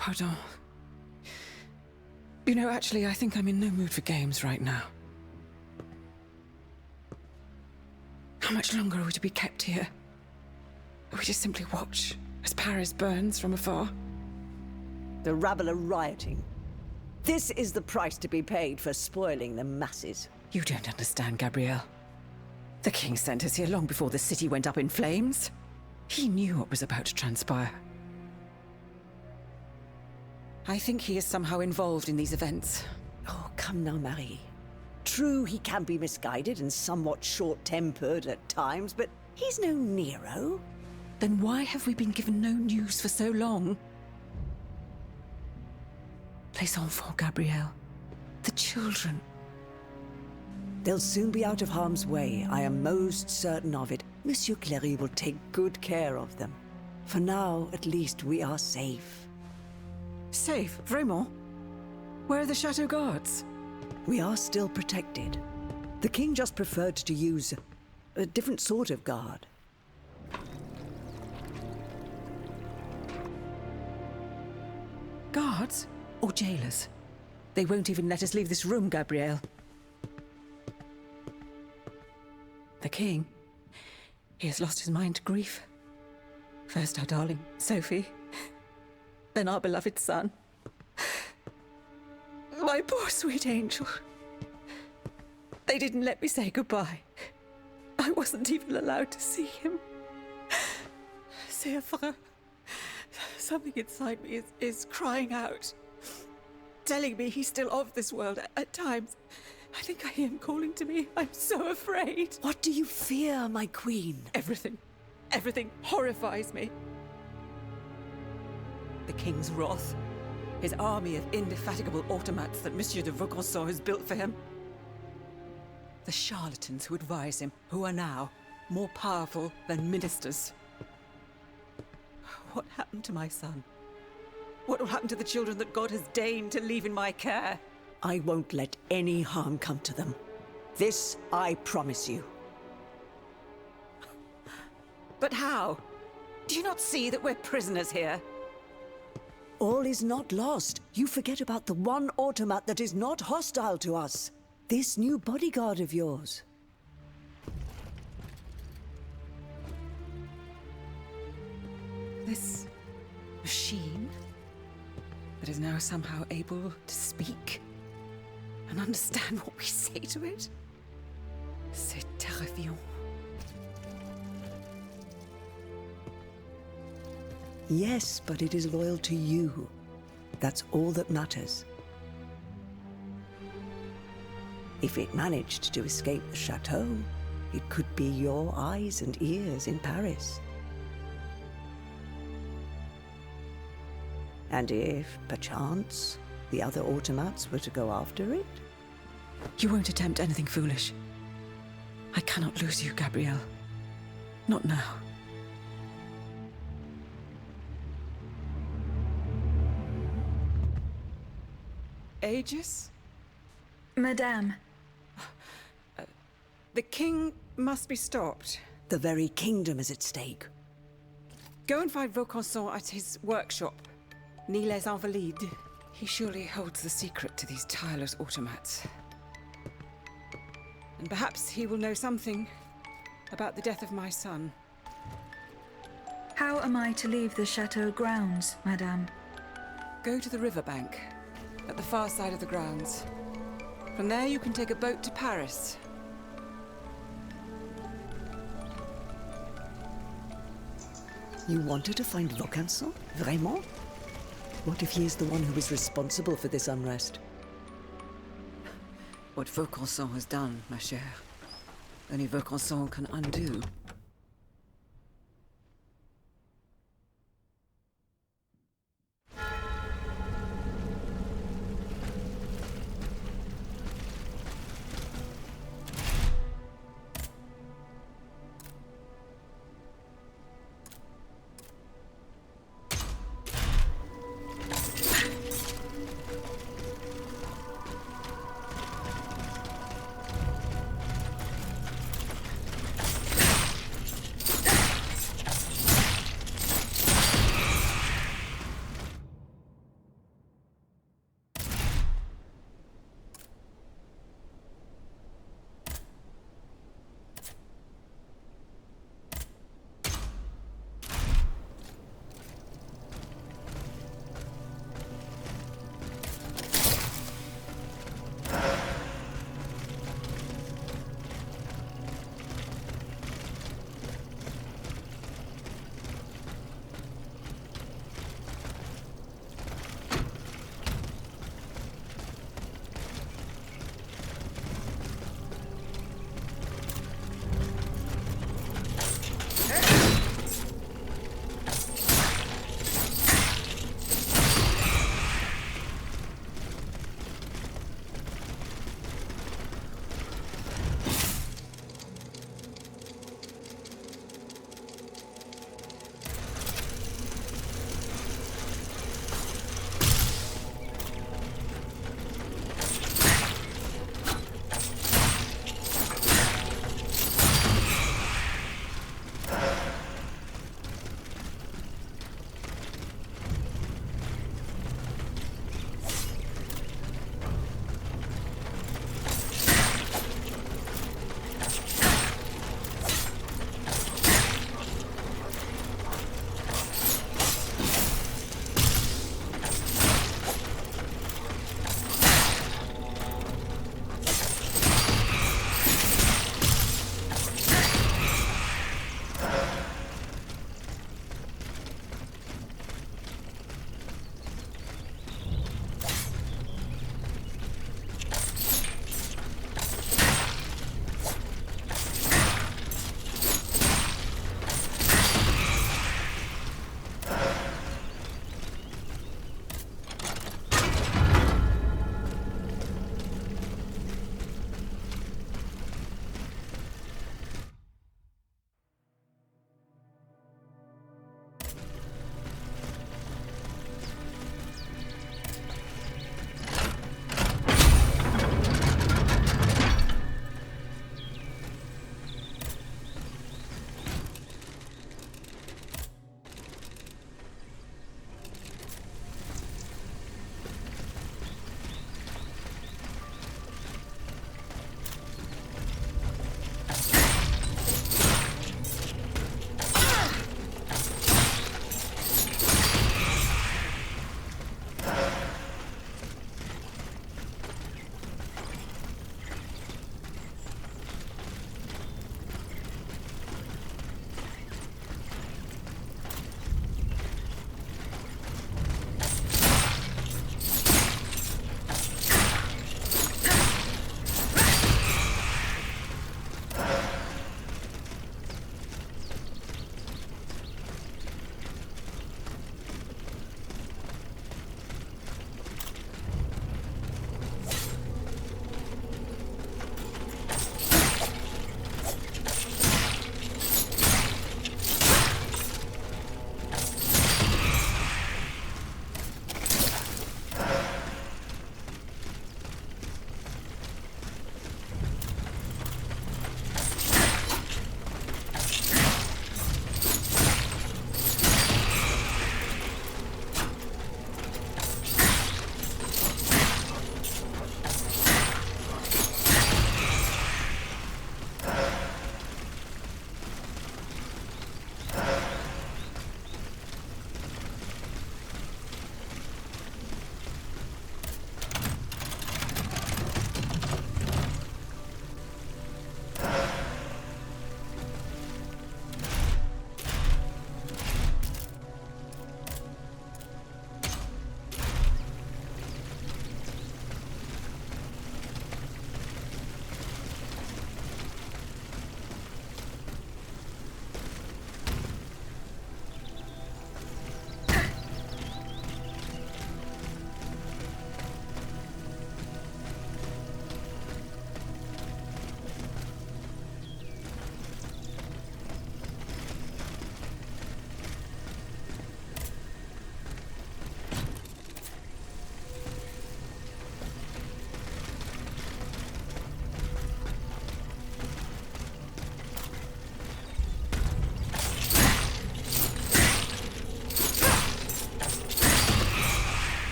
Pardon. You know, actually, I think I'm in no mood for games right now. How much longer are we to be kept here? We just simply watch as Paris burns from afar? The rabble are rioting. This is the price to be paid for spoiling the masses. You don't understand, Gabrielle. The king sent us here long before the city went up in flames. He knew what was about to transpire. I think he is somehow involved in these events. Oh, come now, Marie. True, he can be misguided and somewhat short-tempered at times, but he's no Nero. Then why have we been given no news for so long? Les enfants, Gabrielle. The children. They'll soon be out of harm's way. I am most certain of it. Monsieur Cléry will take good care of them. For now, at least, we are safe. Safe? Vraiment? Where are the chateau guards? We are still protected. The king just preferred to use a different sort of guard. Guards? Or jailers? They won't even let us leave this room, Gabrielle. The king, he has lost his mind to grief. First our darling, Sophie. Then our beloved son. My poor sweet angel. They didn't let me say goodbye. I wasn't even allowed to see him. C'est affreux. Something inside me is crying out, telling me he's still of this world. At times, I think I hear him calling to me. I'm so afraid. What do you fear, my queen? Everything. Everything horrifies me. The king's wrath. His army of indefatigable automats that Monsieur de Vaucanson has built for him. The charlatans who advise him, who are now more powerful than ministers. What happened to my son? What will happen to the children that God has deigned to leave in my care? I won't let any harm come to them. This I promise you. But how? Do you not see that we're prisoners here? All is not lost. You forget about the one automat that is not hostile to us. This new bodyguard of yours. This machine that is now somehow able to speak and understand what we say to it? C'est terrifiant. Yes, but it is loyal to you. That's all that matters. If it managed to escape the chateau, it could be your eyes and ears in Paris. And if, perchance, the other automats were to go after it? You won't attempt anything foolish. I cannot lose you, Gabrielle. Not now. Aegis? Madame. The king must be stopped. The very kingdom is at stake. Go and find Vaucanson at his workshop. Ni les Invalides. He surely holds the secret to these tireless automats. And perhaps he will know something about the death of my son. How am I to leave the chateau grounds, Madame? Go to the riverbank, at the far side of the grounds. From there you can take a boat to Paris. You wanted to find Vaucanson? Vraiment? What if he is the one who is responsible for this unrest? What Vaucanson has done, ma chère, only Vaucanson can undo.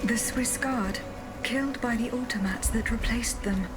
The Swiss guard, killed by the automats that replaced them.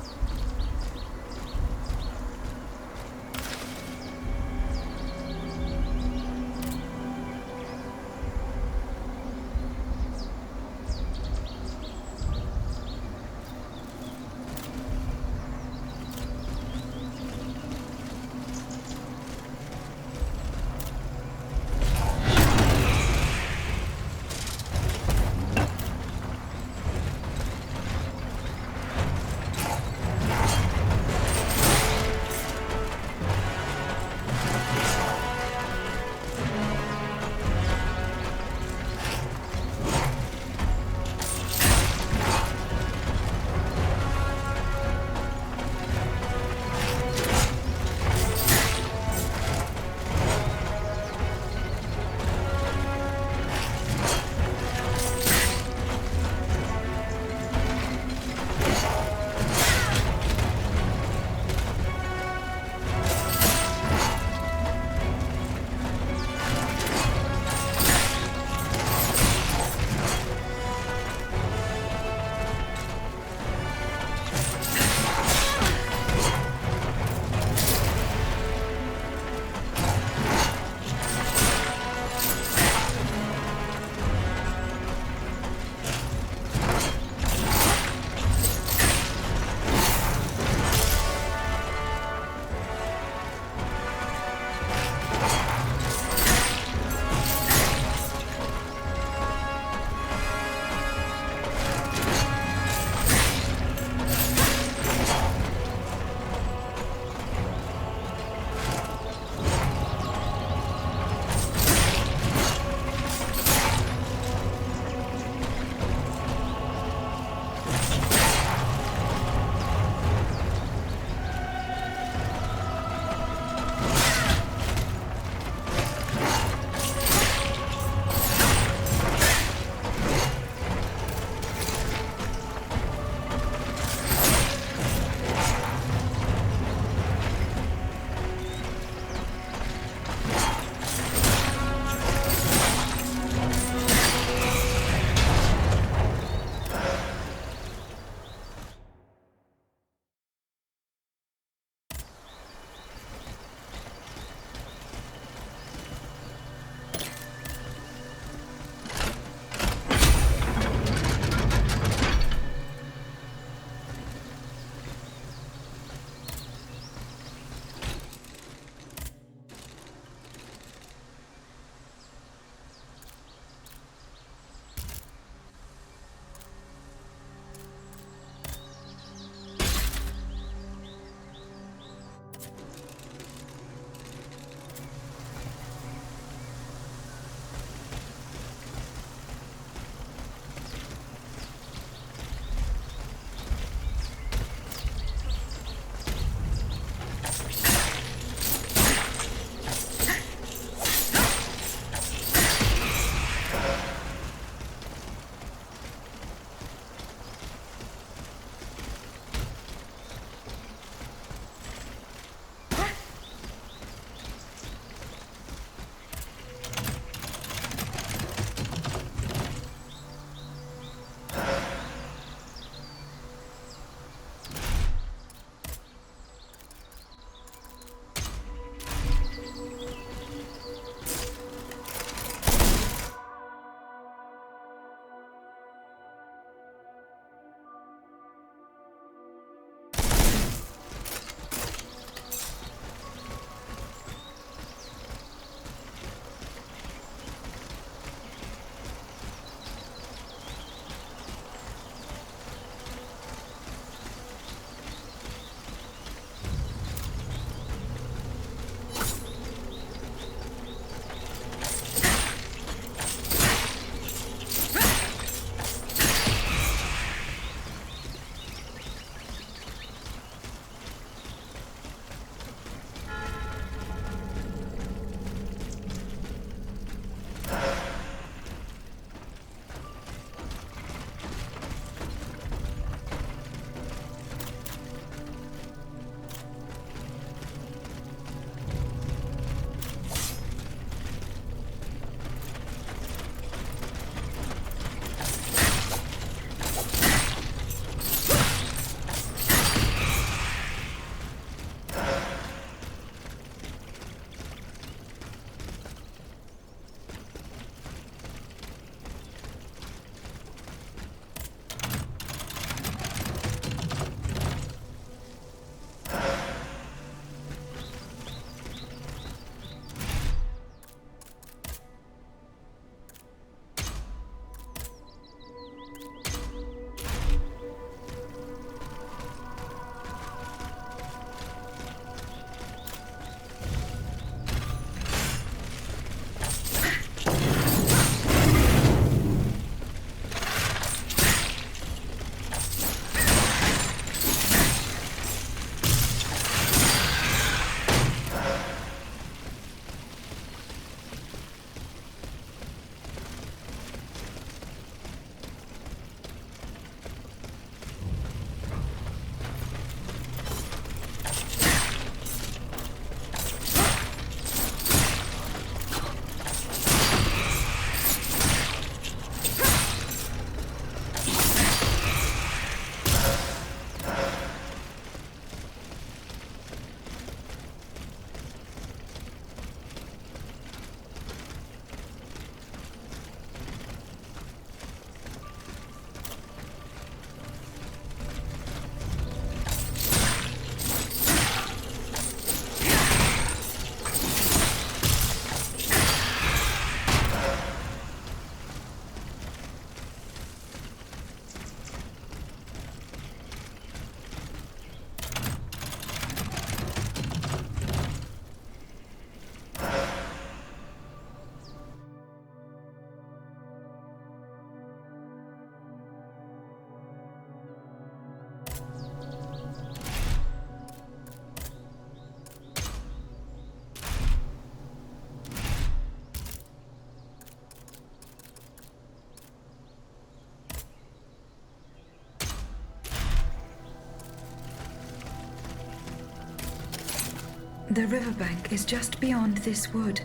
The riverbank is just beyond this wood.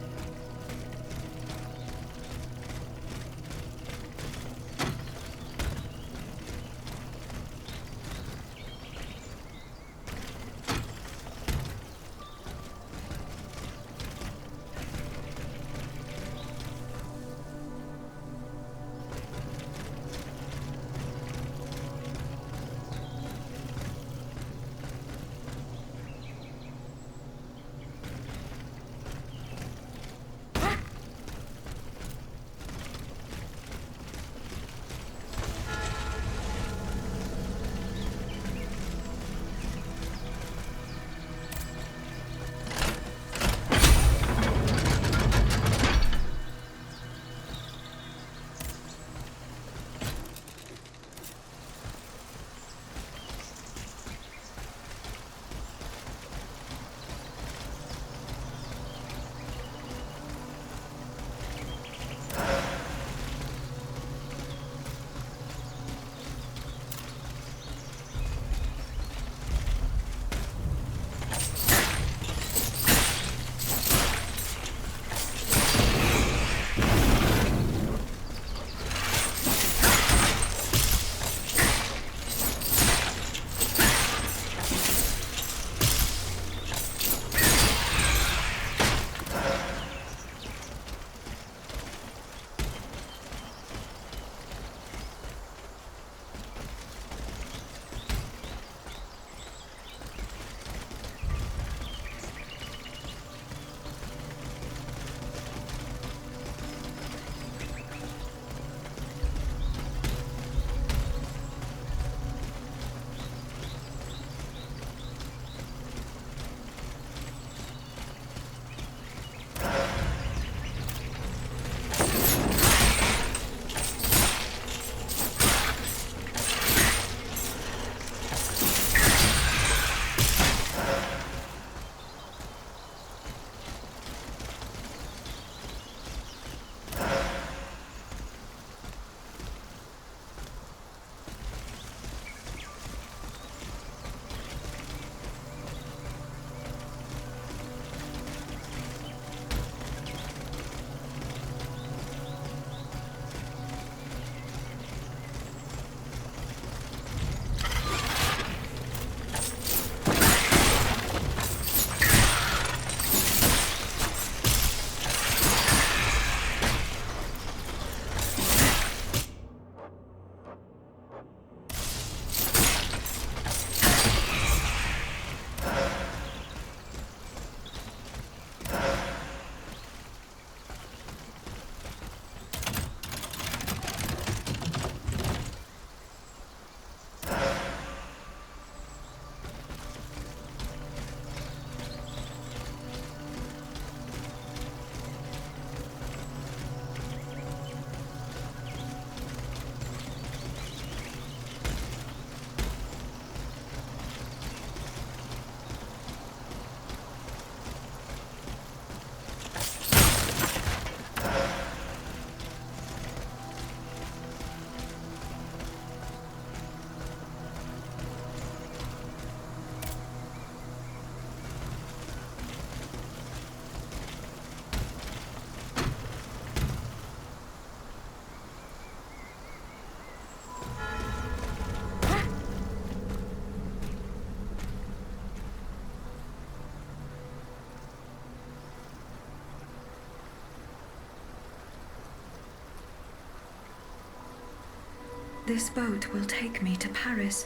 This boat will take me to Paris.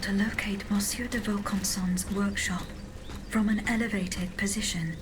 to locate Monsieur de Vaucanson's workshop from an elevated position.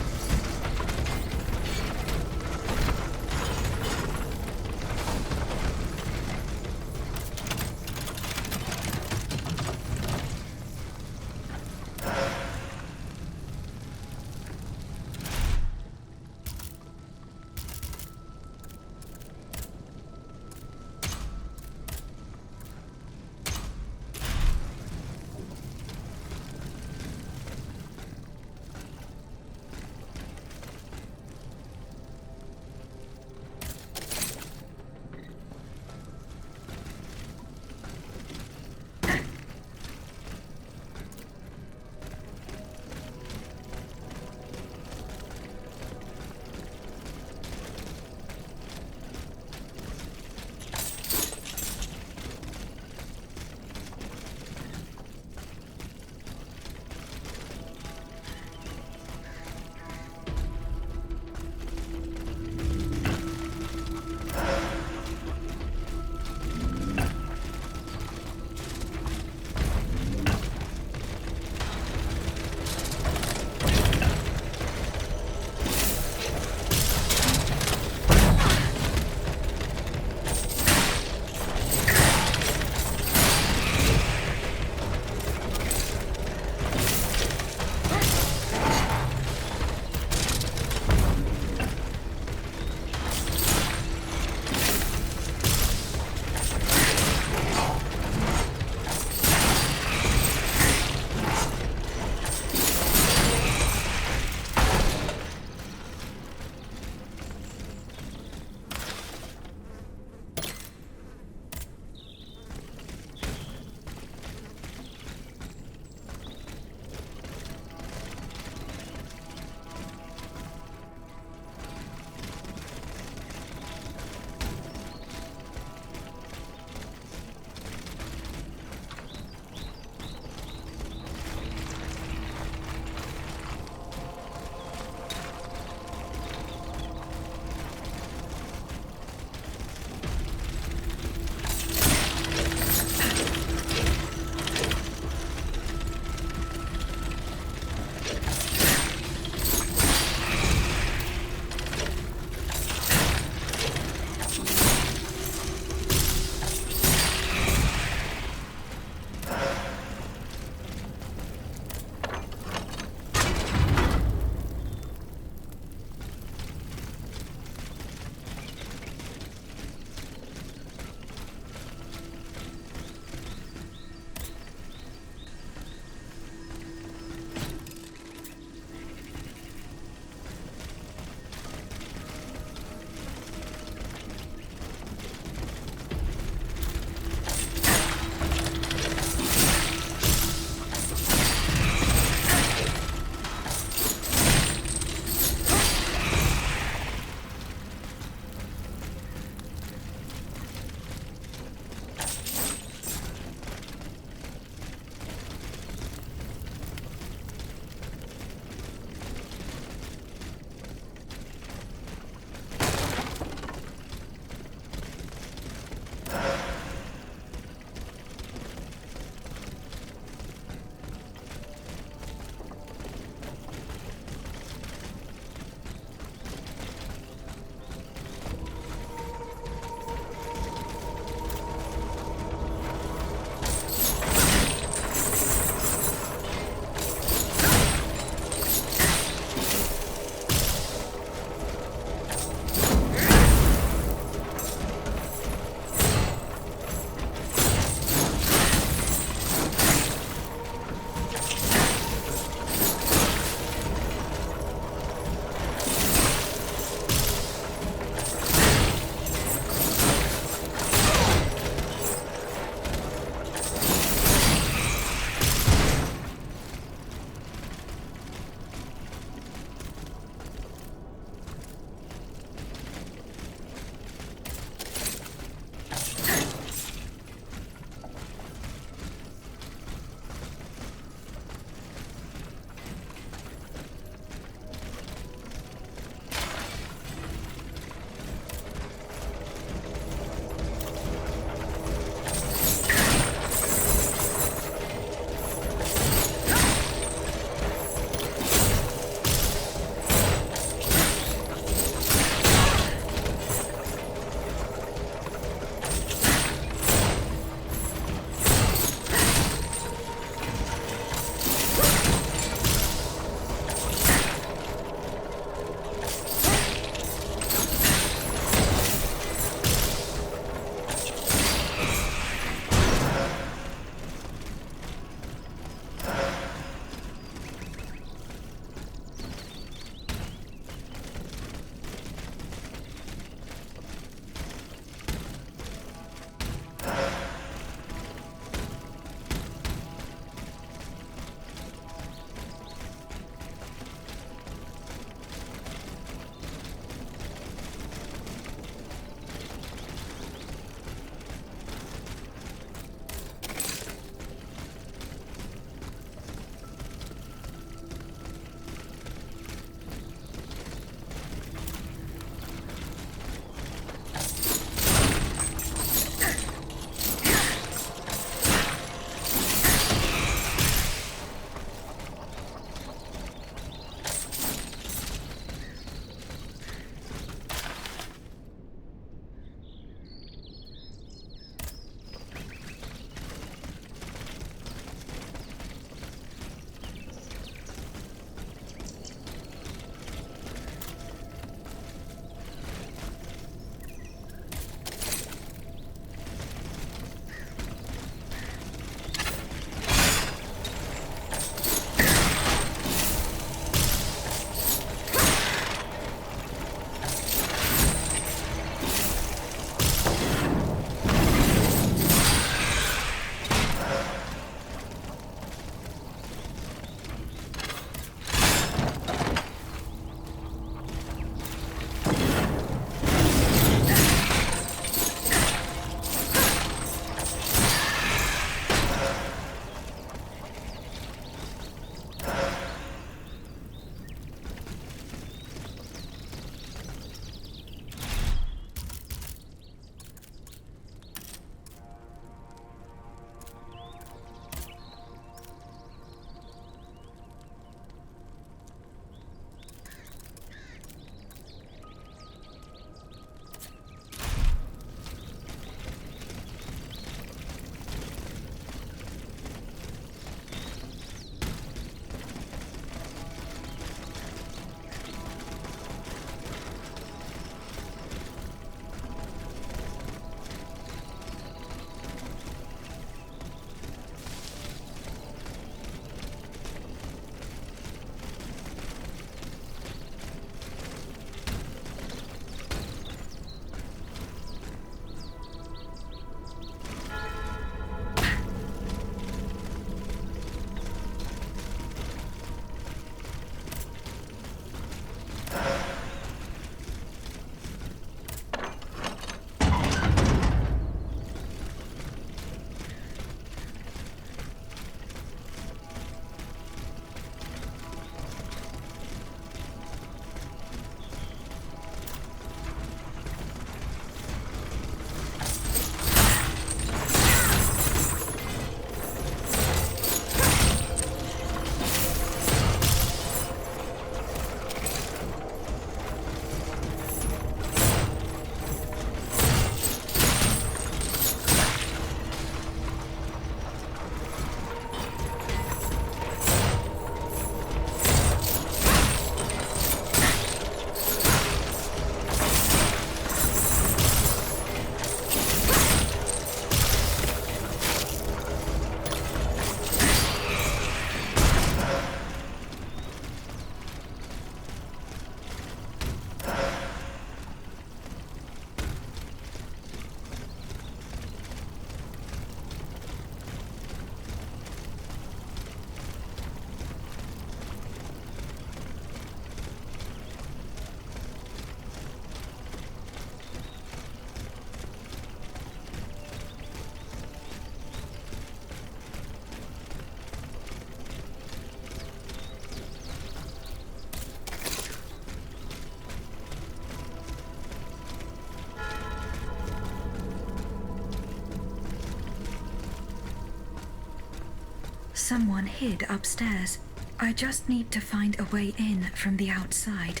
Someone hid upstairs. I just need to find a way in from the outside.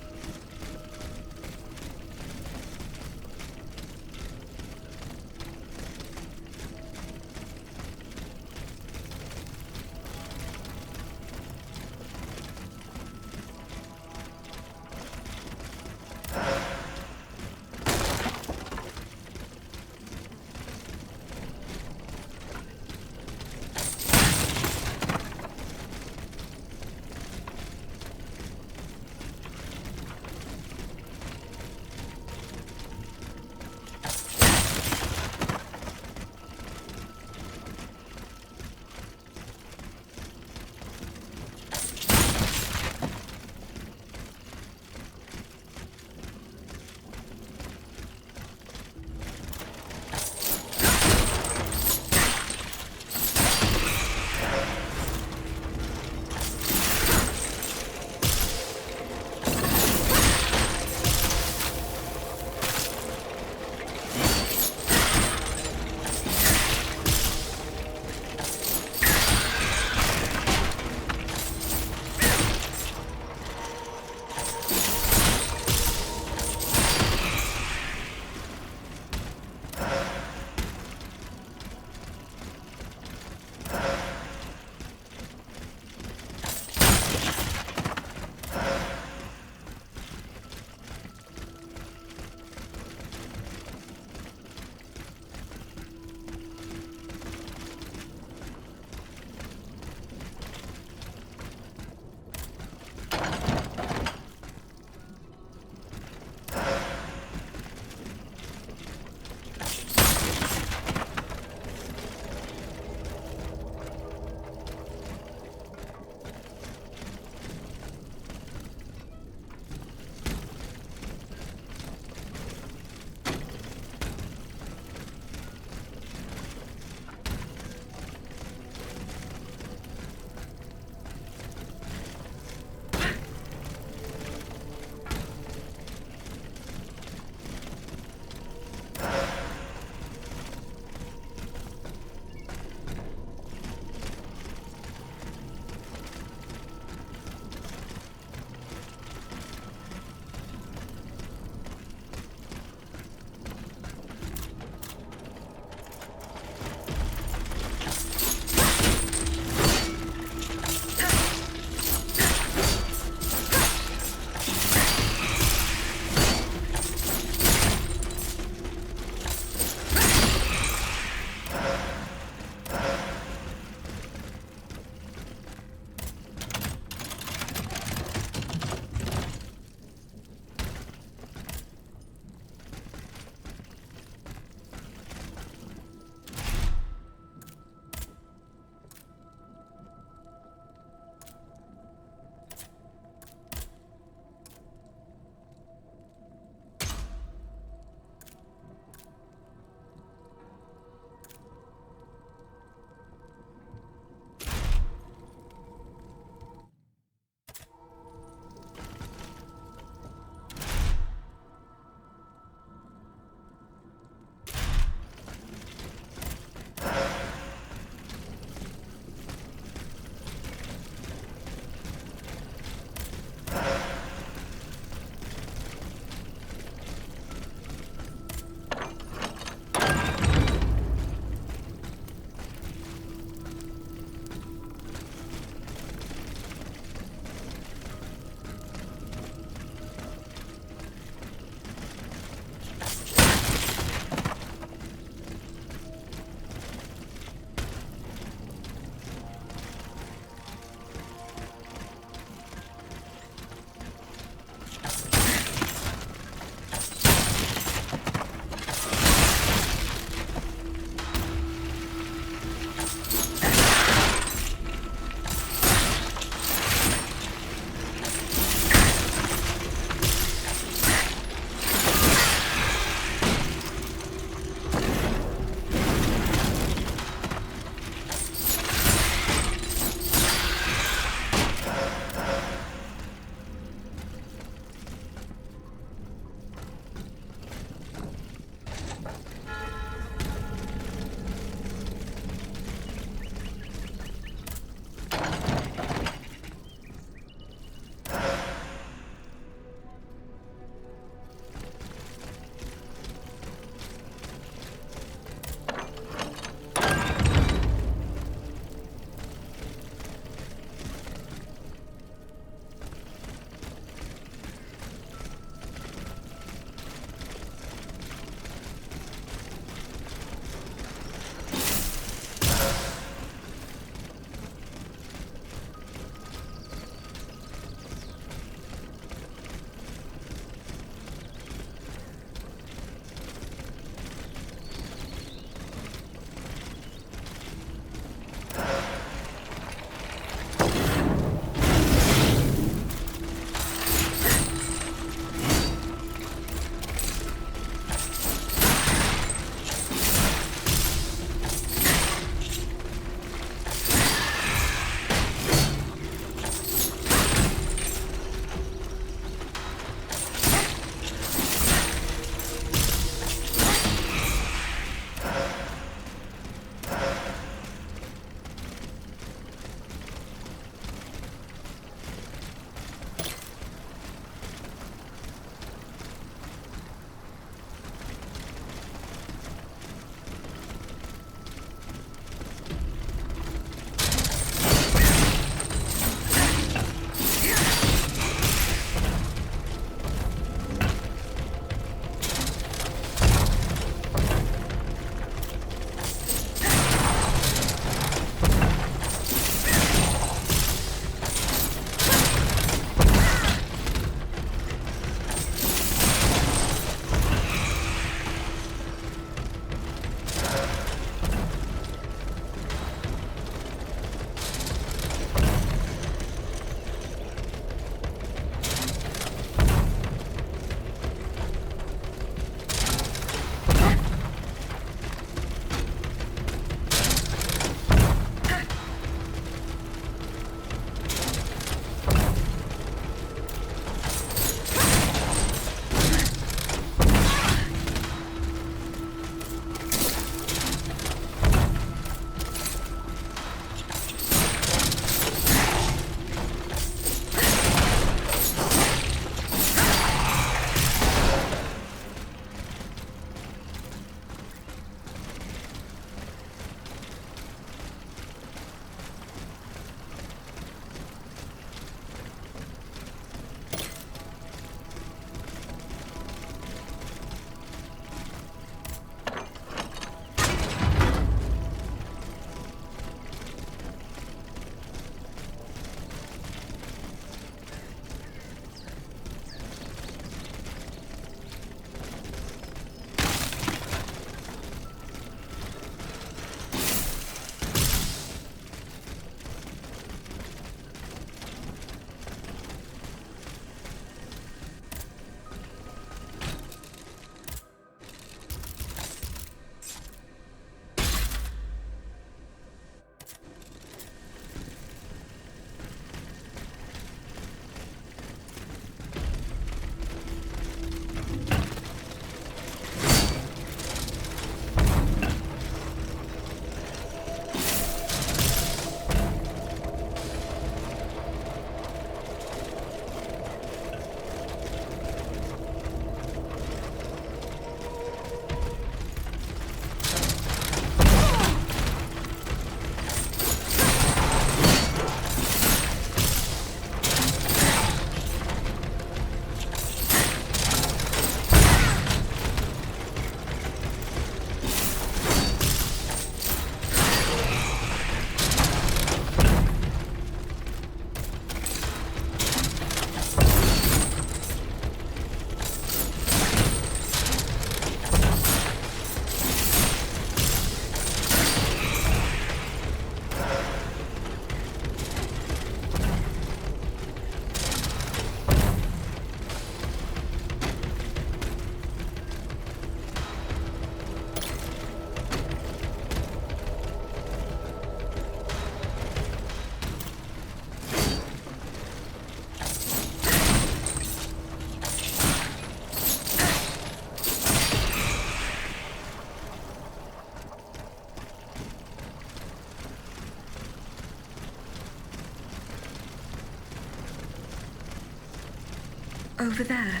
Over there.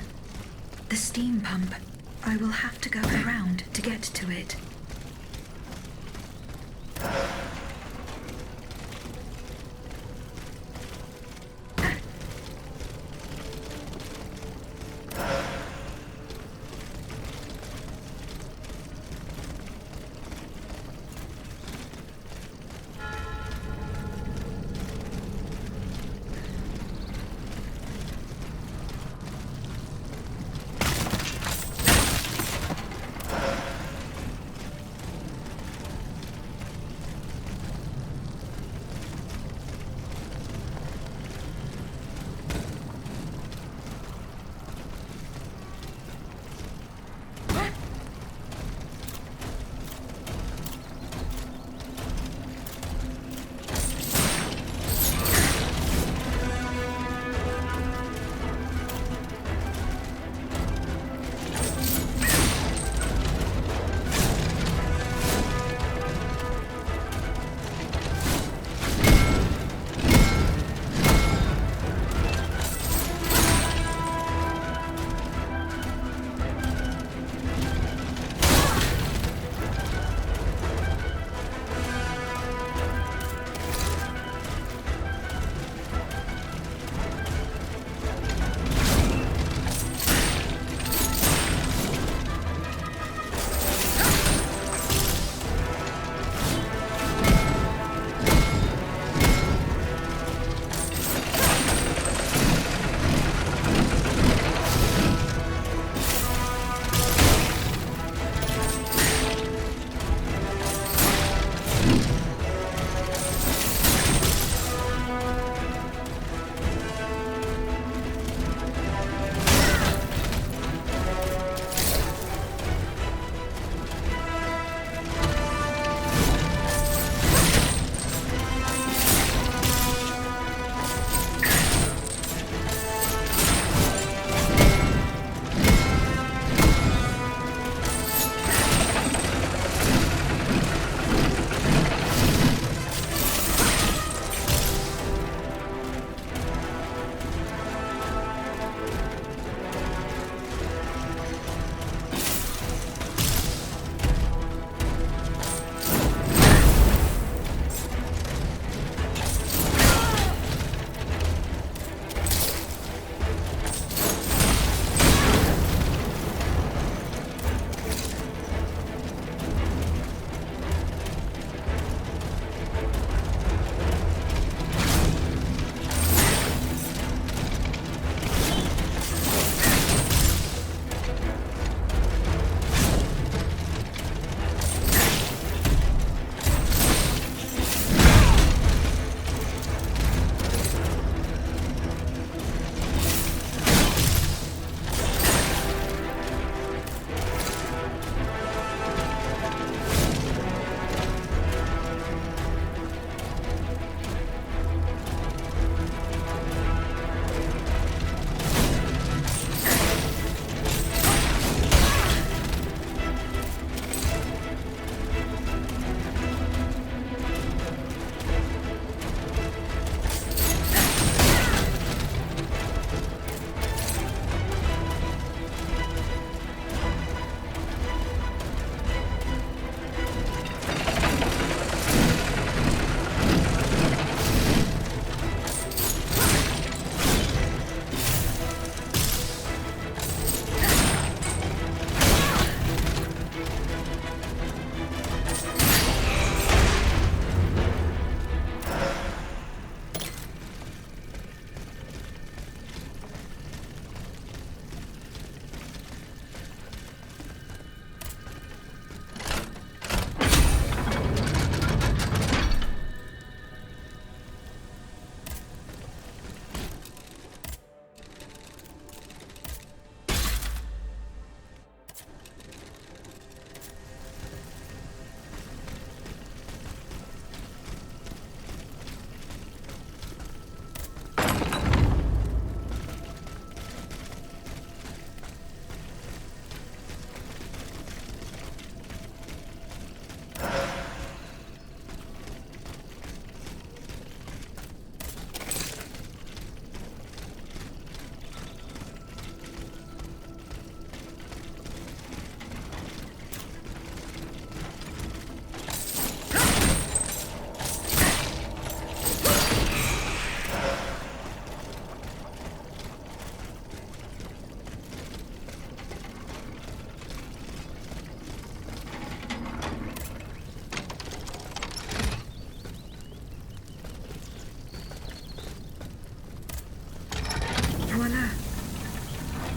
The steam pump. I will have to go around to get to it.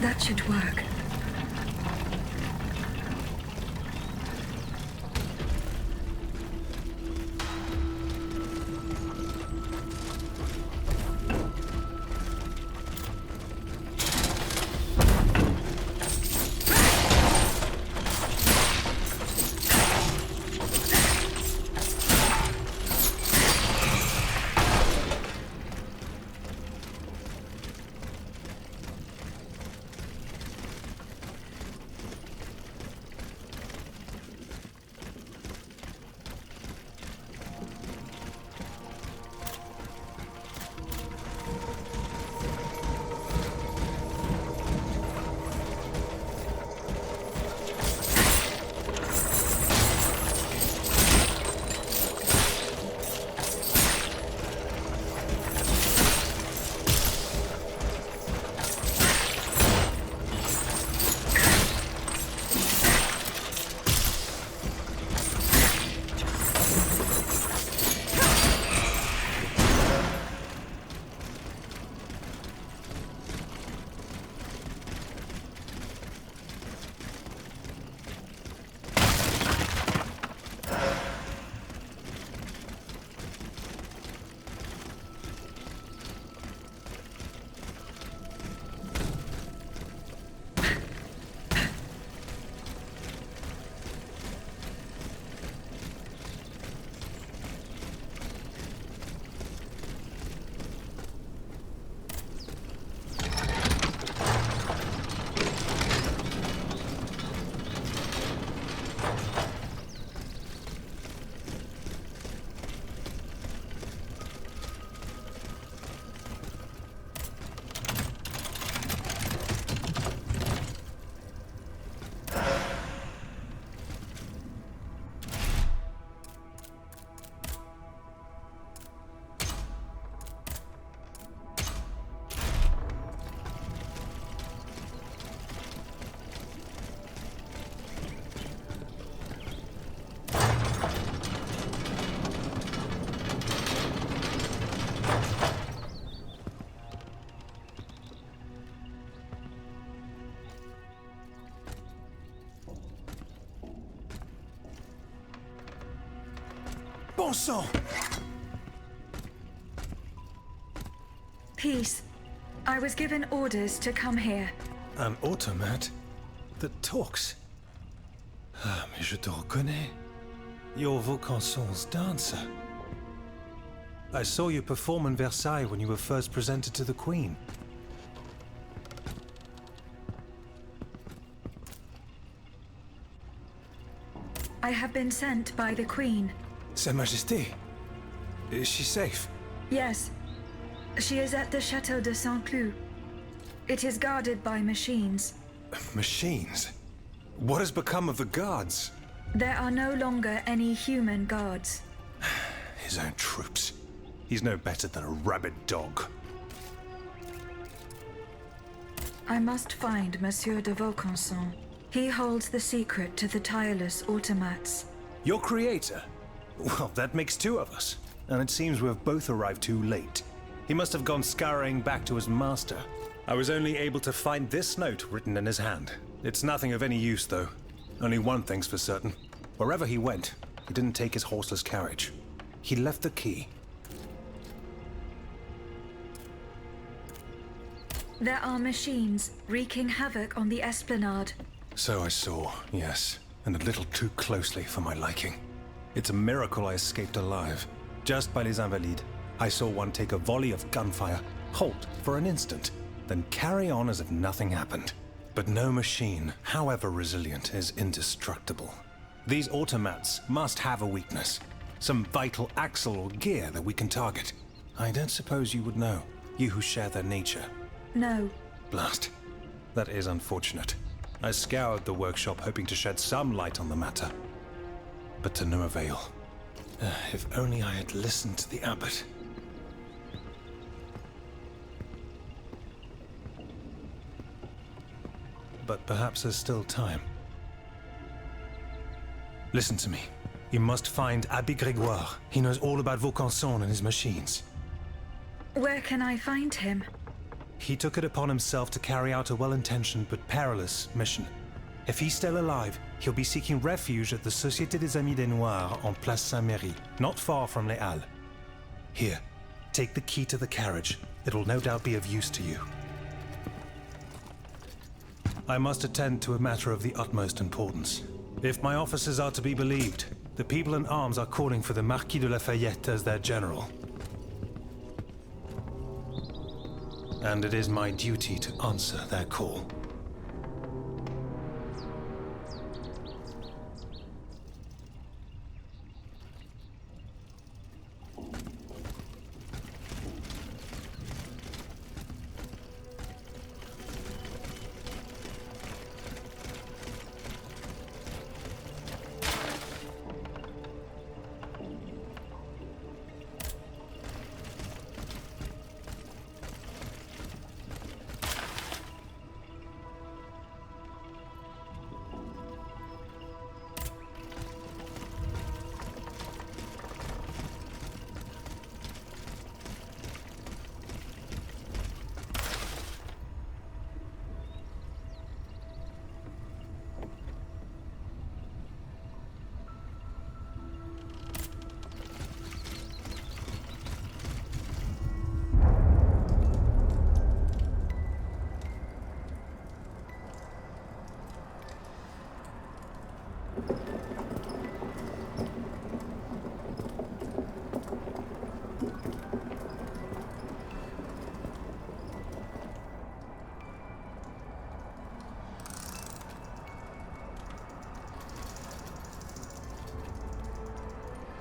That should work. Bon sang! Peace. I was given orders to come here. An automat that talks. Ah, mais je te reconnais. You're Vaucanson's dancer. I saw you perform in Versailles when you were first presented to the Queen. I have been sent by the Queen. Sa Majesté. Is she safe? Yes. She is at the Chateau de Saint-Cloud. It is guarded by machines. Machines? What has become of the guards? There are no longer any human guards. His own troops. He's no better than a rabid dog. I must find Monsieur de Vaucanson. He holds the secret to the tireless automats. Your creator? Well, that makes two of us. And it seems we have both arrived too late. He must have gone scurrying back to his master. I was only able to find this note written in his hand. It's nothing of any use, though. Only one thing's for certain. Wherever he went, he didn't take his horseless carriage. He left the key. There are machines wreaking havoc on the esplanade. So I saw, yes. And a little too closely for my liking. It's a miracle I escaped alive. Just by les Invalides, I saw one take a volley of gunfire, halt for an instant, then carry on as if nothing happened. But no machine, however resilient, is indestructible. These automats must have a weakness. Some vital axle or gear that we can target. I don't suppose you would know, you who share their nature. No. Blast. That is unfortunate. I scoured the workshop hoping to shed some light on the matter. But to no avail. If only I had listened to the abbot. But perhaps there's still time. Listen to me. You must find Abbé Grégoire. He knows all about Vaucanson and his machines. Where can I find him? He took it upon himself to carry out a well-intentioned but perilous mission. If he's still alive, he'll be seeking refuge at the Société des Amis des Noirs on Place Saint-Méry, not far from Les Halles. Here, take the key to the carriage. It'll no doubt be of use to you. I must attend to a matter of the utmost importance. If my officers are to be believed, the people in arms are calling for the Marquis de Lafayette as their general. And it is my duty to answer their call.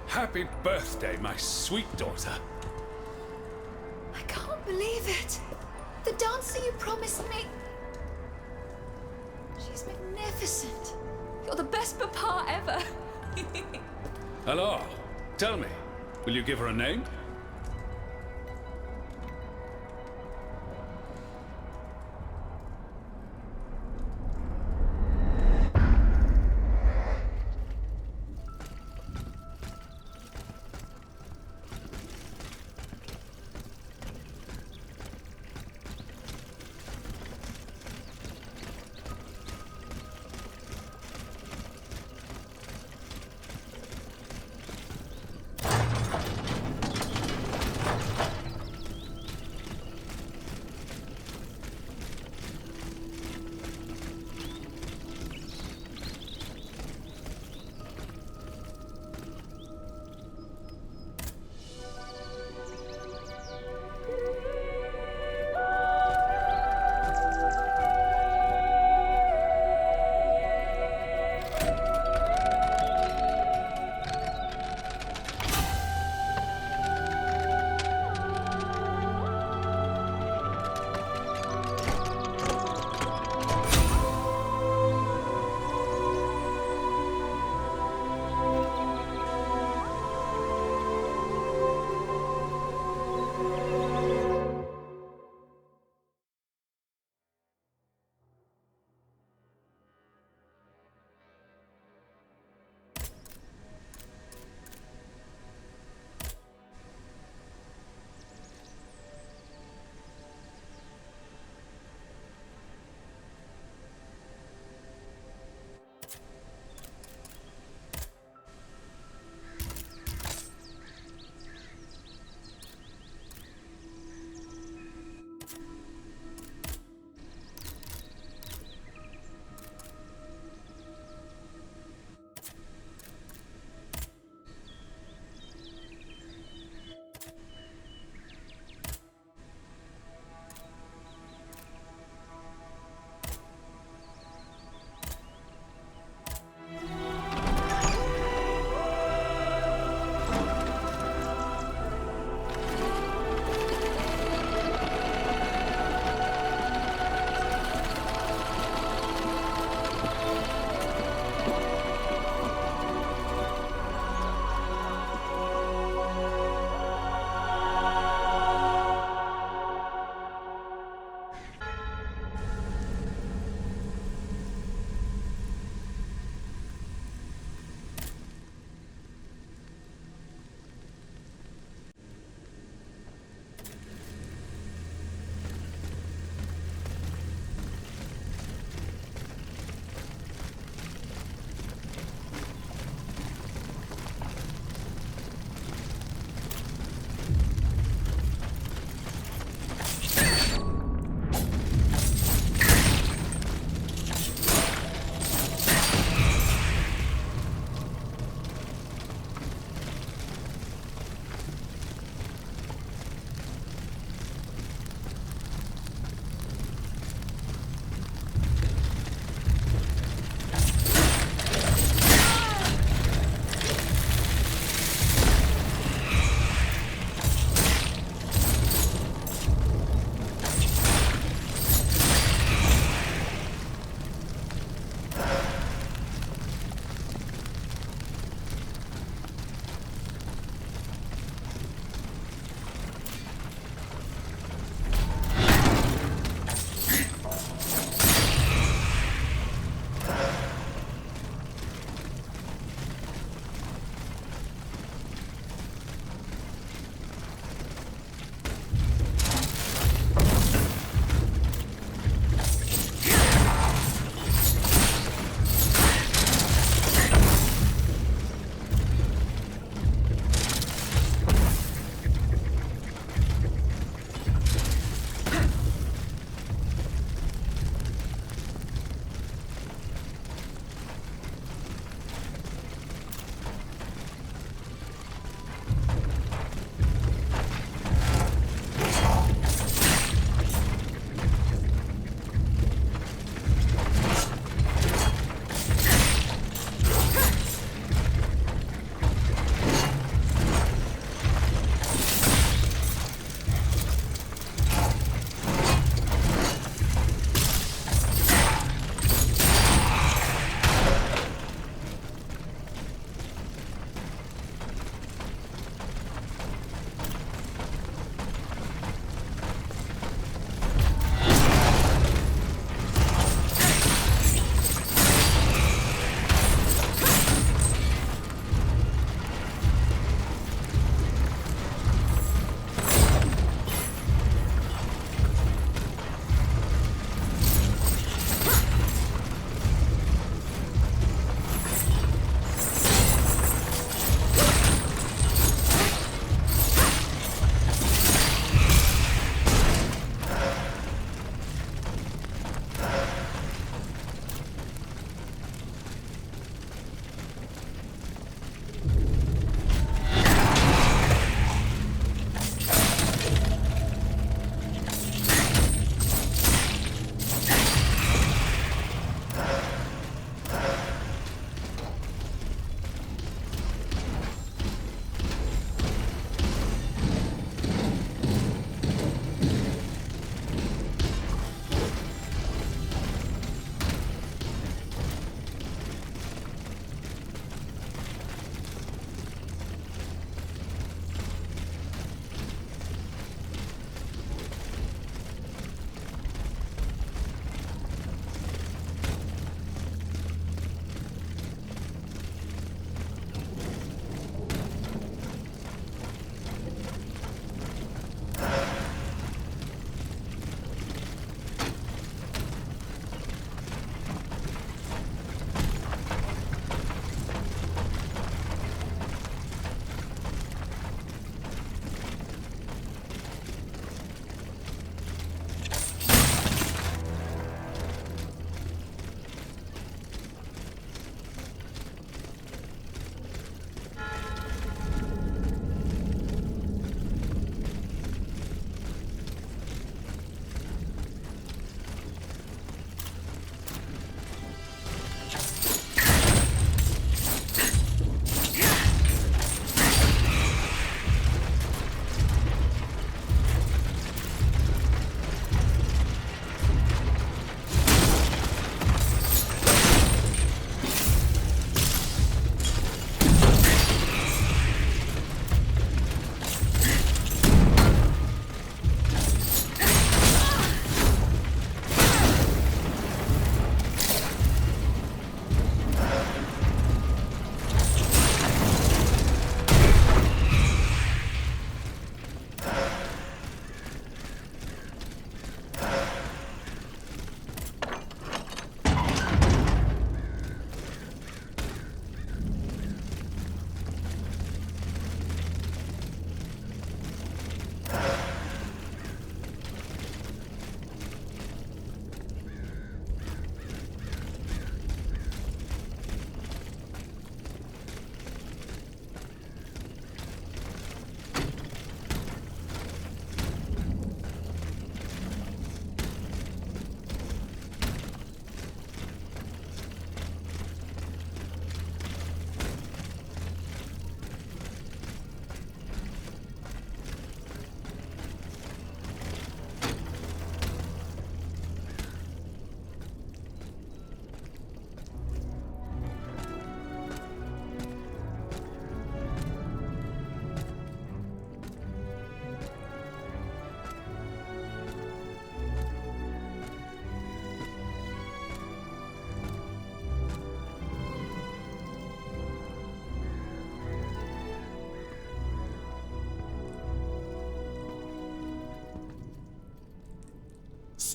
Happy birthday, my sweet daughter. I can't believe it. The dancer you promised me. She's magnificent. You're the best papa ever. Alors, tell me, will you give her a name?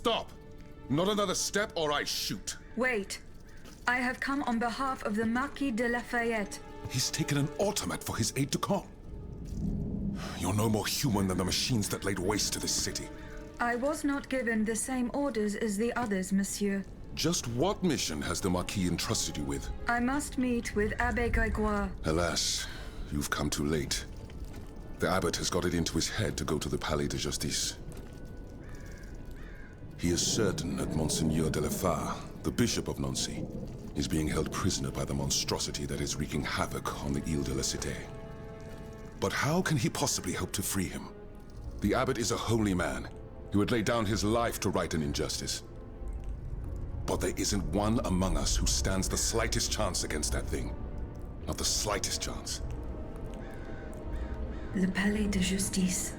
Stop! Not another step or I shoot. Wait. I have come on behalf of the Marquis de Lafayette. He's taken an automat for his aide-de-camp. You're no more human than the machines that laid waste to this city. I was not given the same orders as the others, monsieur. Just what mission has the Marquis entrusted you with? I must meet with Abbé Grégoire. Alas, you've come too late. The abbot has got it into his head to go to the Palais de Justice. He is certain that Monseigneur de la Fare, the Bishop of Nancy, is being held prisoner by the monstrosity that is wreaking havoc on the Ile de la Cité. But how can he possibly hope to free him? The abbot is a holy man. He would lay down his life to right an injustice. But there isn't one among us who stands the slightest chance against that thing. Not the slightest chance. Le Palais de Justice.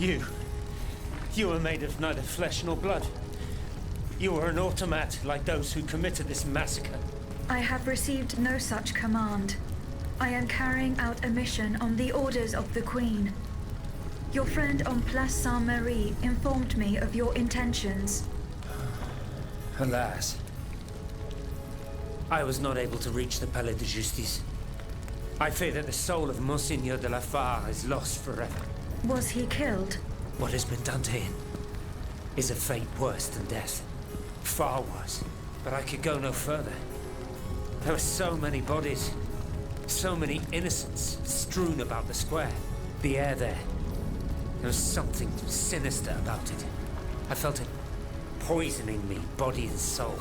You were made of neither flesh nor blood. You were an automat like those who committed this massacre. I have received no such command. I am carrying out a mission on the orders of the Queen. Your friend on Place Saint-Marie informed me of your intentions. Alas. I was not able to reach the Palais de Justice. I fear that the soul of Monseigneur de la Fare is lost forever. Was he killed? What has been done to him is a fate worse than death. Far worse. But I could go no further. There were so many bodies, so many innocents strewn about the square. The air there was something sinister about it. I felt it poisoning me, body and soul.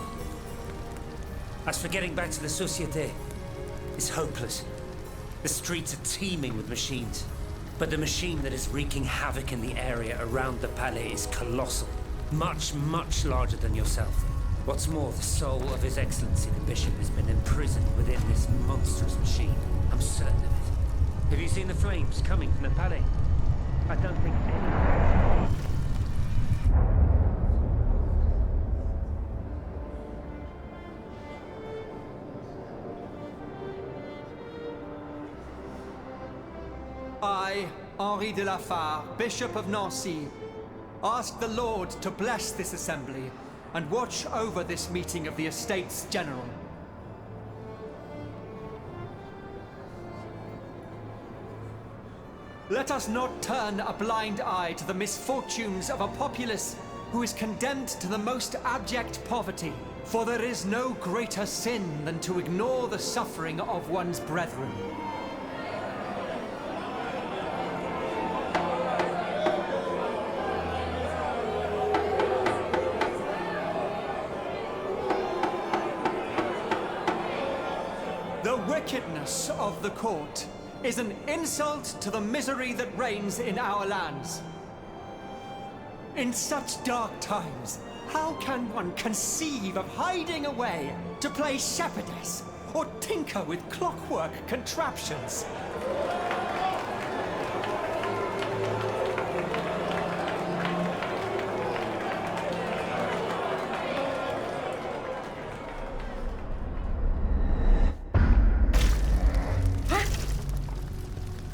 As for getting back to the Société, it's hopeless. The streets are teeming with machines. But the machine that is wreaking havoc in the area around the Palais is colossal. Much, much larger than yourself. What's more, the soul of His Excellency the Bishop has been imprisoned within this monstrous machine. I'm certain of it. Have you seen the flames coming from the Palais? I don't think any... I, Henri de la Fare, Bishop of Nancy, ask the Lord to bless this assembly and watch over this meeting of the Estates General. Let us not turn a blind eye to the misfortunes of a populace who is condemned to the most abject poverty, for there is no greater sin than to ignore the suffering of one's brethren. The wickedness of the court is an insult to the misery that reigns in our lands. In such dark times, how can one conceive of hiding away to play shepherdess or tinker with clockwork contraptions?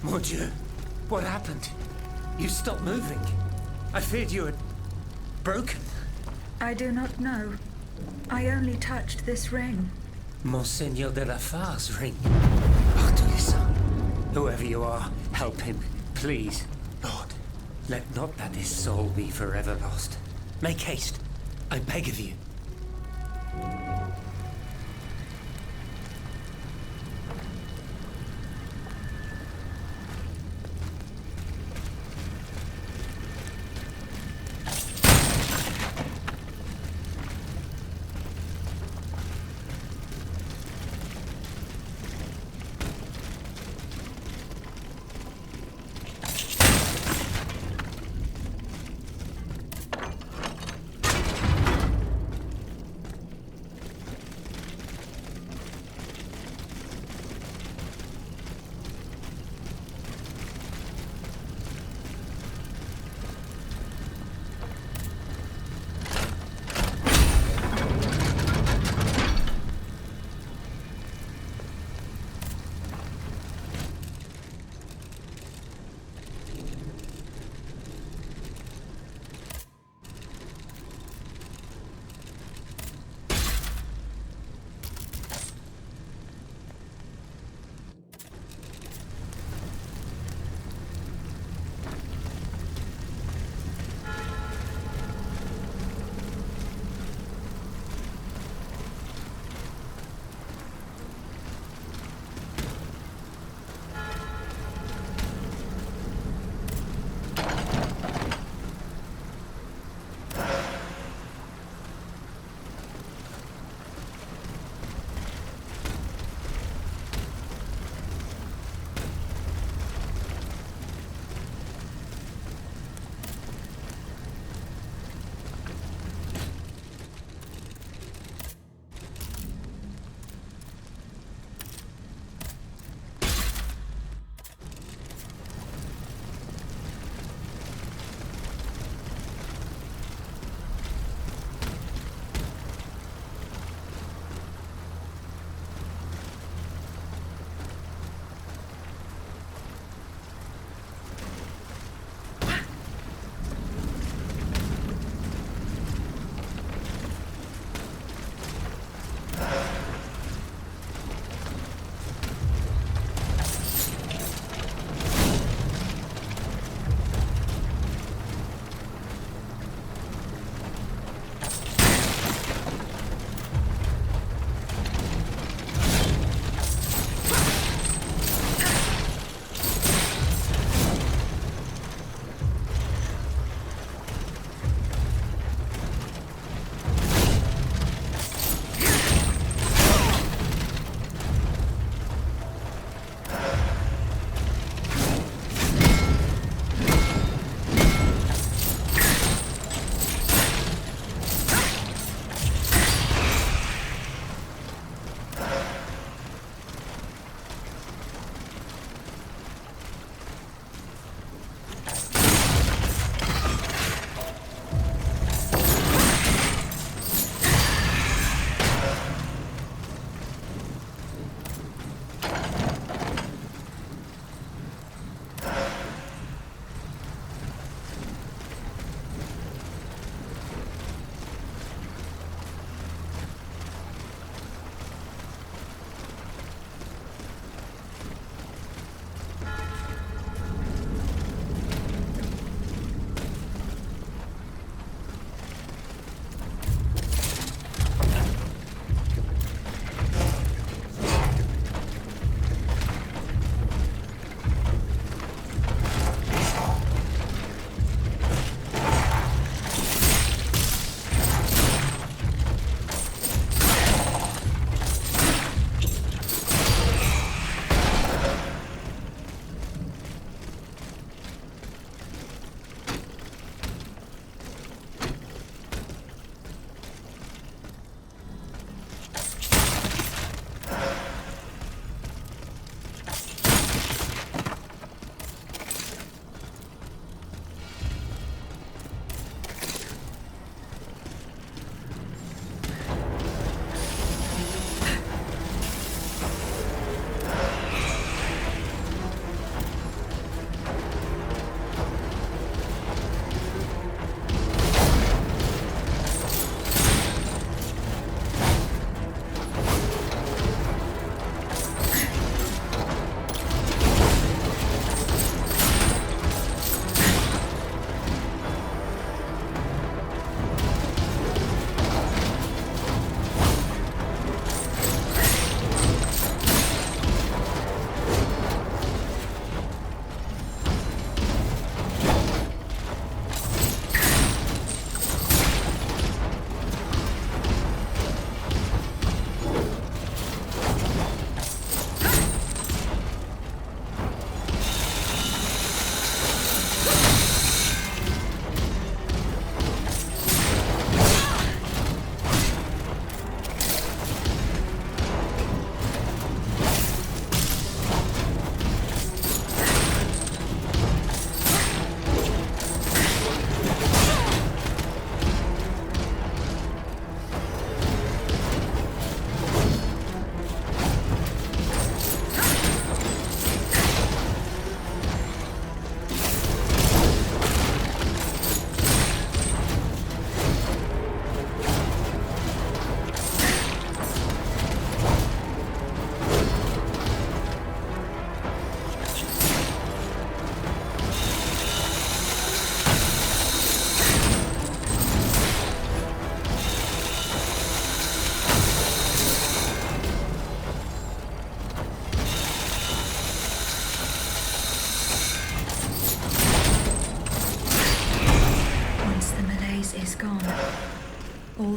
Mon Dieu, what happened? You stopped moving. I feared you had broken. I do not know. I only touched this ring. Monseigneur de la Fare's ring. Arthur, whoever you are, help him, please. Lord, let not that his soul be forever lost. Make haste, I beg of you.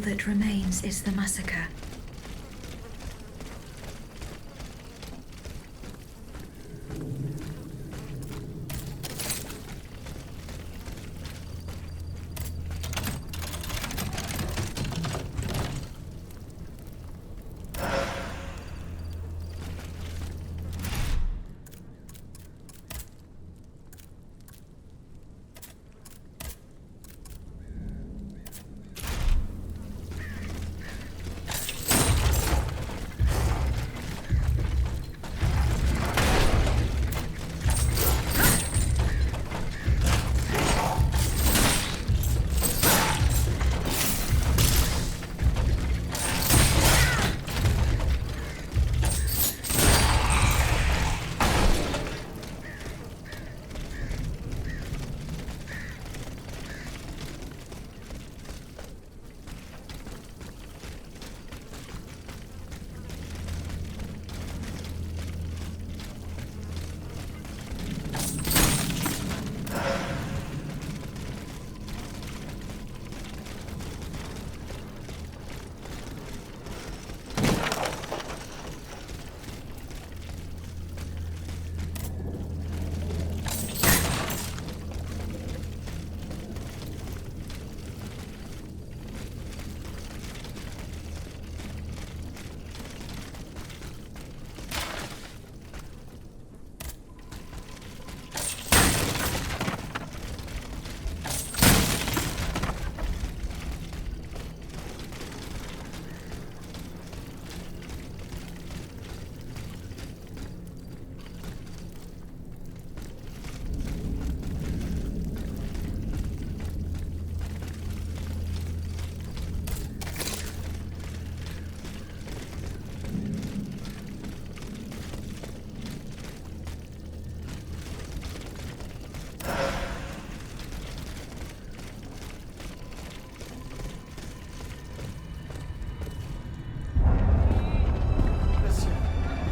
that remains is the massacre.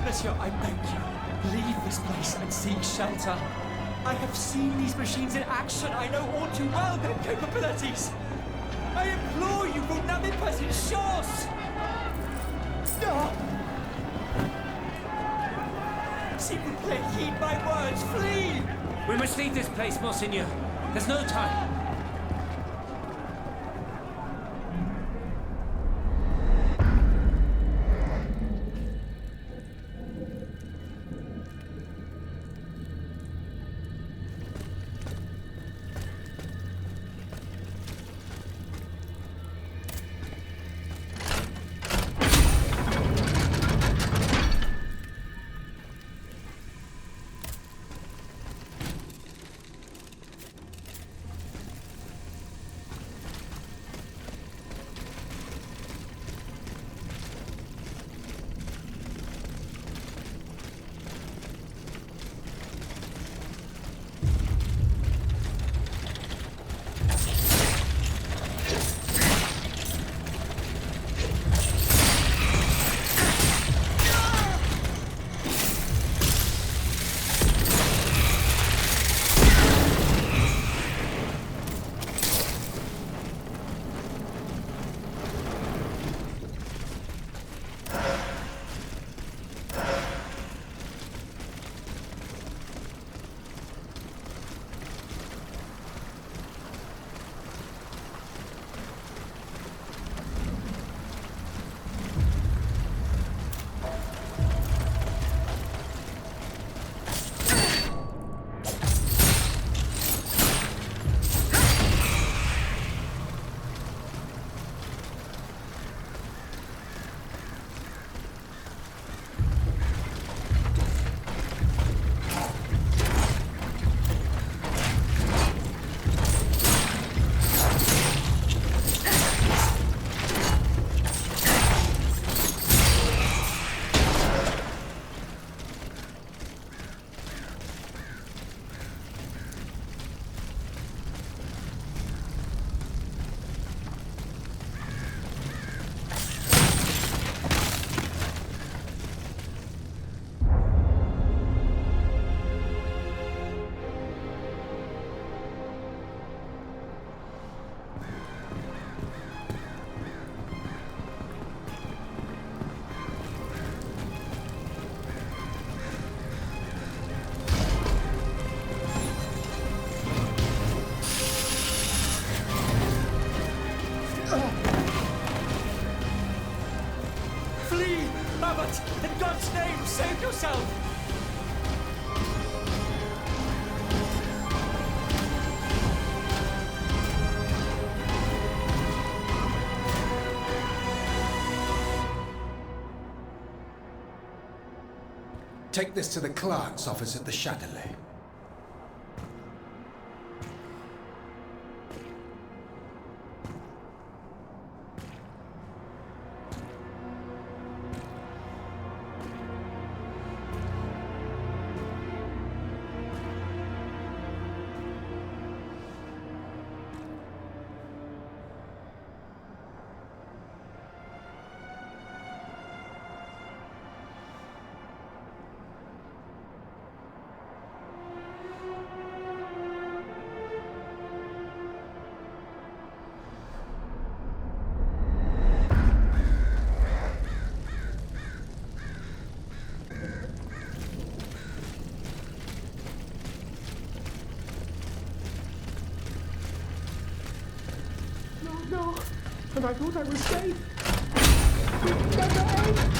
Monsieur, I beg you, leave this place and seek shelter. I have seen these machines in action. I know all too well their capabilities. I implore you, vous n'avez pas une chance! Stop! S'il vous plaît, heed my words, flee! We must leave this place, Monseigneur. There's no time. God's name, save yourself! Take this to the clerk's office at the Châtelet. No, and I thought I was safe. It never ends.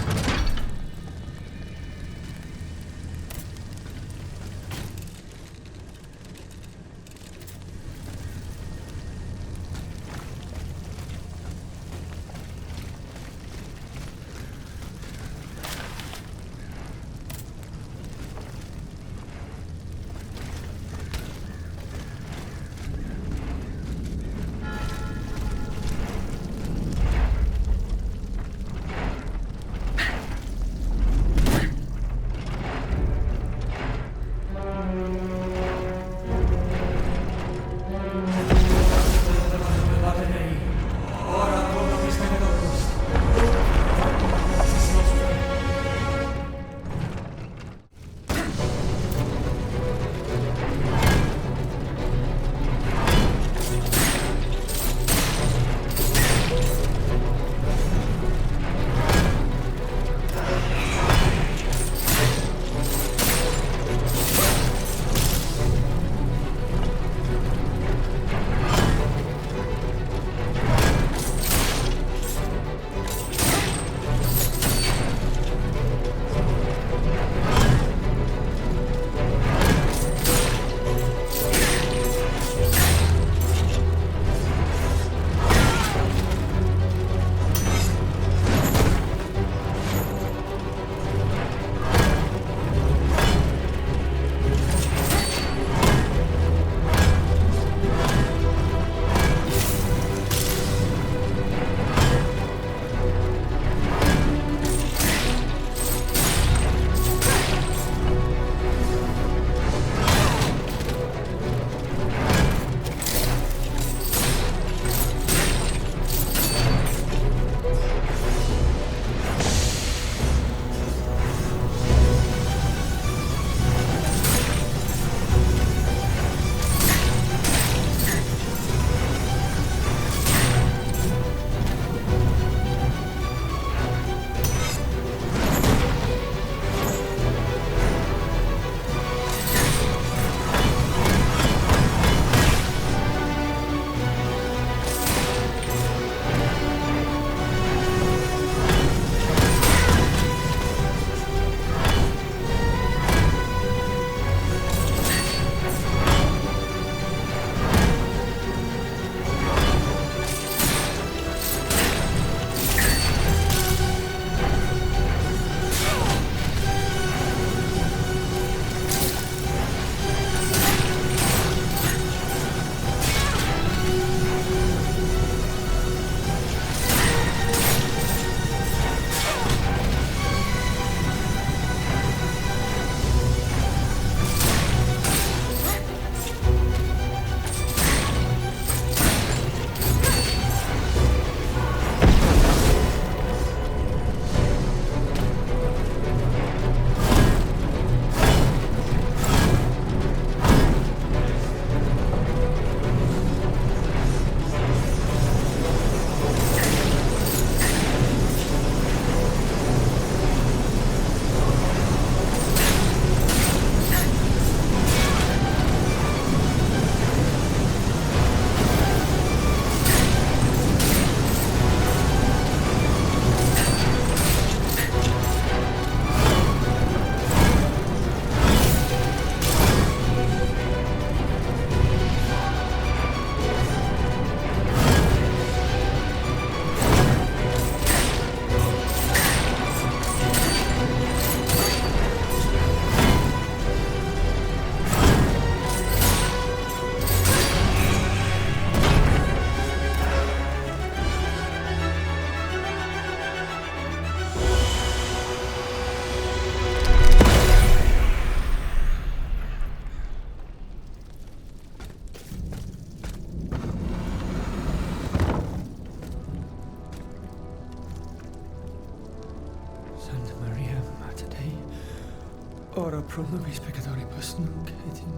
Ora pro nobis peccatoribus nunc et in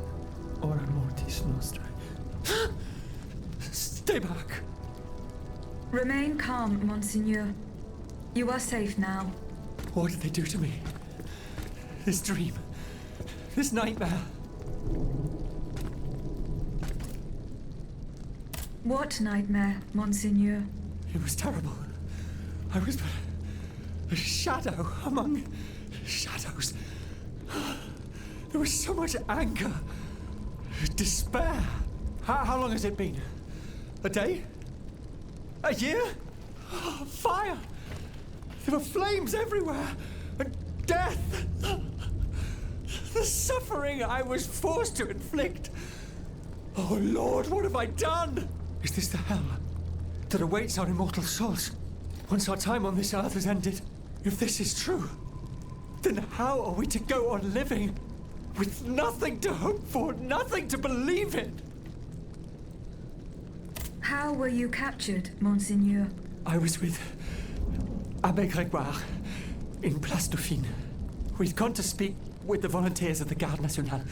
hora mortis nostrae. Stay back. Remain calm, Monseigneur. You are safe now. What did they do to me? This dream. This nightmare. What nightmare, Monseigneur? It was terrible. I was but a shadow among shadows. There was so much anger, despair. How long has it been? A day? A year? Fire! There were flames everywhere, and death! The suffering I was forced to inflict. Oh Lord, what have I done? Is this the hell that awaits our immortal souls once our time on this earth has ended? If this is true, then how are we to go on living with nothing to hope for, nothing to believe in? How were you captured, Monseigneur? I was with Abbé Grégoire in Place Dauphine. We'd gone to speak with the volunteers of the Garde Nationale.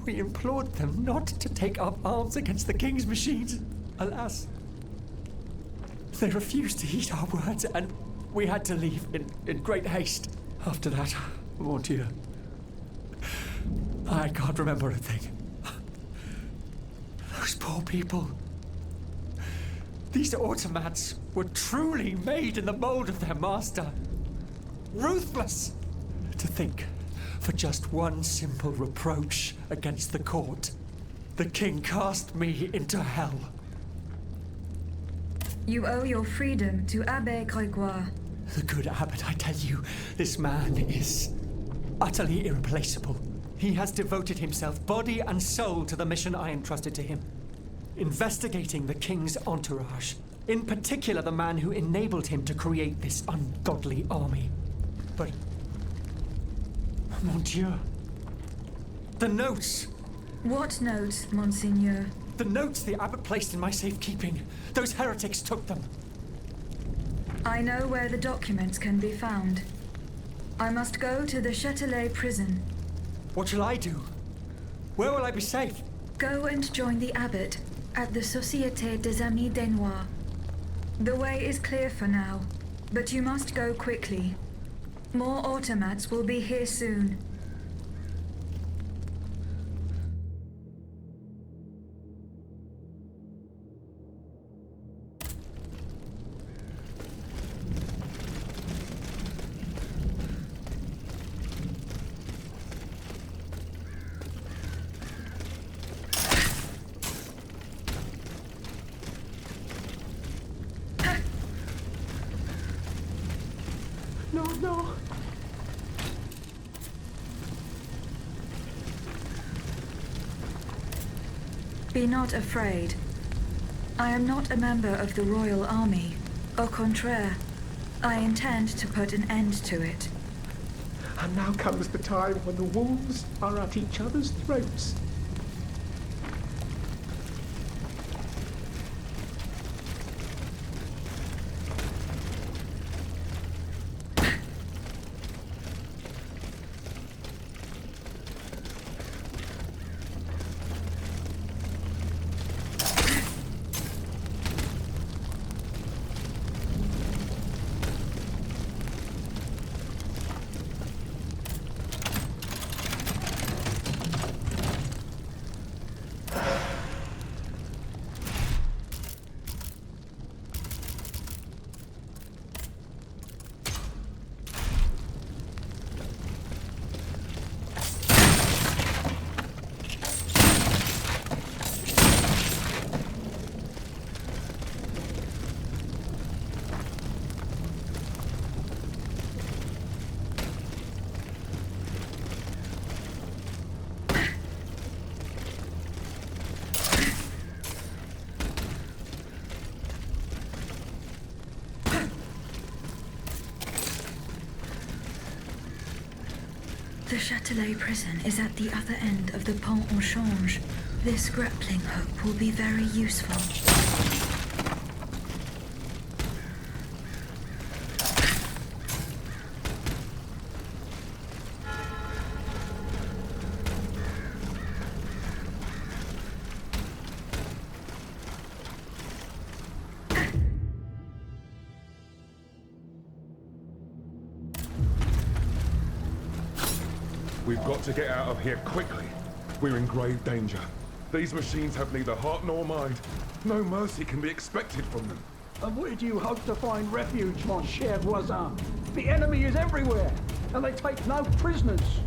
We implored them not to take up arms against the King's machines. Alas, they refused to heed our words, and we had to leave in great haste. After that, mon Dieu, I can't remember a thing. Those poor people. These automats were truly made in the mold of their master. Ruthless! To think, for just one simple reproach against the court, the king cast me into hell. You owe your freedom to Abbé Grégoire. The good abbot, I tell you, this man is utterly irreplaceable. He has devoted himself body and soul to the mission I entrusted to him. Investigating the king's entourage. In particular, the man who enabled him to create this ungodly army. But, mon Dieu, the notes! What notes, Monseigneur? The notes the abbot placed in my safekeeping. Those heretics took them. I know where the documents can be found. I must go to the Châtelet prison. What shall I do? Where will I be safe? Go and join the abbot at the Société des Amis des Noirs. The way is clear for now, but you must go quickly. More automats will be here soon. No. Be not afraid. I am not a member of the royal army. Au contraire, I intend to put an end to it. And now comes the time when the wolves are at each other's throats. The Châtelet prison is at the other end of the Pont au Change. This grappling hook will be very useful. We've got to get out of here quickly. We're in grave danger. These machines have neither heart nor mind. No mercy can be expected from them. And where do you hope to find refuge, mon cher voisin? The enemy is everywhere, and they take no prisoners.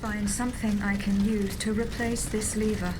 find something I can use to replace this lever.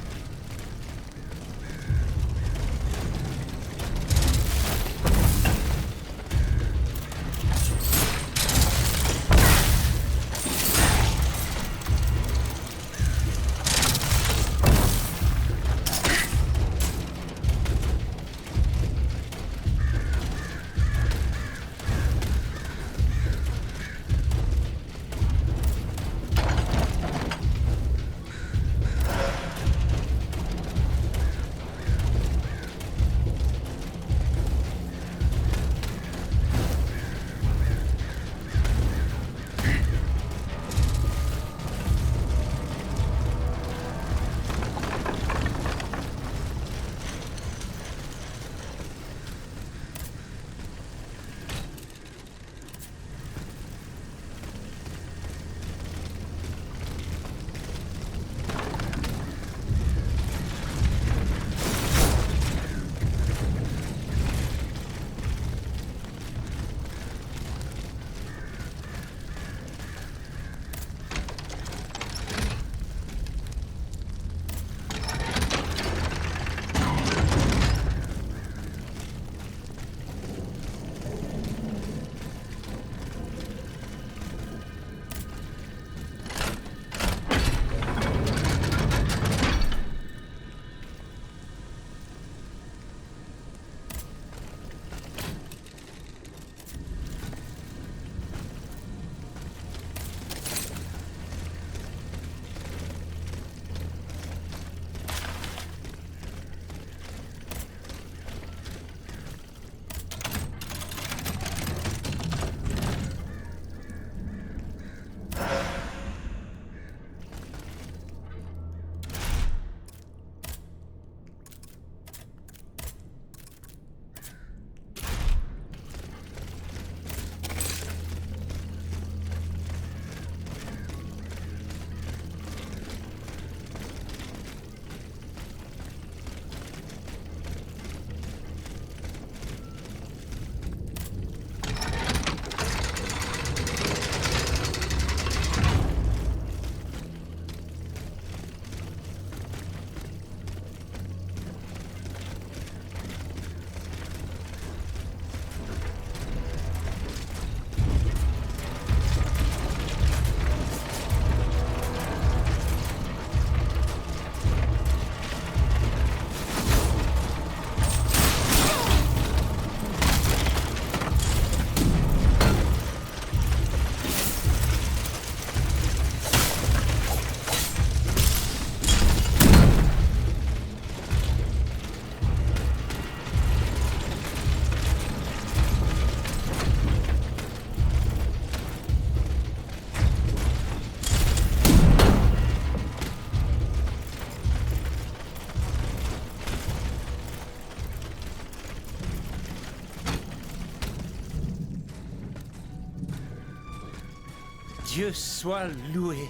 Dieu soit loué.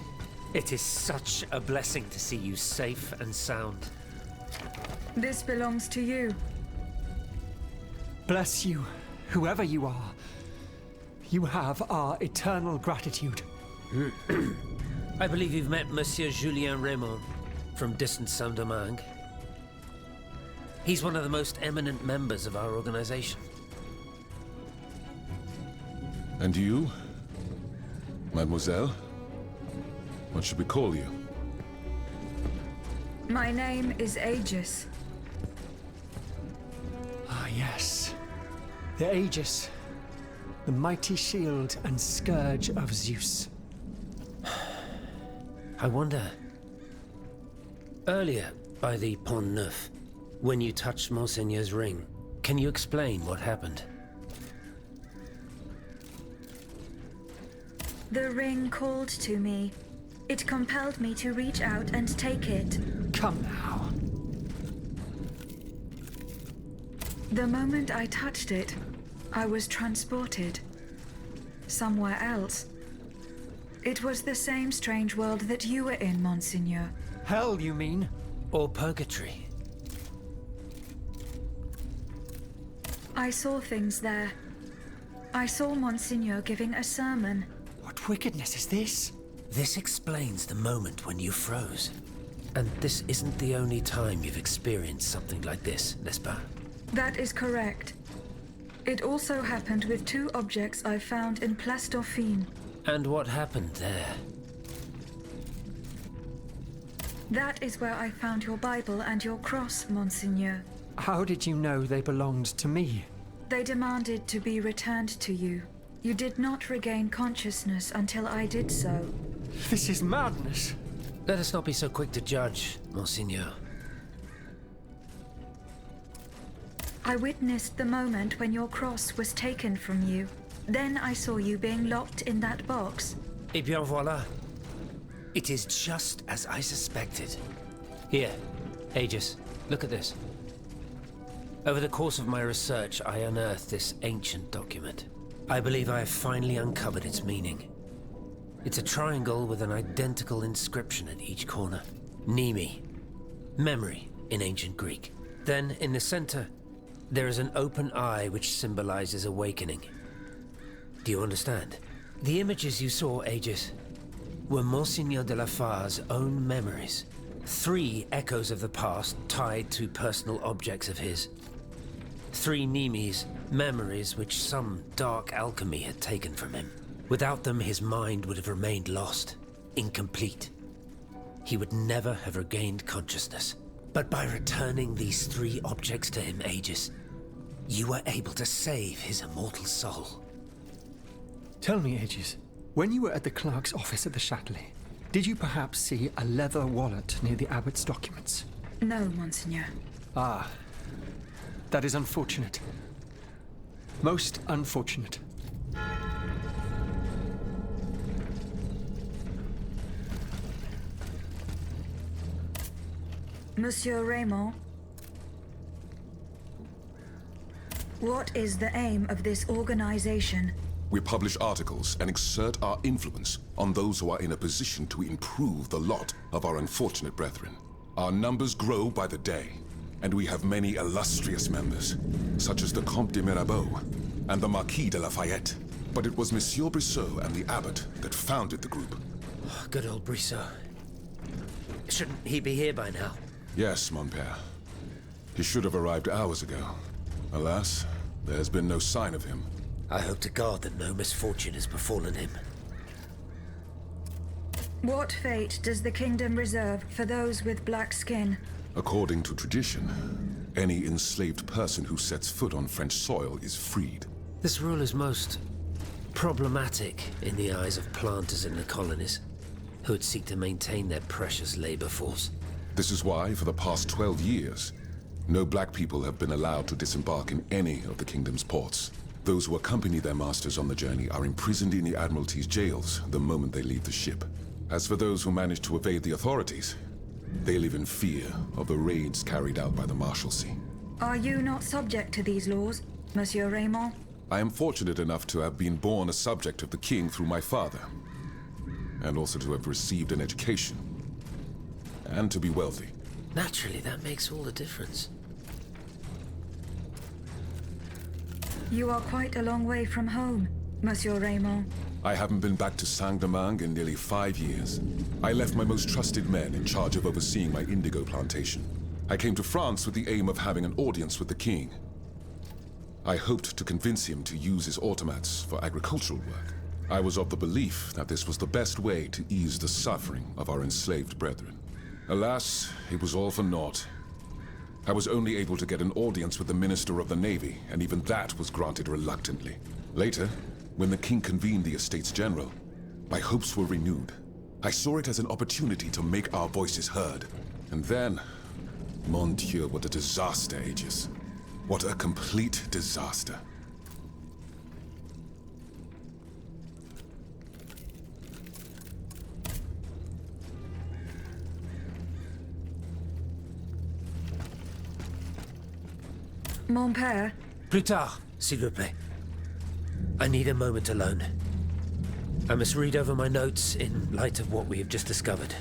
It is such a blessing to see you safe and sound. This belongs to you. Bless you, whoever you are. You have our eternal gratitude. I believe you've met Monsieur Julien Raymond from distant Saint-Domingue. He's one of the most eminent members of our organization. And you? Mademoiselle? What should we call you? My name is Aegis. Ah, yes. The Aegis. The mighty shield and scourge of Zeus. I wonder... Earlier, by the Pont Neuf, when you touched Monseigneur's ring, can you explain what happened? The ring called to me. It compelled me to reach out and take it. Come now. The moment I touched it, I was transported. Somewhere else. It was the same strange world that you were in, Monseigneur. Hell, you mean? Or purgatory? I saw things there. I saw Monseigneur giving a sermon. What wickedness is this? This explains the moment when you froze. And this isn't the only time you've experienced something like this, n'est-ce pas? That is correct. It also happened with 2 objects I found in Place Dauphine. And what happened there? That is where I found your Bible and your cross, Monseigneur. How did you know they belonged to me? They demanded to be returned to you. You did not regain consciousness until I did so. This is madness. Let us not be so quick to judge, Monseigneur. I witnessed the moment when your cross was taken from you. Then I saw you being locked in that box. Eh bien voilà. It is just as I suspected. Here, Aegis, look at this. Over the course of my research, I unearthed this ancient document. I believe I have finally uncovered its meaning. It's a triangle with an identical inscription at each corner. Nemi, memory in ancient Greek. Then, in the center, there is an open eye which symbolizes awakening. Do you understand? The images you saw, Aegis, were Monseigneur de la Far's own memories. 3 echoes of the past tied to personal objects of his. 3 Nemes, memories which some dark alchemy had taken from him. Without them, his mind would have remained lost, incomplete. He would never have regained consciousness. But by returning these 3 objects to him, Aegis, you were able to save his immortal soul. Tell me, Aegis, when you were at the clerk's office at the Châtelet, did you perhaps see a leather wallet near the abbot's documents? No, Monseigneur. Ah, that is unfortunate. Most unfortunate. Monsieur Raymond, what is the aim of this organization? We publish articles and exert our influence on those who are in a position to improve the lot of our unfortunate brethren. Our numbers grow by the day, and we have many illustrious members, such as the Comte de Mirabeau and the Marquis de Lafayette. But it was Monsieur Brissot and the abbot that founded the group. Oh, good old Brissot. Shouldn't he be here by now? Yes, mon père. He should have arrived hours ago. Alas, there's been no sign of him. I hope to God that no misfortune has befallen him. What fate does the kingdom reserve for those with black skin? According to tradition, any enslaved person who sets foot on French soil is freed. This rule is most problematic in the eyes of planters in the colonies, who would seek to maintain their precious labor force. This is why, for the past 12 years, no black people have been allowed to disembark in any of the kingdom's ports. Those who accompany their masters on the journey are imprisoned in the Admiralty's jails the moment they leave the ship. As for those who manage to evade the authorities, they live in fear of the raids carried out by the Marshalsea. Are you not subject to these laws, Monsieur Raymond? I am fortunate enough to have been born a subject of the king through my father, and also to have received an education, and to be wealthy. Naturally, that makes all the difference. You are quite a long way from home, Monsieur Raymond. I haven't been back to Saint-Domingue in nearly 5 years. I left my most trusted men in charge of overseeing my indigo plantation. I came to France with the aim of having an audience with the king. I hoped to convince him to use his automats for agricultural work. I was of the belief that this was the best way to ease the suffering of our enslaved brethren. Alas, it was all for naught. I was only able to get an audience with the Minister of the Navy, and even that was granted reluctantly. Later, when the king convened the Estates General, my hopes were renewed. I saw it as an opportunity to make our voices heard. And then, mon Dieu, what a disaster, Aegis. What a complete disaster. Mon père. Plus tard, s'il vous plaît. I need a moment alone. I must read over my notes in light of what we have just discovered.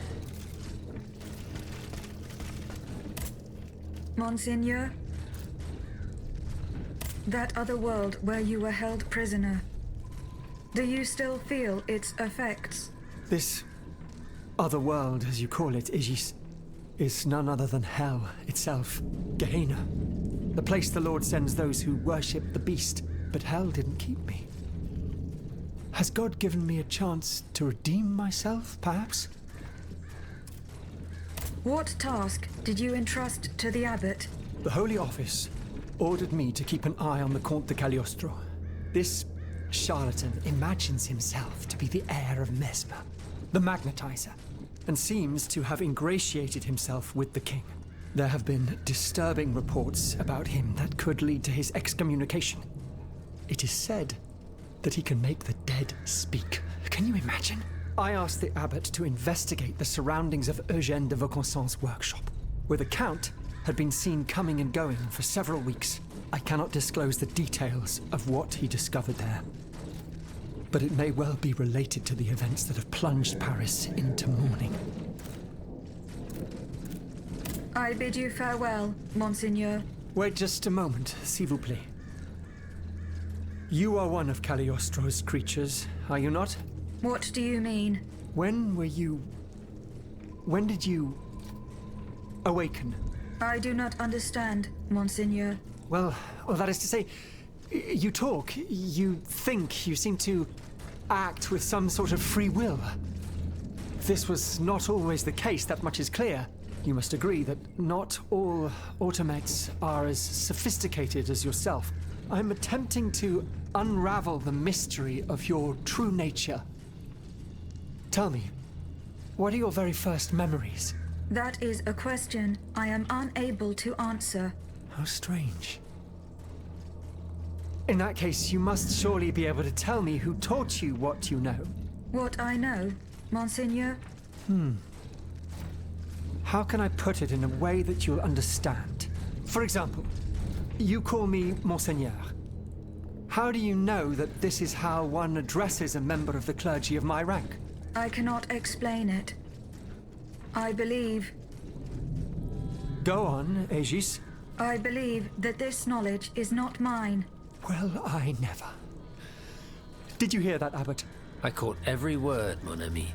Monseigneur, that other world where you were held prisoner, do you still feel its effects? This other world, as you call it, Aegis, is none other than hell itself. Gehenna. The place the Lord sends those who worship the beast. But hell didn't keep me. Has God given me a chance to redeem myself, perhaps? What task did you entrust to the abbot? The Holy Office ordered me to keep an eye on the Comte de Cagliostro. This charlatan imagines himself to be the heir of Mesmer, the magnetizer, and seems to have ingratiated himself with the king. There have been disturbing reports about him that could lead to his excommunication. It is said that he can make the dead speak. Can you imagine? I asked the abbot to investigate the surroundings of Eugène de Vaucanson's workshop, where the Count had been seen coming and going for several weeks. I cannot disclose the details of what he discovered there, but it may well be related to the events that have plunged Paris into mourning. I bid you farewell, Monseigneur. Wait just a moment, s'il vous plaît. You are one of Cagliostro's creatures, are you not? What do you mean? When did you awaken? I do not understand, Monseigneur. Well, that is to say, you talk, you think, you seem to act with some sort of free will. This was not always the case, that much is clear. You must agree that not all automates are as sophisticated as yourself. I'm attempting to unravel the mystery of your true nature. Tell me, what are your very first memories? That is a question I am unable to answer. How strange. In that case, you must surely be able to tell me who taught you what you know. What I know, Monseigneur? How can I put it in a way that you'll understand? For example, you call me Monseigneur. How do you know that this is how one addresses a member of the clergy of my rank? I cannot explain it. I believe... Go on, Aegis. I believe that this knowledge is not mine. Well, I never. Did you hear that, Abbot? I caught every word, mon ami.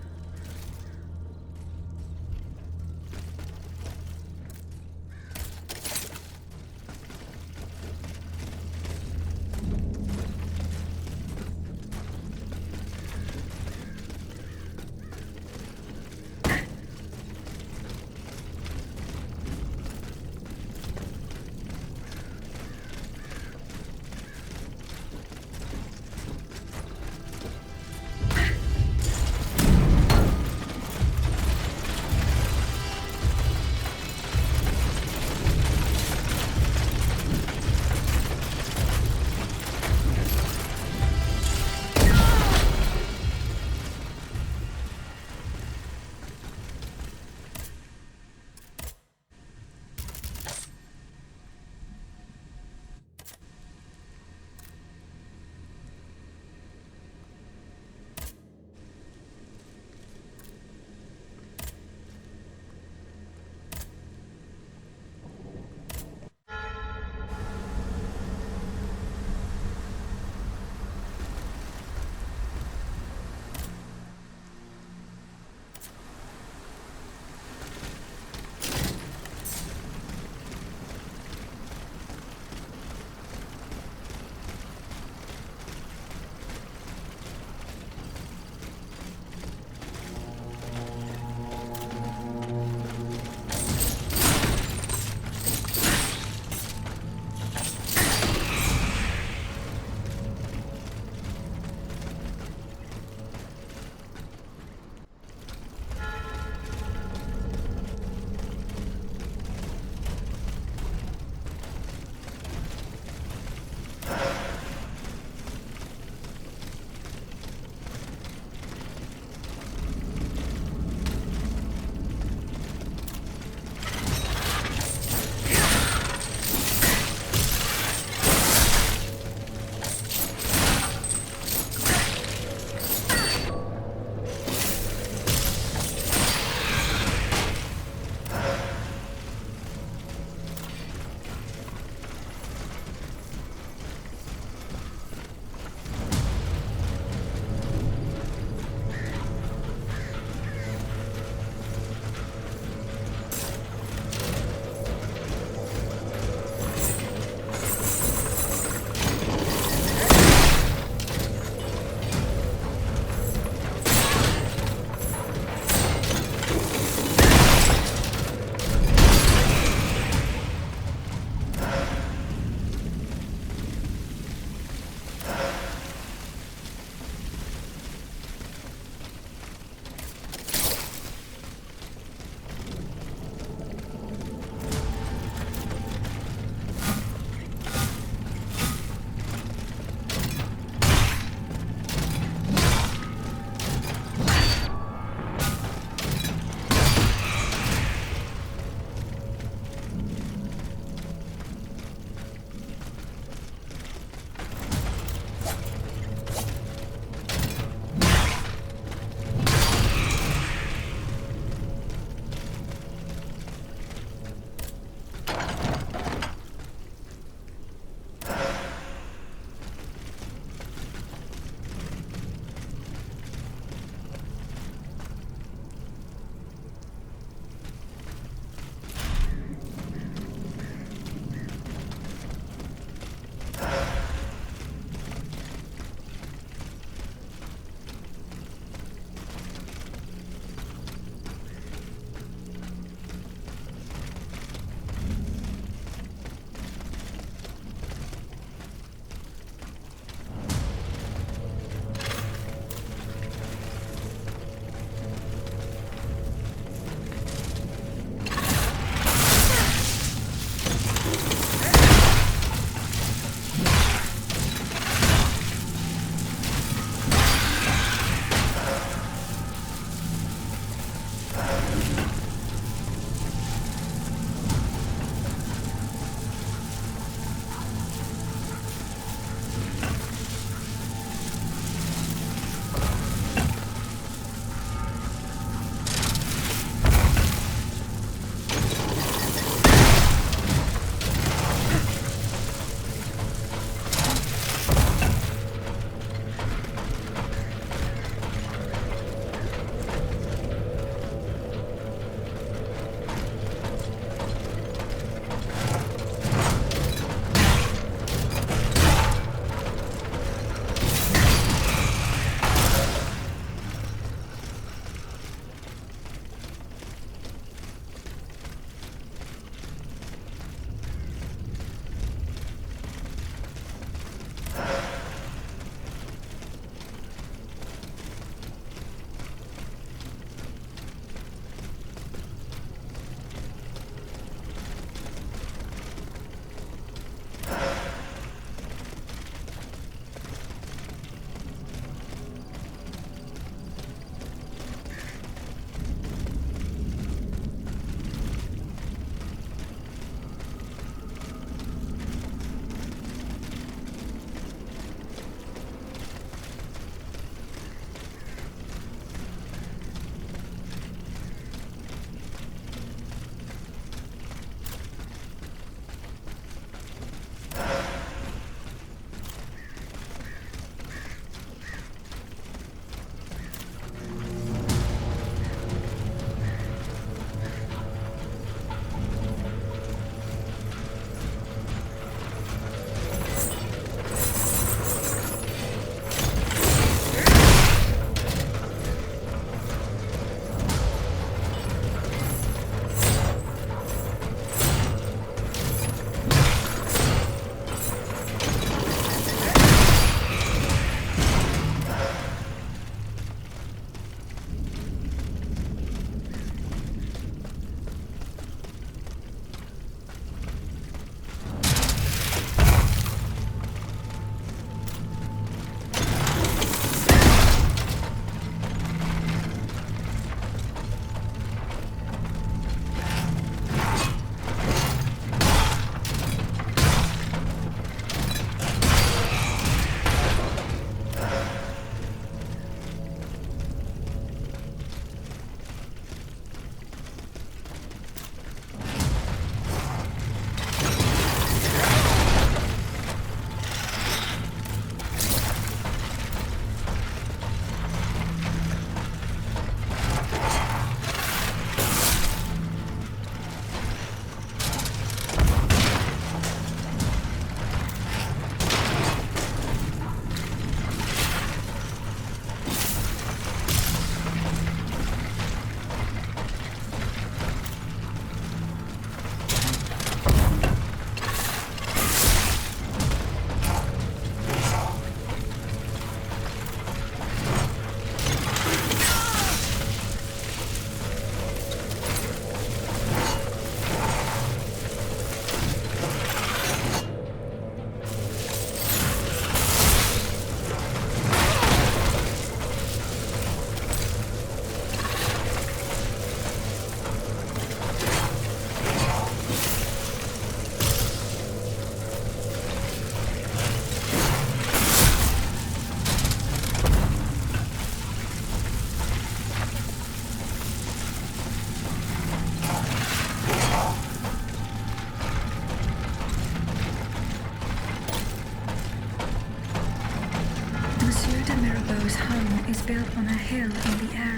Mirabeau's home is built on a hill in the area.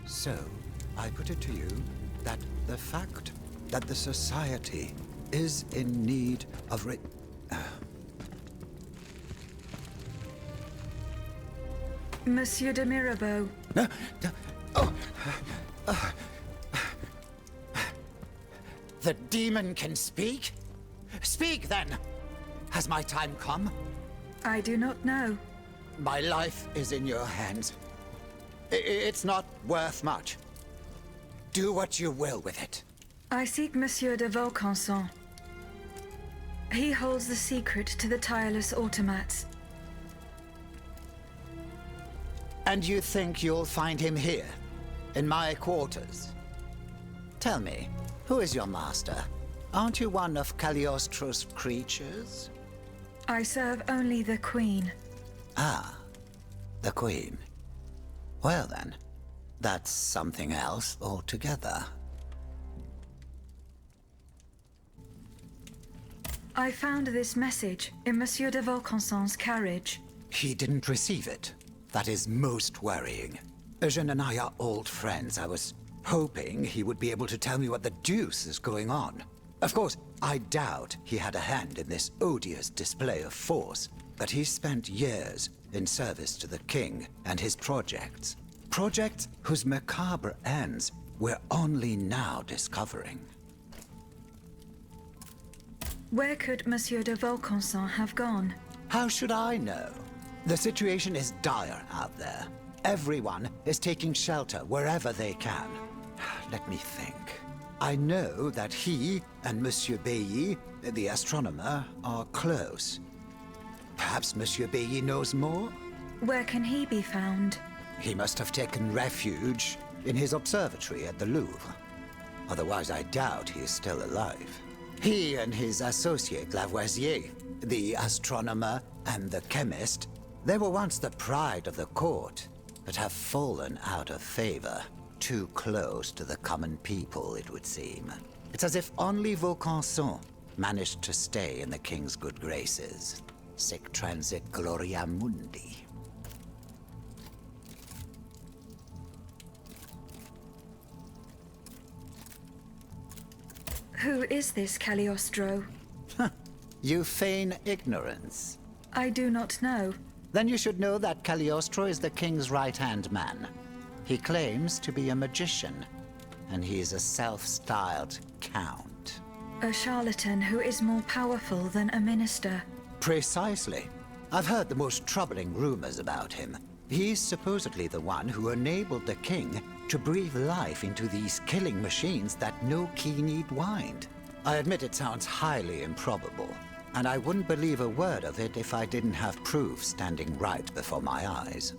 So, I put it to you that the fact that the Society is in need of Monsieur de Mirabeau. No, the demon can speak? Speak, then! Has my time come? I do not know. My life is in your hands. It's not worth much. Do what you will with it. I seek Monsieur de Vaucanson. He holds the secret to the tireless automats. And you think you'll find him here, in my quarters? Tell me, who is your master? Aren't you one of Cagliostro's creatures? I serve only the Queen. Ah, the Queen. Well then, that's something else altogether. I found this message in Monsieur de Vaucanson's carriage. He didn't receive it. That is most worrying. Eugène and I are old friends. I was hoping he would be able to tell me what the deuce is going on. Of course, I doubt he had a hand in this odious display of force, but he spent years in service to the king and his projects. Projects whose macabre ends we're only now discovering. Where could Monsieur de Vaucanson have gone? How should I know? The situation is dire out there. Everyone is taking shelter wherever they can. Let me think. I know that he and Monsieur Bailly, the astronomer, are close. Perhaps Monsieur Bailly knows more? Where can he be found? He must have taken refuge in his observatory at the Louvre. Otherwise, I doubt he is still alive. He and his associate Lavoisier, the astronomer and the chemist, they were once the pride of the court, but have fallen out of favor. Too close to the common people, it would seem. It's as if only Vaucanson managed to stay in the king's good graces. Sic transit gloria mundi. Who is this Cagliostro? You feign ignorance. I do not know. Then you should know that Cagliostro is the king's right-hand man. He claims to be a magician, and he is a self-styled count. A charlatan who is more powerful than a minister. Precisely. I've heard the most troubling rumors about him. He's supposedly the one who enabled the king to breathe life into these killing machines that no key need wind. I admit it sounds highly improbable, and I wouldn't believe a word of it if I didn't have proof standing right before my eyes.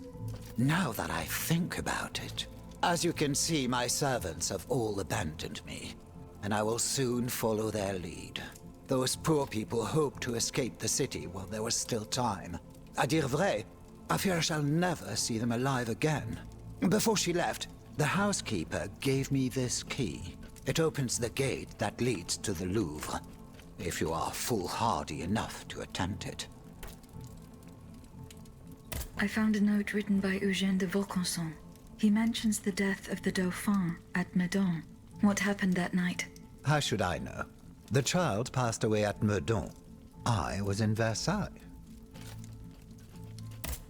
Now that I think about it, as you can see, my servants have all abandoned me, and I will soon follow their lead. Those poor people hoped to escape the city while there was still time. À dire vrai, I fear I shall never see them alive again. Before she left, the housekeeper gave me this key. It opens the gate that leads to the Louvre, if you are foolhardy enough to attempt it. I found a note written by Eugène de Vaucanson. He mentions the death of the Dauphin at Meudon. What happened that night? How should I know? The child passed away at Meudon. I was in Versailles.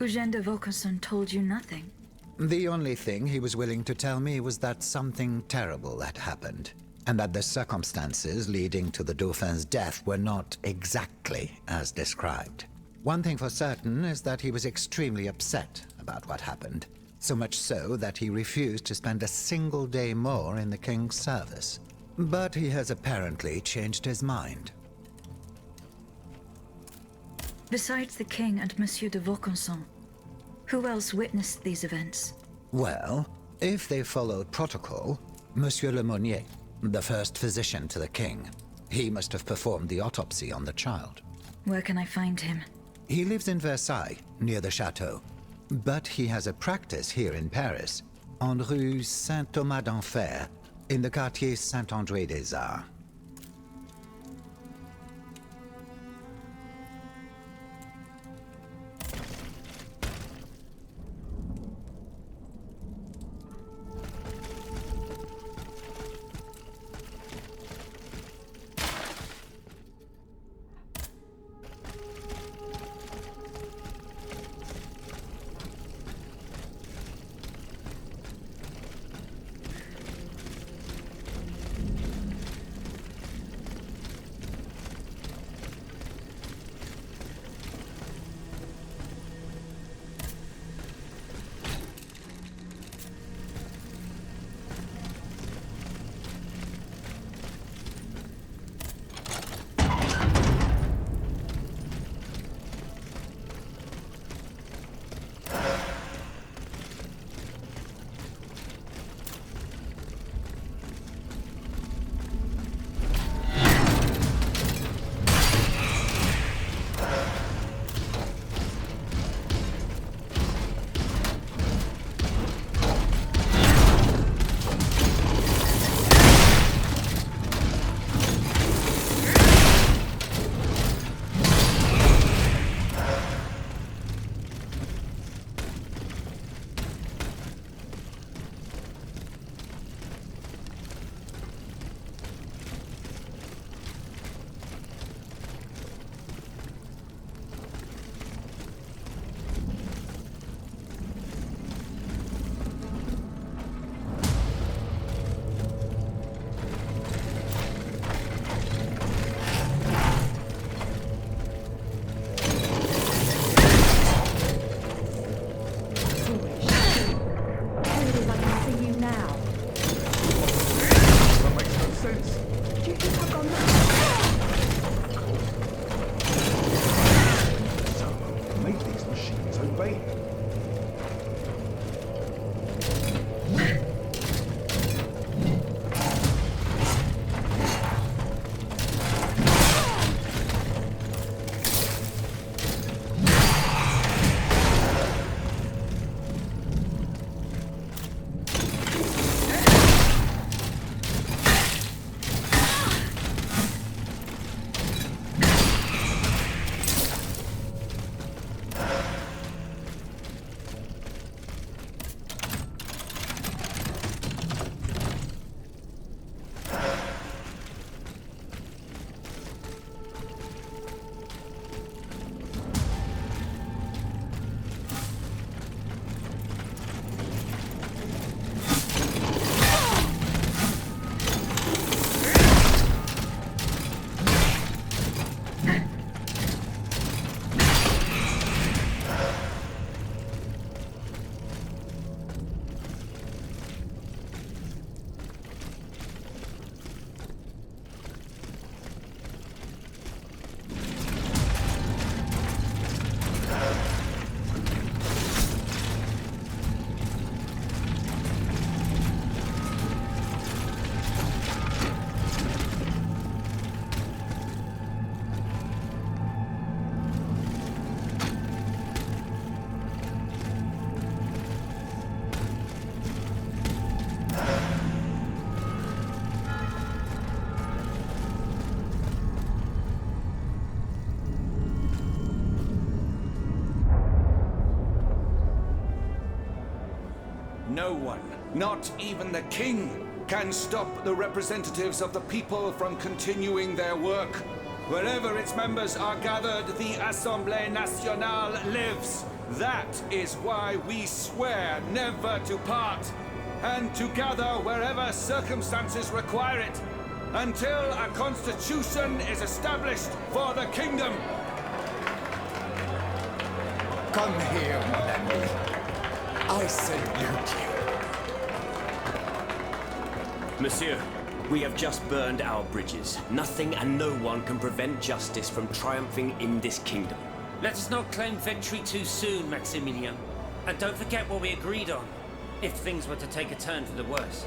Eugène de Vaucanson told you nothing? The only thing he was willing to tell me was that something terrible had happened, and that the circumstances leading to the Dauphin's death were not exactly as described. One thing for certain is that he was extremely upset about what happened, so much so that he refused to spend a single day more in the king's service. But he has apparently changed his mind. Besides the king and Monsieur de Vaucanson, who else witnessed these events? Well, if they followed protocol, Monsieur Lemonnier, the first physician to the king, he must have performed the autopsy on the child. Where can I find him? He lives in Versailles, near the chateau. But he has a practice here in Paris, en rue Saint-Thomas d'Enfer, in the quartier Saint-André-des-Arts. No one, not even the king, can stop the representatives of the people from continuing their work. Wherever its members are gathered, the Assemblée Nationale lives. That is why we swear never to part, and to gather wherever circumstances require it, until a constitution is established for the kingdom. Come here, mon ami. I salute you. Monsieur, we have just burned our bridges. Nothing and no one can prevent justice from triumphing in this kingdom. Let us not claim victory too soon, Maximilian. And don't forget what we agreed on, if things were to take a turn for the worse.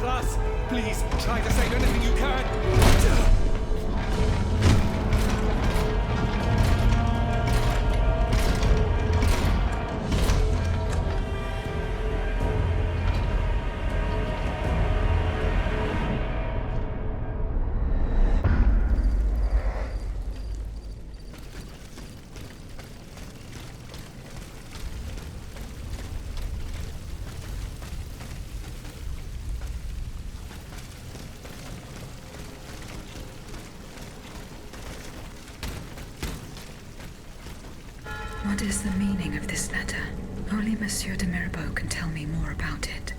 Gras, please try to save anything you can. What is the meaning of this letter? Only Monsieur de Mirabeau can tell me more about it.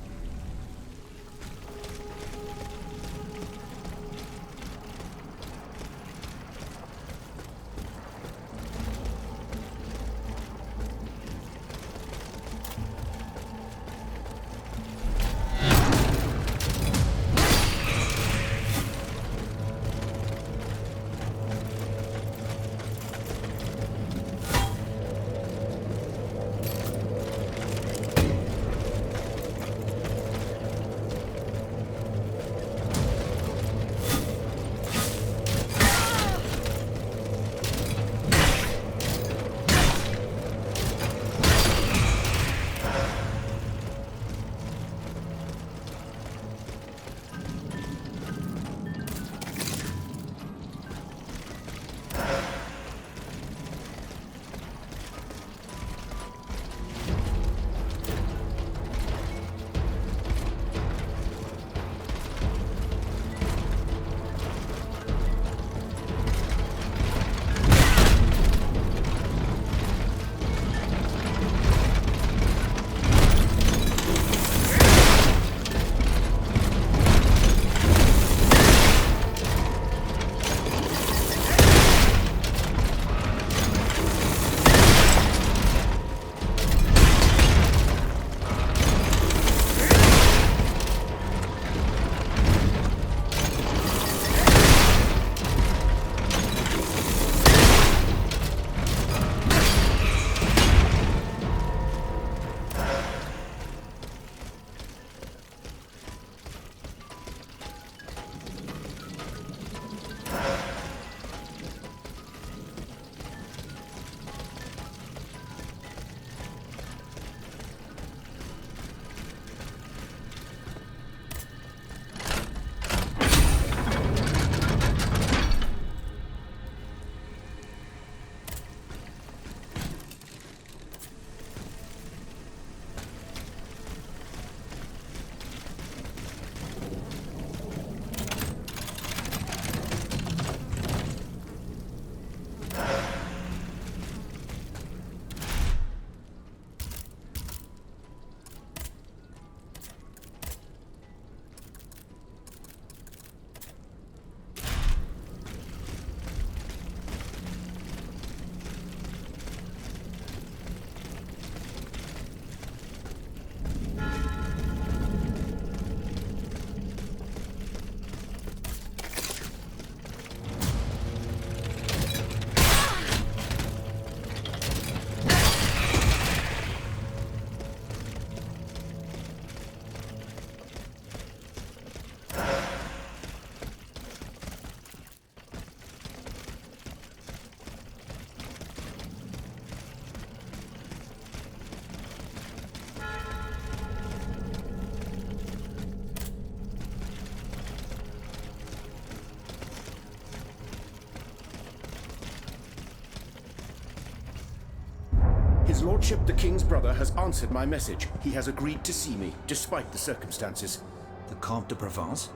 His Lordship, the King's brother, has answered my message. He has agreed to see me, despite the circumstances. The Comte de Provence?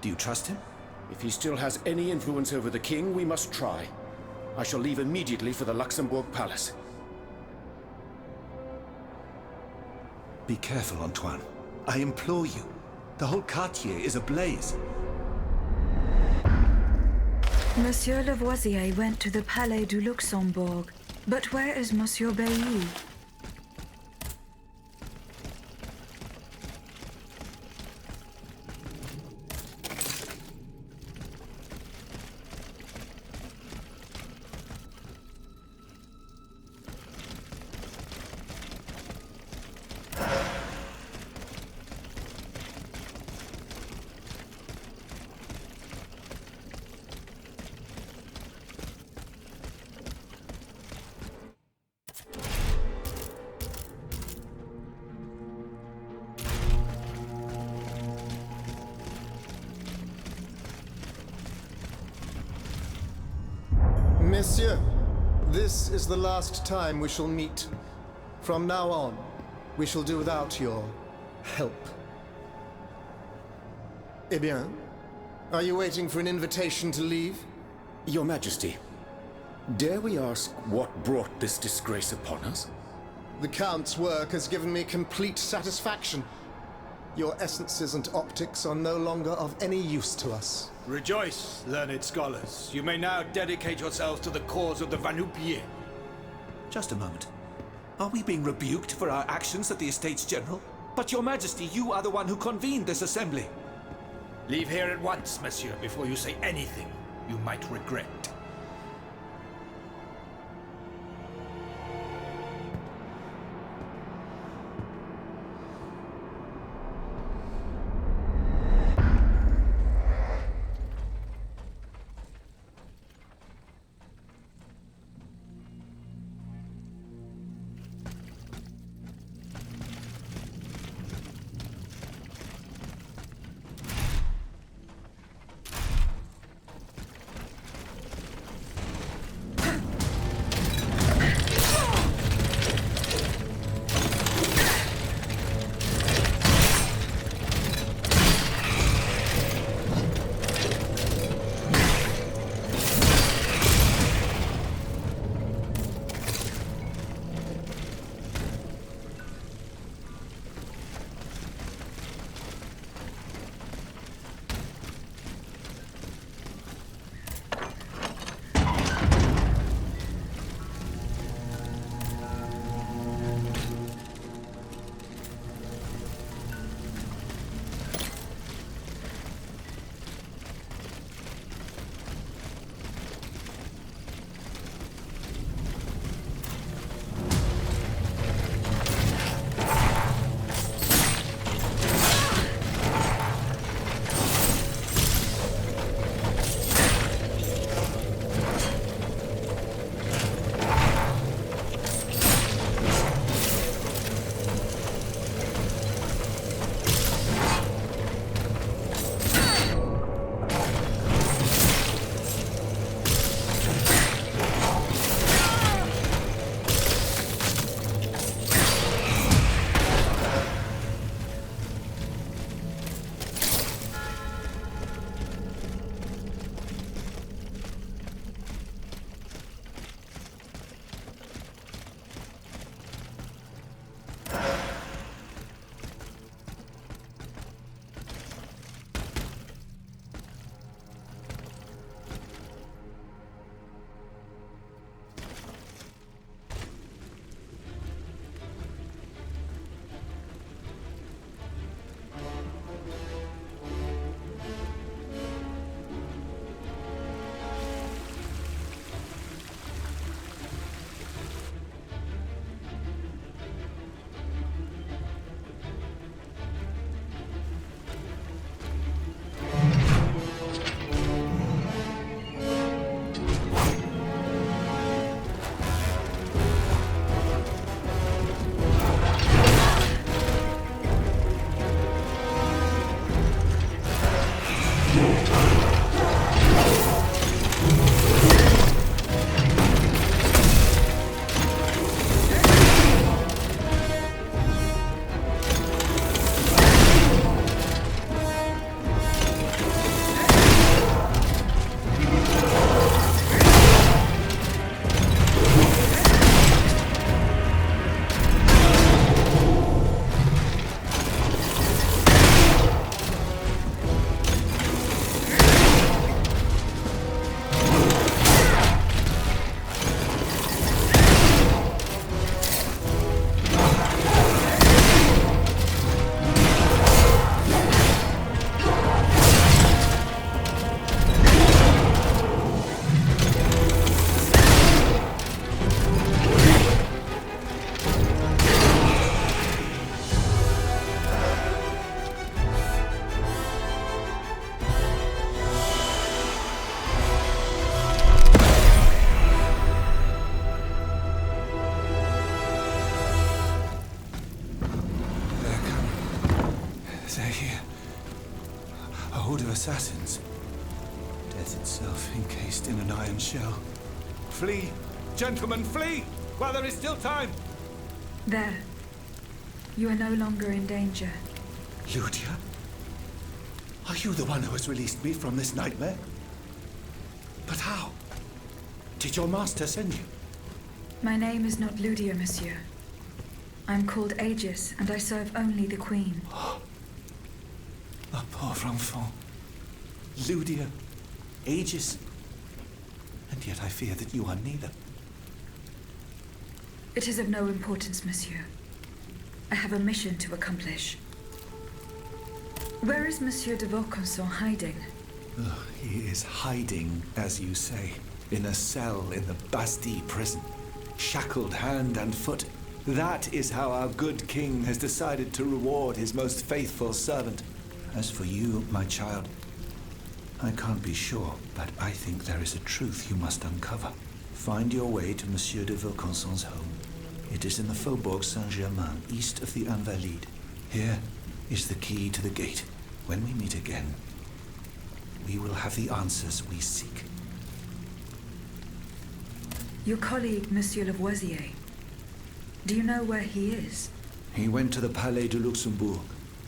Do you trust him? If he still has any influence over the King, we must try. I shall leave immediately for the Luxembourg Palace. Be careful, Antoine. I implore you. The whole quartier is ablaze. Monsieur Lavoisier went to the Palais du Luxembourg. But where is Monsieur Bailly? Messieurs, this is the last time we shall meet. From now on, we shall do without your help. Eh bien, are you waiting for an invitation to leave? Your Majesty, dare we ask what brought this disgrace upon us? The Count's work has given me complete satisfaction. Your essences and optics are no longer of any use to us. Rejoice, learned scholars. You may now dedicate yourselves to the cause of the Vanupier. Just a moment. Are we being rebuked for our actions at the Estates General? But Your Majesty, you are the one who convened this assembly. Leave here at once, monsieur, before you say anything you might regret. Assassins. Death itself encased in an iron shell. Flee! Gentlemen, flee! While there is still time! There. You are no longer in danger. Ludia? Are you the one who has released me from this nightmare? But how? Did your master send you? My name is not Ludia, monsieur. I'm called Aegis, and I serve only the Queen. A pauvre enfant. Ludia. Aegis. And yet I fear that you are neither. It is of no importance, monsieur. I have a mission to accomplish. Where is Monsieur de Vaucanson hiding? He is hiding, as you say, in a cell in the Bastille prison. Shackled hand and foot. That is how our good king has decided to reward his most faithful servant. As for you, my child, I can't be sure, but I think there is a truth you must uncover. Find your way to Monsieur de Vaucanson's home. It is in the Faubourg Saint-Germain, east of the Invalides. Here is the key to the gate. When we meet again, we will have the answers we seek. Your colleague, Monsieur Lavoisier. Do you know where he is? He went to the Palais de Luxembourg,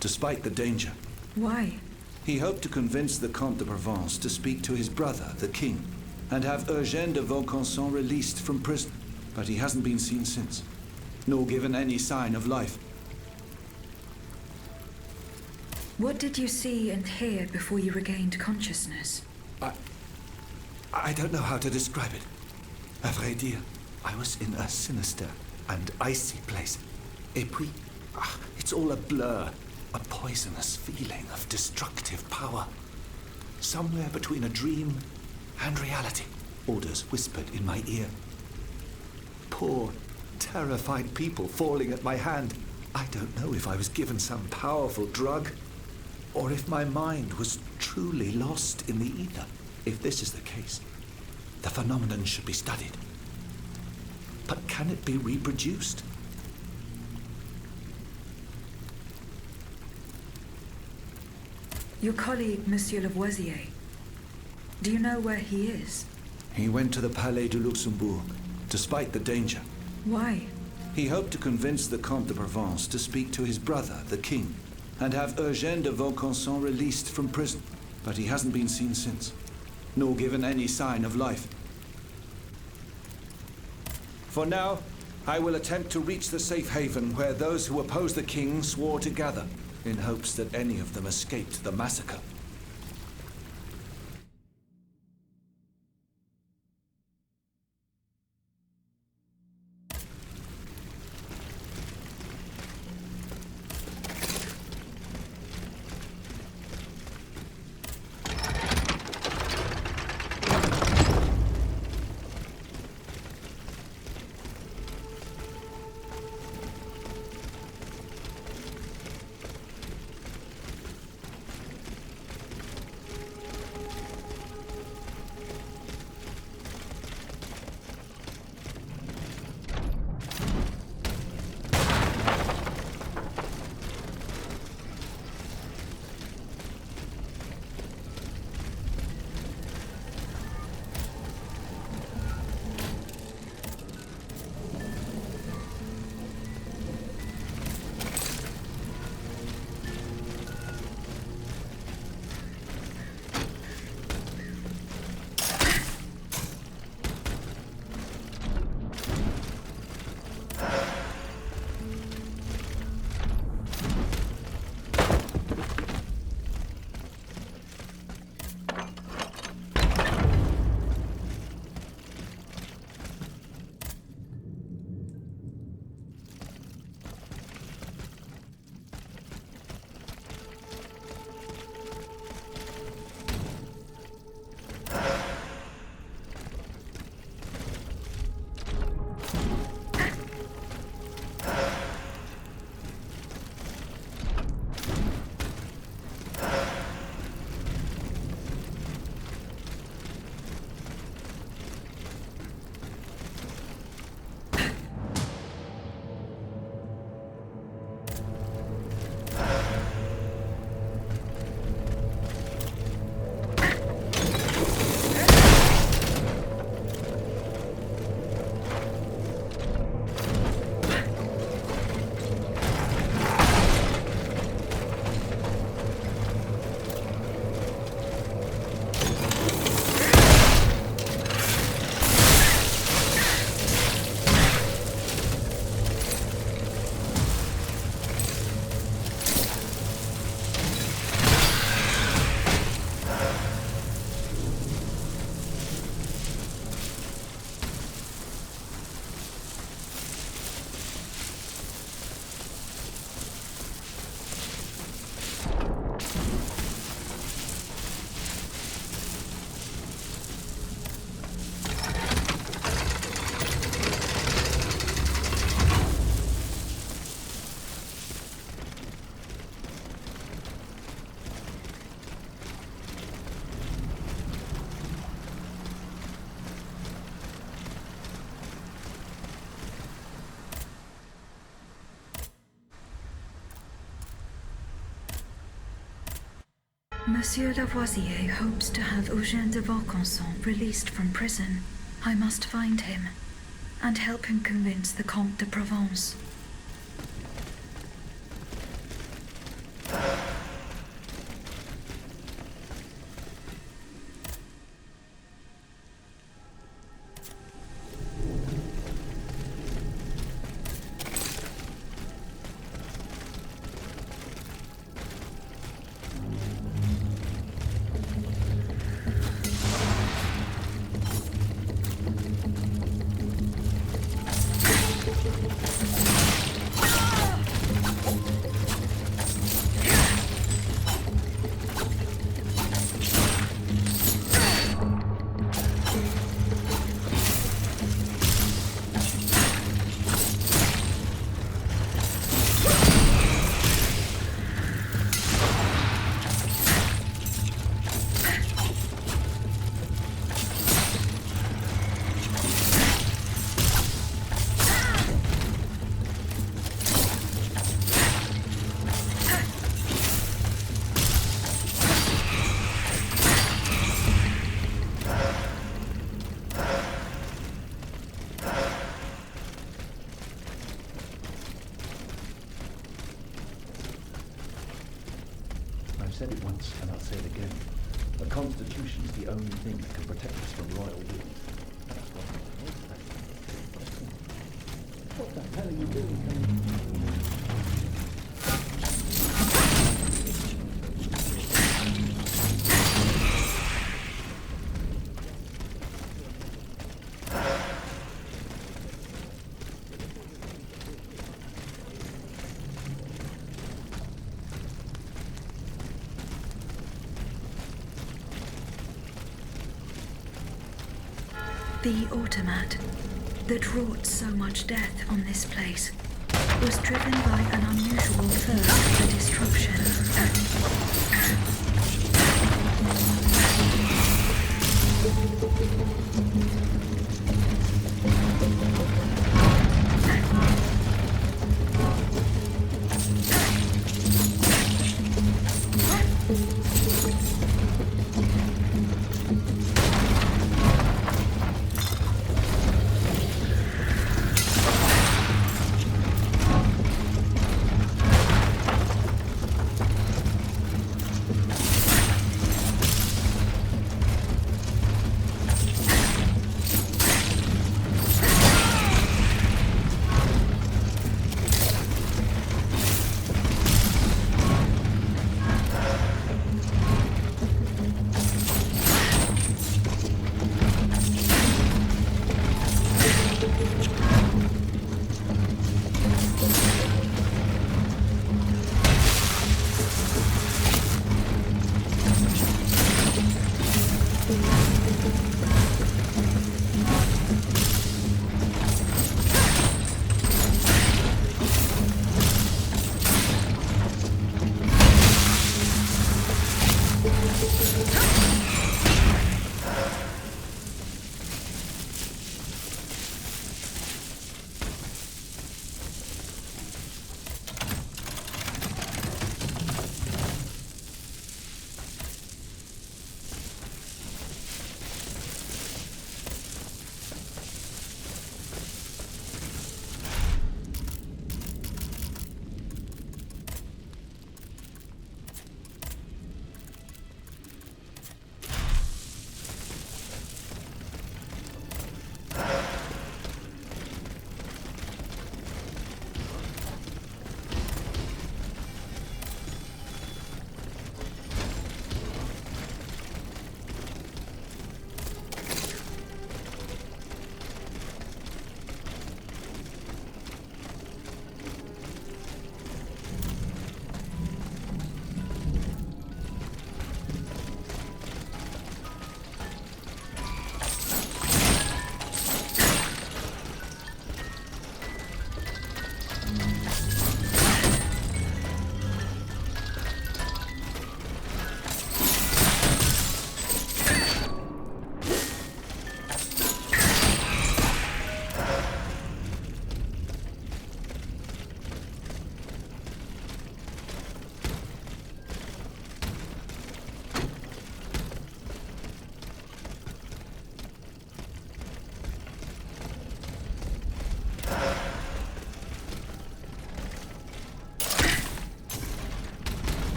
despite the danger. Why? He hoped to convince the Comte de Provence to speak to his brother, the king, and have Eugène de Vaucanson released from prison. But he hasn't been seen since, nor given any sign of life. What did you see and hear before you regained consciousness? I don't know how to describe it. À vrai dire, I was in a sinister and icy place. Et puis, it's all a blur. A poisonous feeling of destructive power. Somewhere between a dream and reality. Orders whispered in my ear. Poor, terrified people falling at my hand. I don't know if I was given some powerful drug, or if my mind was truly lost in the ether. If this is the case, the phenomenon should be studied. But can it be reproduced? Your colleague, Monsieur Lavoisier. Do you know where he is? He went to the Palais de Luxembourg, despite the danger. Why? He hoped to convince the Comte de Provence to speak to his brother, the king, and have Eugène de Vaucanson released from prison. But he hasn't been seen since, nor given any sign of life. For now, I will attempt to reach the safe haven where those who oppose the king swore to gather, in hopes that any of them escaped the massacre. Monsieur Lavoisier hopes to have Eugène de Vaucanson released from prison. I must find him and help him convince the Comte de Provence. I've said it once, and I'll say it again. The Constitution's the only thing that can protect us from royal rule. What the hell are you doing? The automat that wrought so much death on this place was driven by an unusual thirst for destruction.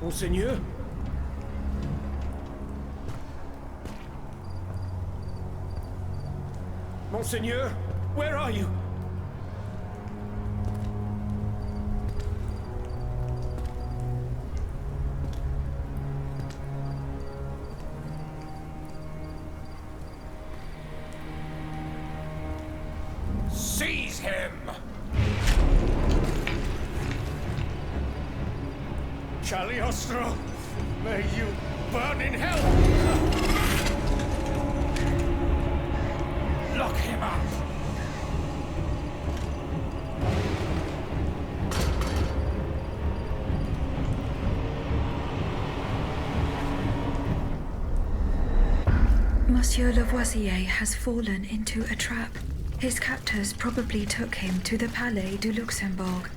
Monseigneur? Monseigneur, where are you? Seize him! Cagliostro, may you burn in hell! Lock him up! Monsieur Lavoisier has fallen into a trap. His captors probably took him to the Palais du Luxembourg.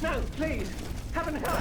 No, please! Heaven help!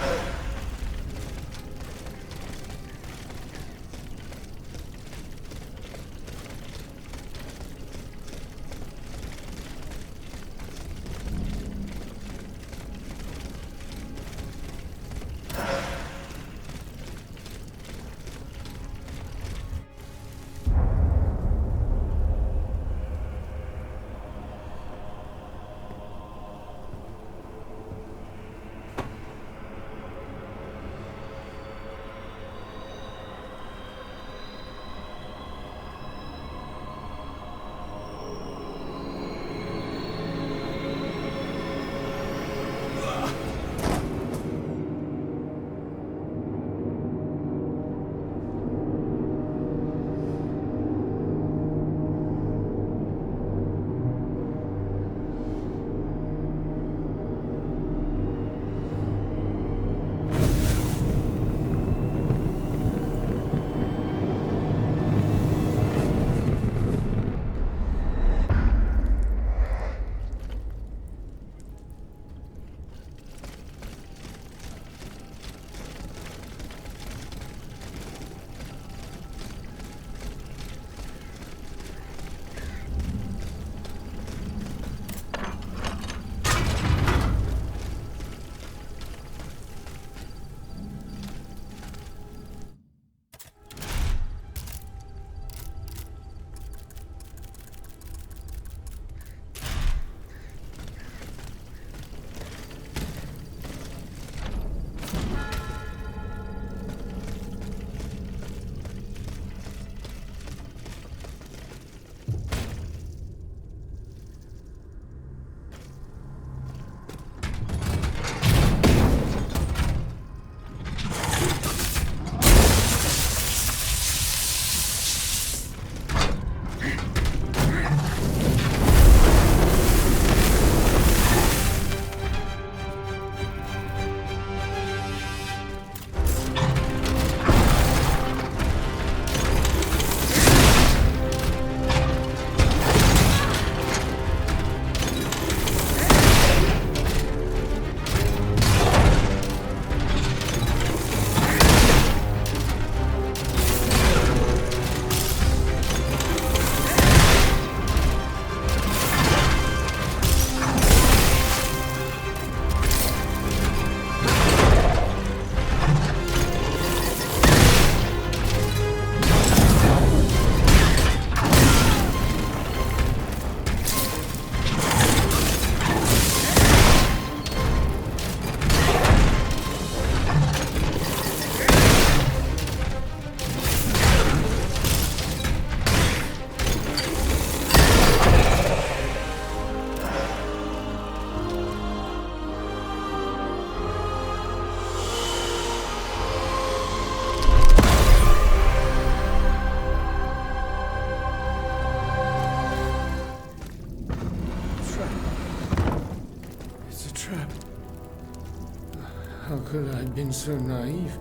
How could I have been so naive?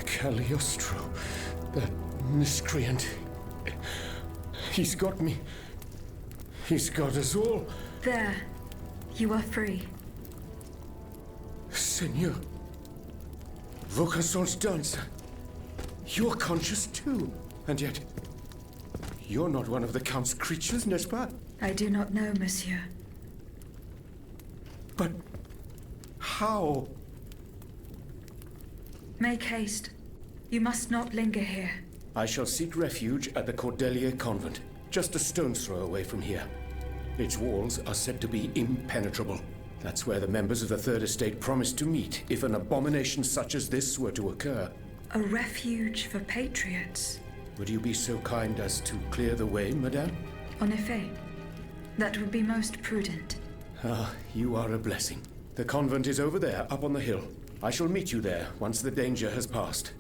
Cagliostro, that miscreant. He's got me. He's got us all. There. You are free. Senor. Vocations dancer. You're conscious too. And yet, you're not one of the Count's creatures, n'est-ce pas? I do not know, monsieur. But how? Make haste. You must not linger here. I shall seek refuge at the Cordelia Convent, just a stone's throw away from here. Its walls are said to be impenetrable. That's where the members of the Third Estate promised to meet if an abomination such as this were to occur. A refuge for patriots. Would you be so kind as to clear the way, madame? En effet. That would be most prudent. Ah, you are a blessing. The convent is over there, up on the hill. I shall meet you there once the danger has passed.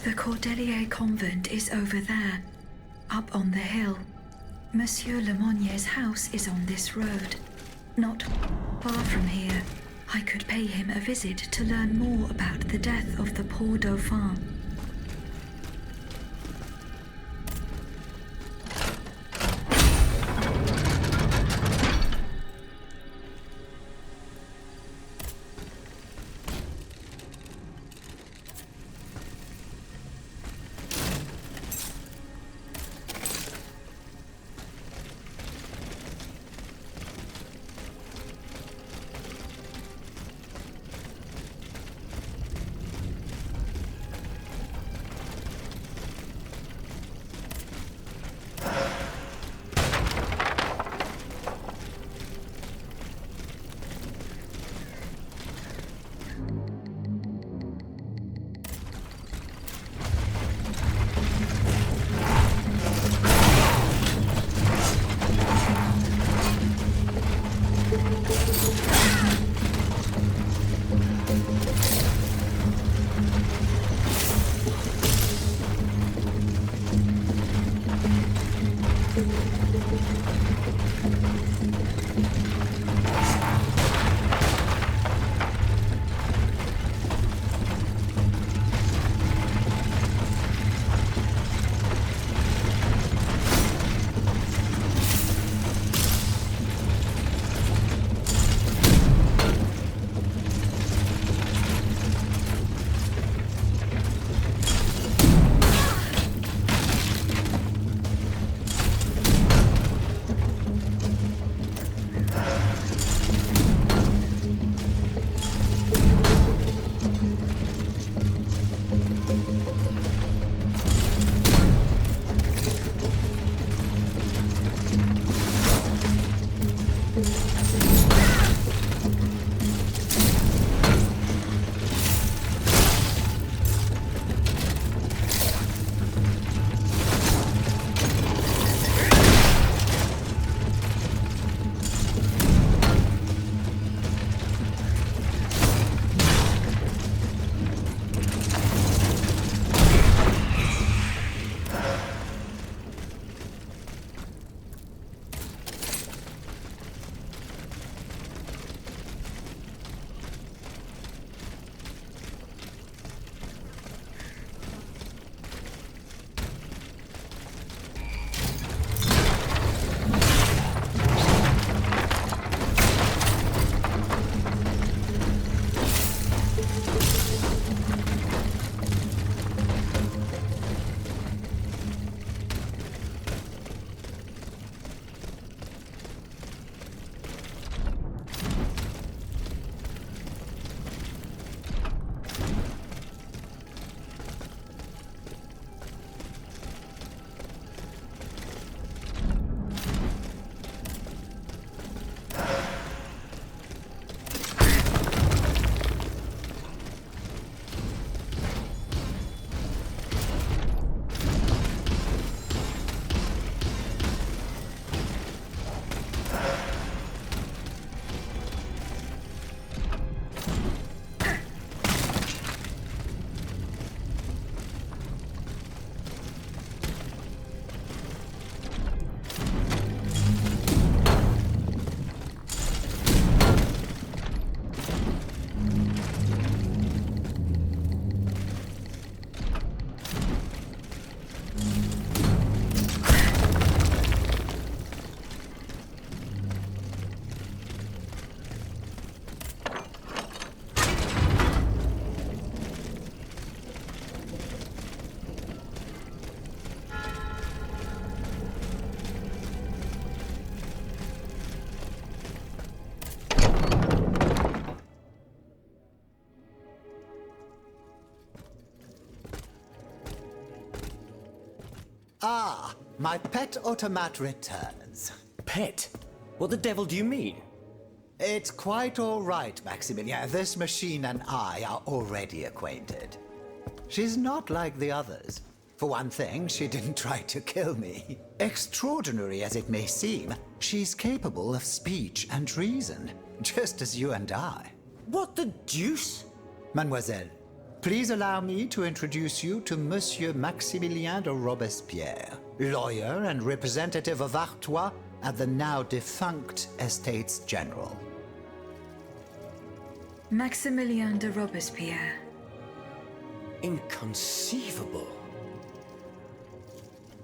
The Cordelier convent is over there, up on the hill. Monsieur Lemonier's house is on this road. Not far from here, I could pay him a visit to learn more about the death of the poor Dauphin. Ah, my pet automat returns. Pet? What the devil do you mean? It's quite all right, Maximilian. This machine and I are already acquainted. She's not like the others. For one thing, she didn't try to kill me. Extraordinary as it may seem, she's capable of speech and reason, just as you and I. What the deuce? Mademoiselle, Please allow me to introduce you to Monsieur Maximilien de Robespierre, lawyer and representative of Artois at the now defunct Estates General. Maximilien de Robespierre. Inconceivable.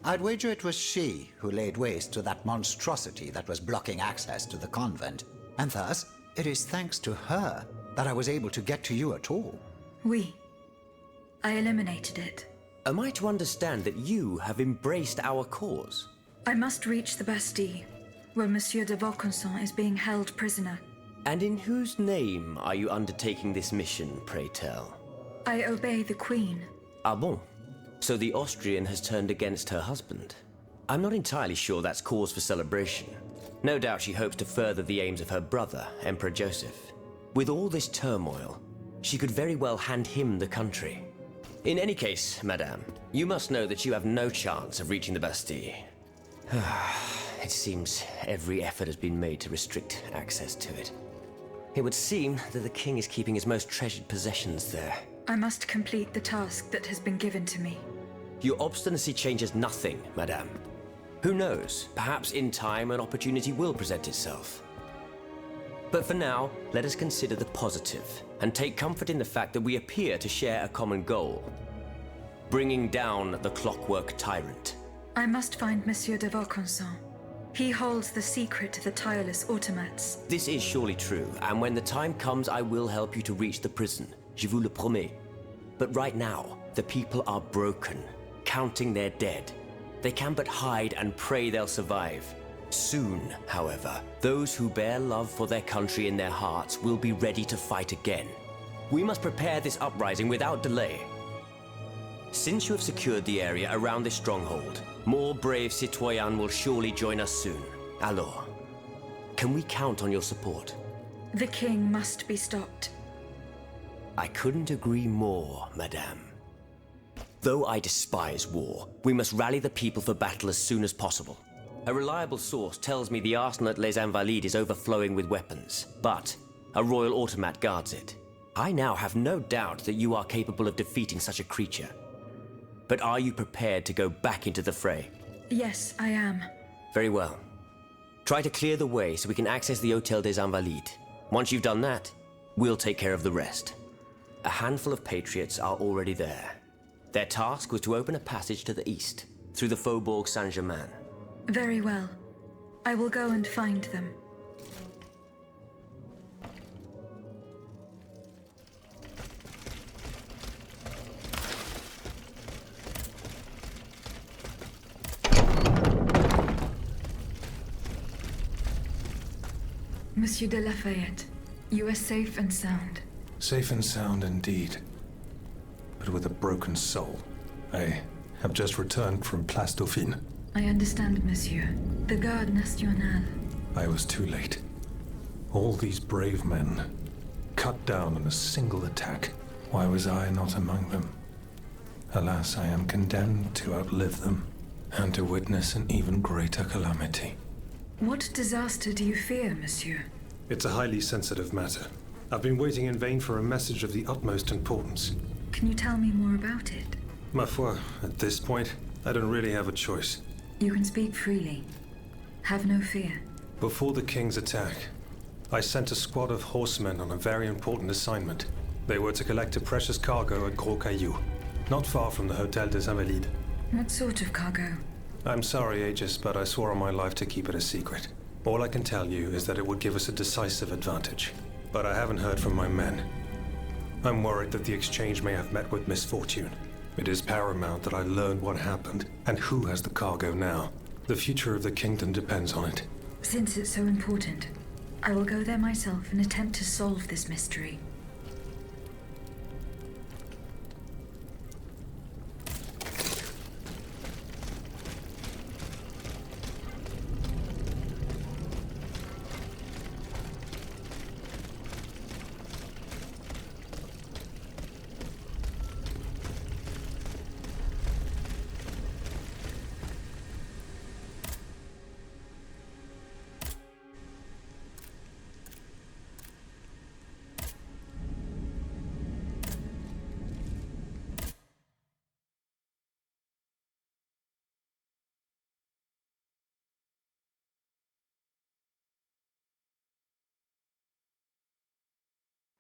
I'd wager it was she who laid waste to that monstrosity that was blocking access to the convent, and thus it is thanks to her that I was able to get to you at all. Oui. I eliminated it. Am I to understand that you have embraced our cause? I must reach the Bastille, where Monsieur de Vaucanson is being held prisoner. And in whose name are you undertaking this mission, pray tell? I obey the Queen. Ah bon? So the Austrian has turned against her husband? I'm not entirely sure that's cause for celebration. No doubt she hopes to further the aims of her brother, Emperor Joseph. With all this turmoil, she could very well hand him the country. In any case, madame, you must know that you have no chance of reaching the Bastille. It seems every effort has been made to restrict access to it. It would seem that the king is keeping his most treasured possessions there. I must complete the task that has been given to me. Your obstinacy changes nothing, madame. Who knows, perhaps in time an opportunity will present itself. But for now, let us consider the positive, and take comfort in the fact that we appear to share a common goal. Bringing down the clockwork tyrant. I must find Monsieur de Vaucanson. He holds the secret to the tireless automats. This is surely true, and when the time comes I will help you to reach the prison. Je vous le promets. But right now, the people are broken, counting their dead. They can but hide and pray they'll survive. Soon, however, those who bear love for their country in their hearts will be ready to fight again. We must prepare this uprising without delay. Since you have secured the area around this stronghold, more brave citoyens will surely join us soon. Alors, can we count on your support? The king must be stopped. I couldn't agree more, madame. Though I despise war, we must rally the people for battle as soon as possible. A reliable source tells me the arsenal at Les Invalides is overflowing with weapons, but a royal automat guards it. I now have no doubt that you are capable of defeating such a creature. But are you prepared to go back into the fray? Yes, I am. Very well. Try to clear the way so we can access the Hôtel des Invalides. Once you've done that, we'll take care of the rest. A handful of patriots are already there. Their task was to open a passage to the east, through the Faubourg Saint-Germain. Very well. I will go and find them. Monsieur de Lafayette, you are safe and sound. Safe and sound indeed. But with a broken soul. I have just returned from Place Dauphine. I understand, monsieur. The Garde Nationale. I was too late. All these brave men, cut down in a single attack. Why was I not among them? Alas, I am condemned to outlive them, and to witness an even greater calamity. What disaster do you fear, monsieur? It's a highly sensitive matter. I've been waiting in vain for a message of the utmost importance. Can you tell me more about it? Ma foi, at this point, I don't really have a choice. You can speak freely. Have no fear. Before the king's attack, I sent a squad of horsemen on a very important assignment. They were to collect a precious cargo at Gros Caillou, not far from the Hôtel des Invalides. What sort of cargo? I'm sorry, Aegis, but I swore on my life to keep it a secret. All I can tell you is that it would give us a decisive advantage. But I haven't heard from my men. I'm worried that the exchange may have met with misfortune. It is paramount that I learn what happened, and who has the cargo now. The future of the kingdom depends on it. Since it's so important, I will go there myself and attempt to solve this mystery.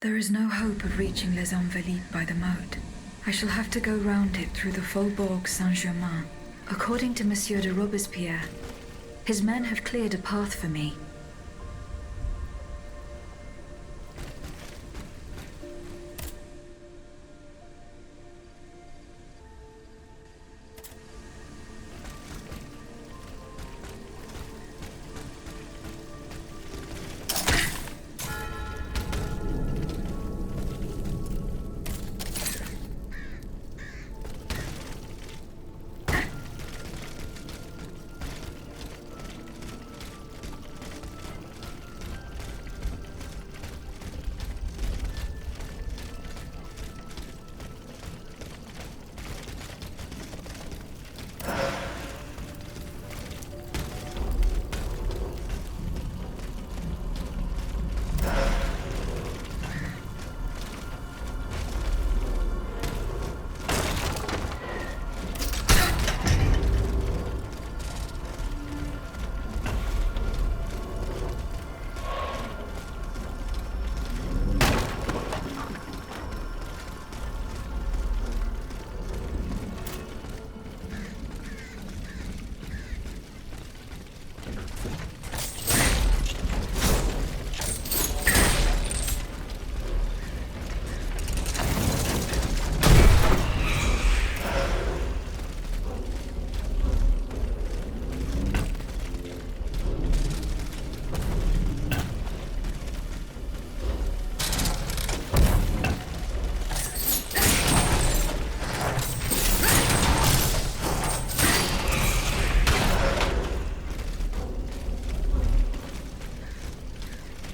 There is no hope of reaching Les Invalides by the moat. I shall have to go round it through the Faubourg Saint-Germain. According to Monsieur de Robespierre, his men have cleared a path for me.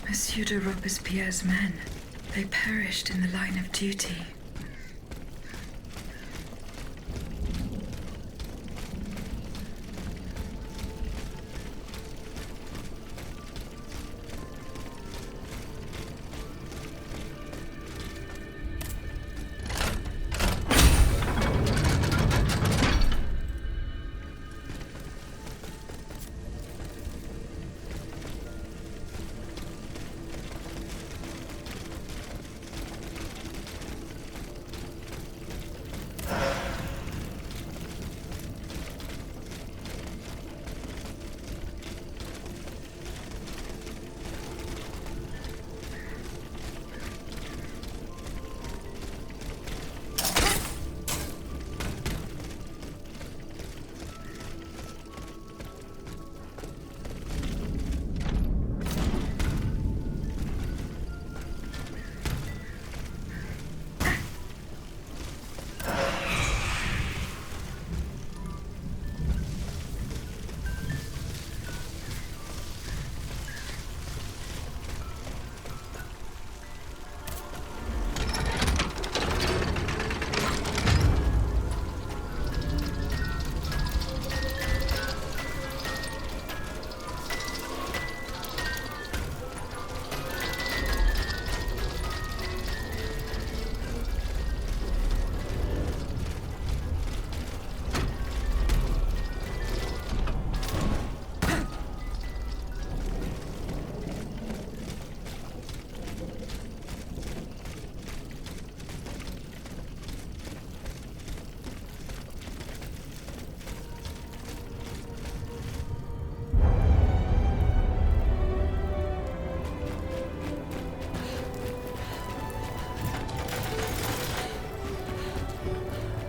Monsieur de Robespierre's men. They perished in the line of duty.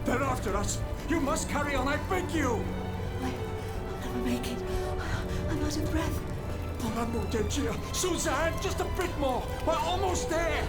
They're after us! You must carry on, I beg you! I'll never make it. I'm out of breath. Pour l'amour de Dieu! Suzanne, just a bit more! We're almost there!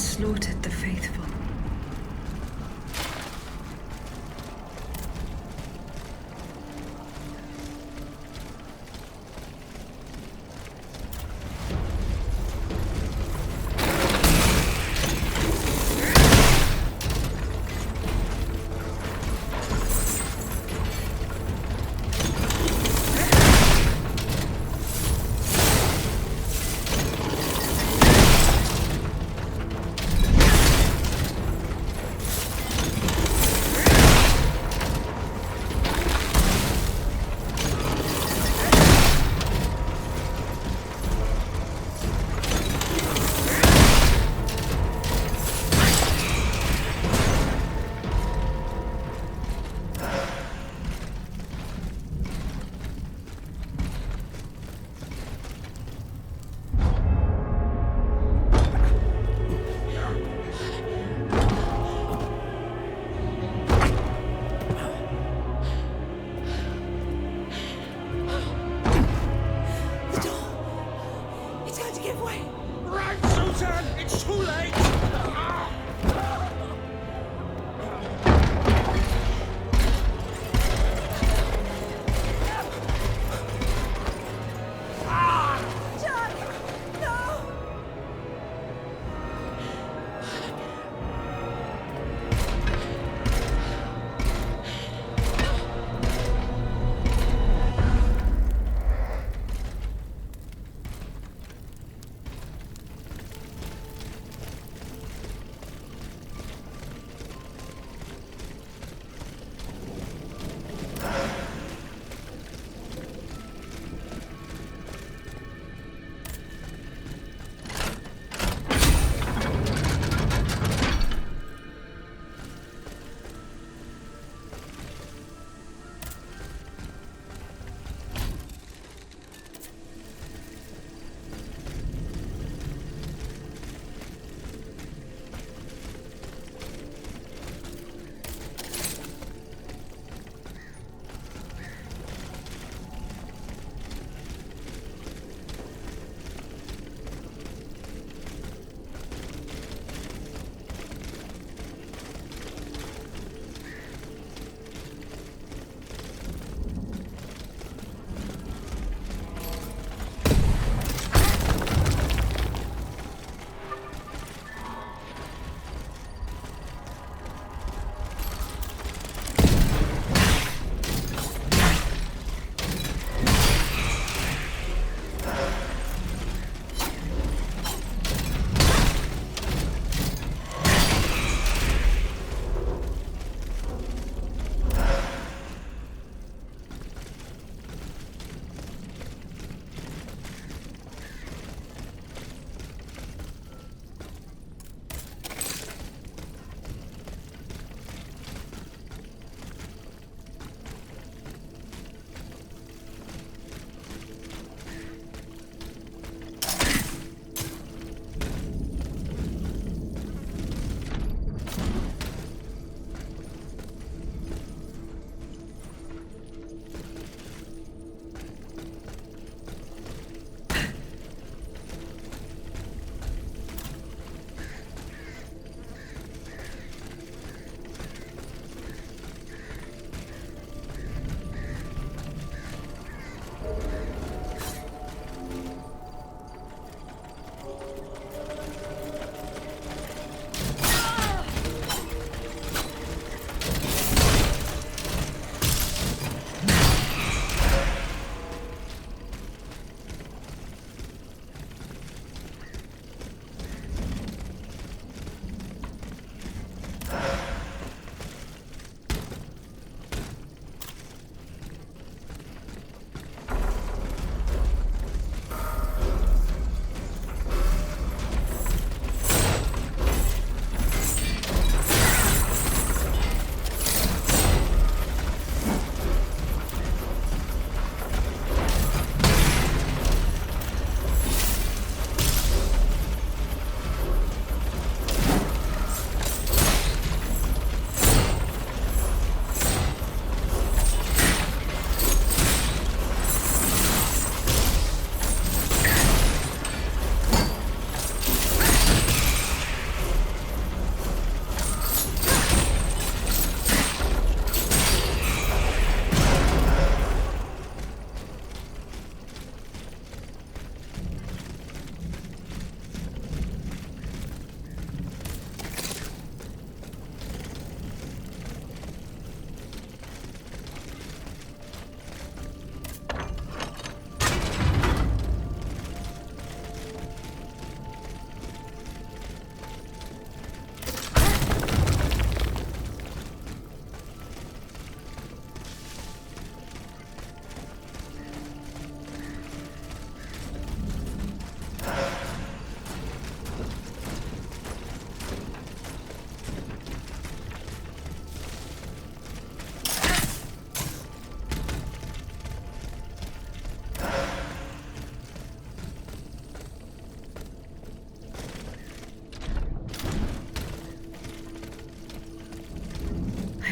slaughtered the faithful.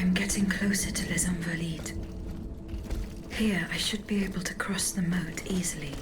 I'm getting closer to Les Invalides. Here, I should be able to cross the moat easily.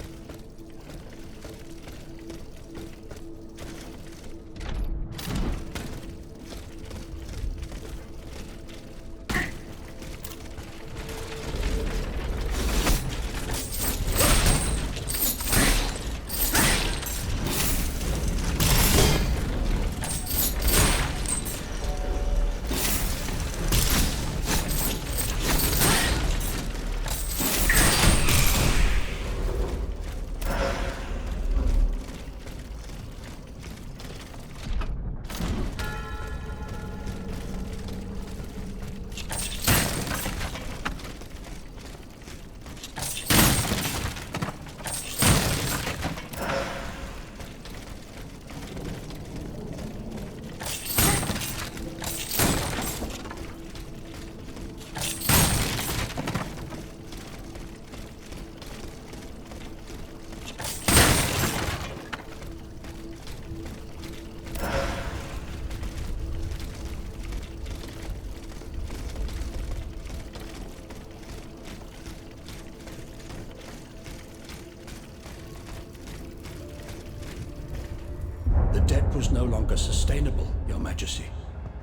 The debt was no longer sustainable, Your Majesty.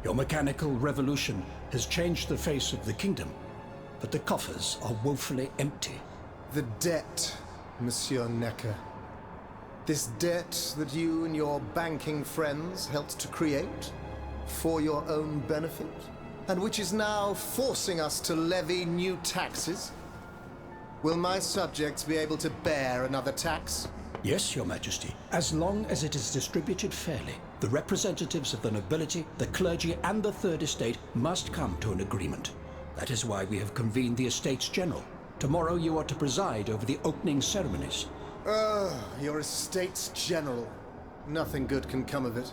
Your mechanical revolution has changed the face of the kingdom, but the coffers are woefully empty. The debt, Monsieur Necker. This debt that you and your banking friends helped to create for your own benefit, and which is now forcing us to levy new taxes? Will my subjects be able to bear another tax? Yes, Your Majesty, as long as it is distributed fairly. The representatives of the nobility, the clergy, and the Third Estate must come to an agreement. That is why we have convened the Estates General. Tomorrow you are to preside over the opening ceremonies. Your Estates General. Nothing good can come of it.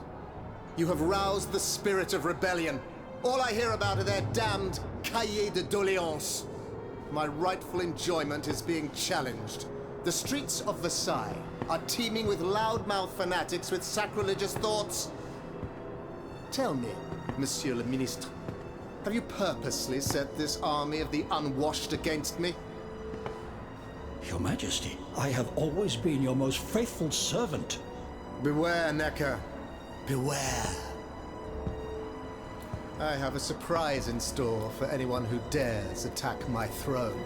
You have roused the spirit of rebellion. All I hear about are their damned cahiers de doléances. My rightful enjoyment is being challenged. The streets of Versailles are teeming with loudmouth fanatics with sacrilegious thoughts. Tell me, Monsieur le Ministre, have you purposely set this army of the unwashed against me? Your Majesty, I have always been your most faithful servant. Beware, Necker. Beware. I have a surprise in store for anyone who dares attack my throne.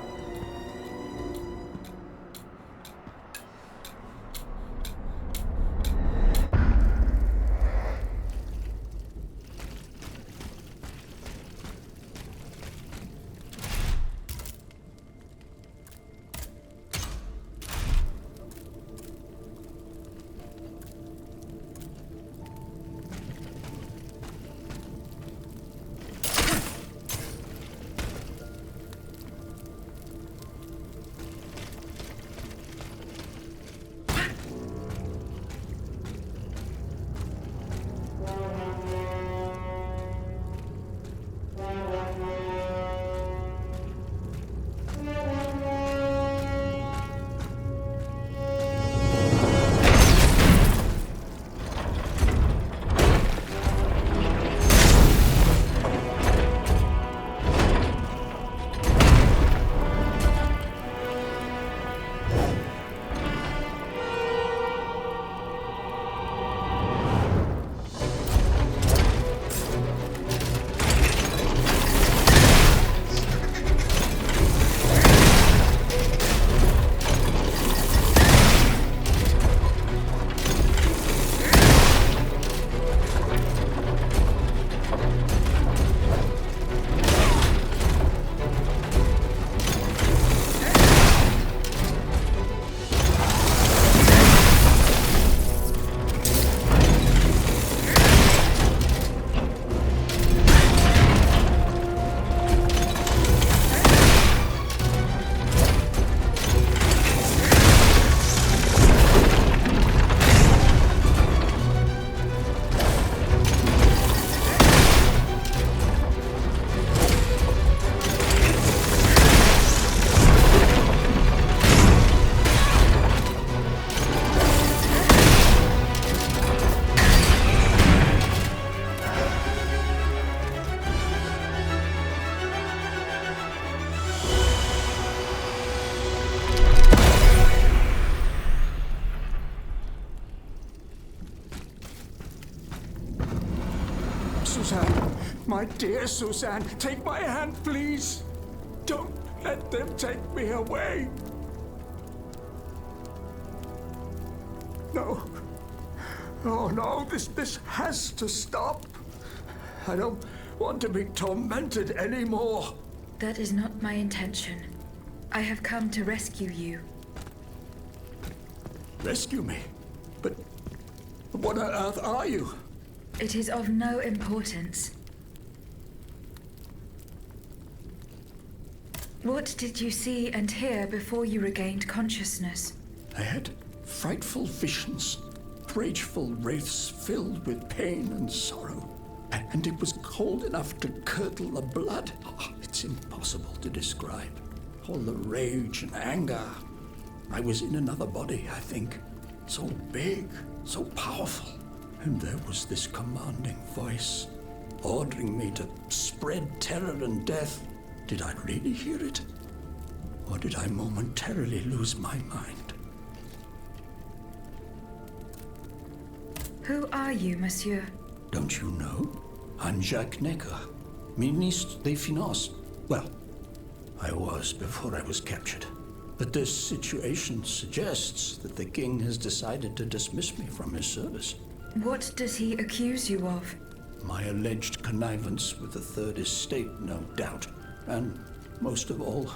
Suzanne, my dear Suzanne, take my hand, please. Don't let them take me away. No. Oh no, this has to stop. I don't want to be tormented anymore. That is not my intention. I have come to rescue you. Rescue me? But what on earth are you? It is of no importance. What did you see and hear before you regained consciousness? I had frightful visions, rageful wraiths filled with pain and sorrow. And it was cold enough to curdle the blood. Oh, it's impossible to describe. All the rage and anger. I was in another body, I think. So big, so powerful. And there was this commanding voice, ordering me to spread terror and death. Did I really hear it? Or did I momentarily lose my mind? Who are you, monsieur? Don't you know? I'm Jacques Necker, Ministre des Finances. Well, I was before I was captured. But this situation suggests that the king has decided to dismiss me from his service. What does he accuse you of? My alleged connivance with the Third Estate, no doubt. And most of all,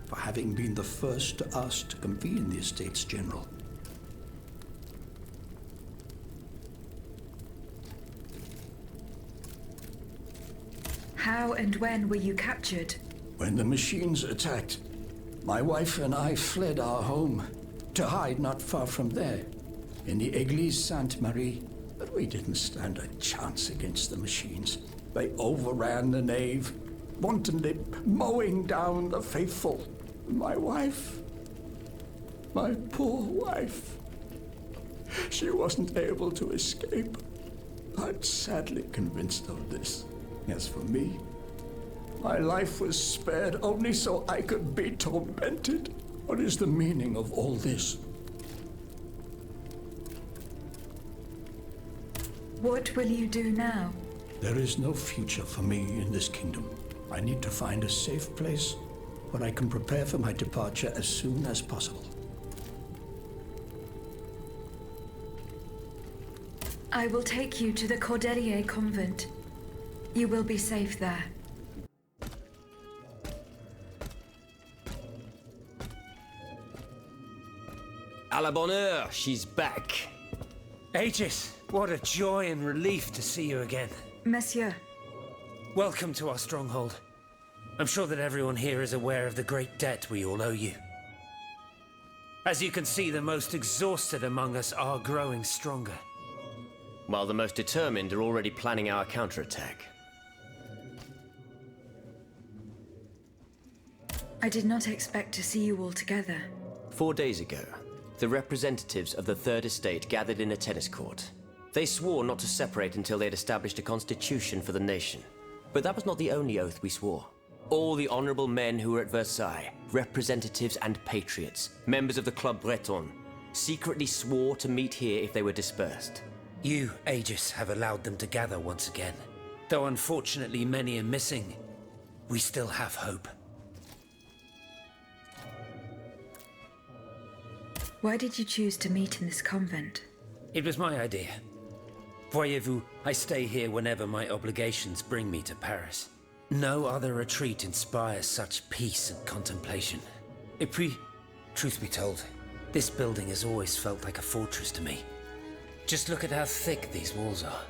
for having been the first to ask to convene the Estates General. How and when were you captured? When the machines attacked, my wife and I fled our home to hide not far from there, in the Église Sainte-Marie. But we didn't stand a chance against the machines. They overran the nave, wantonly mowing down the faithful. My wife, my poor wife, she wasn't able to escape. I'm sadly convinced of this. As for me, my life was spared only so I could be tormented. What is the meaning of all this? What will you do now? There is no future for me in this kingdom. I need to find a safe place where I can prepare for my departure as soon as possible. I will take you to the Cordelier convent. You will be safe there. À la bonne heure, she's back. Aegis, what a joy and relief to see you again. Monsieur. Welcome to our stronghold. I'm sure that everyone here is aware of the great debt we all owe you. As you can see, the most exhausted among us are growing stronger. While the most determined are already planning our counterattack. I did not expect to see you all together. 4 days ago, the representatives of the Third Estate gathered in a tennis court. They swore not to separate until they had established a constitution for the nation. But that was not the only oath we swore. All the honorable men who were at Versailles, representatives and patriots, members of the Club Breton, secretly swore to meet here if they were dispersed. You, Aegis, have allowed them to gather once again. Though unfortunately many are missing, we still have hope. Why did you choose to meet in this convent? It was my idea. Voyez-vous, I stay here whenever my obligations bring me to Paris. No other retreat inspires such peace and contemplation. Et puis, truth be told, this building has always felt like a fortress to me. Just look at how thick these walls are.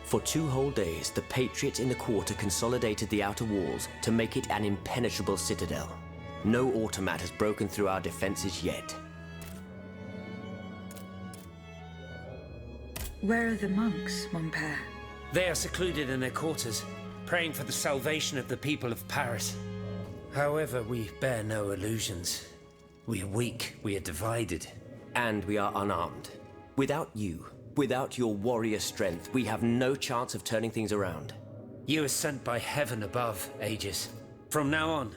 For 2 whole days, the patriots in the quarter consolidated the outer walls to make it an impenetrable citadel. No automat has broken through our defenses yet. Where are the monks, mon père? They are secluded in their quarters, praying for the salvation of the people of Paris. However, we bear no illusions. We are weak, we are divided. And we are unarmed. Without you, without your warrior strength, we have no chance of turning things around. You are sent by heaven above, Aegis. From now on,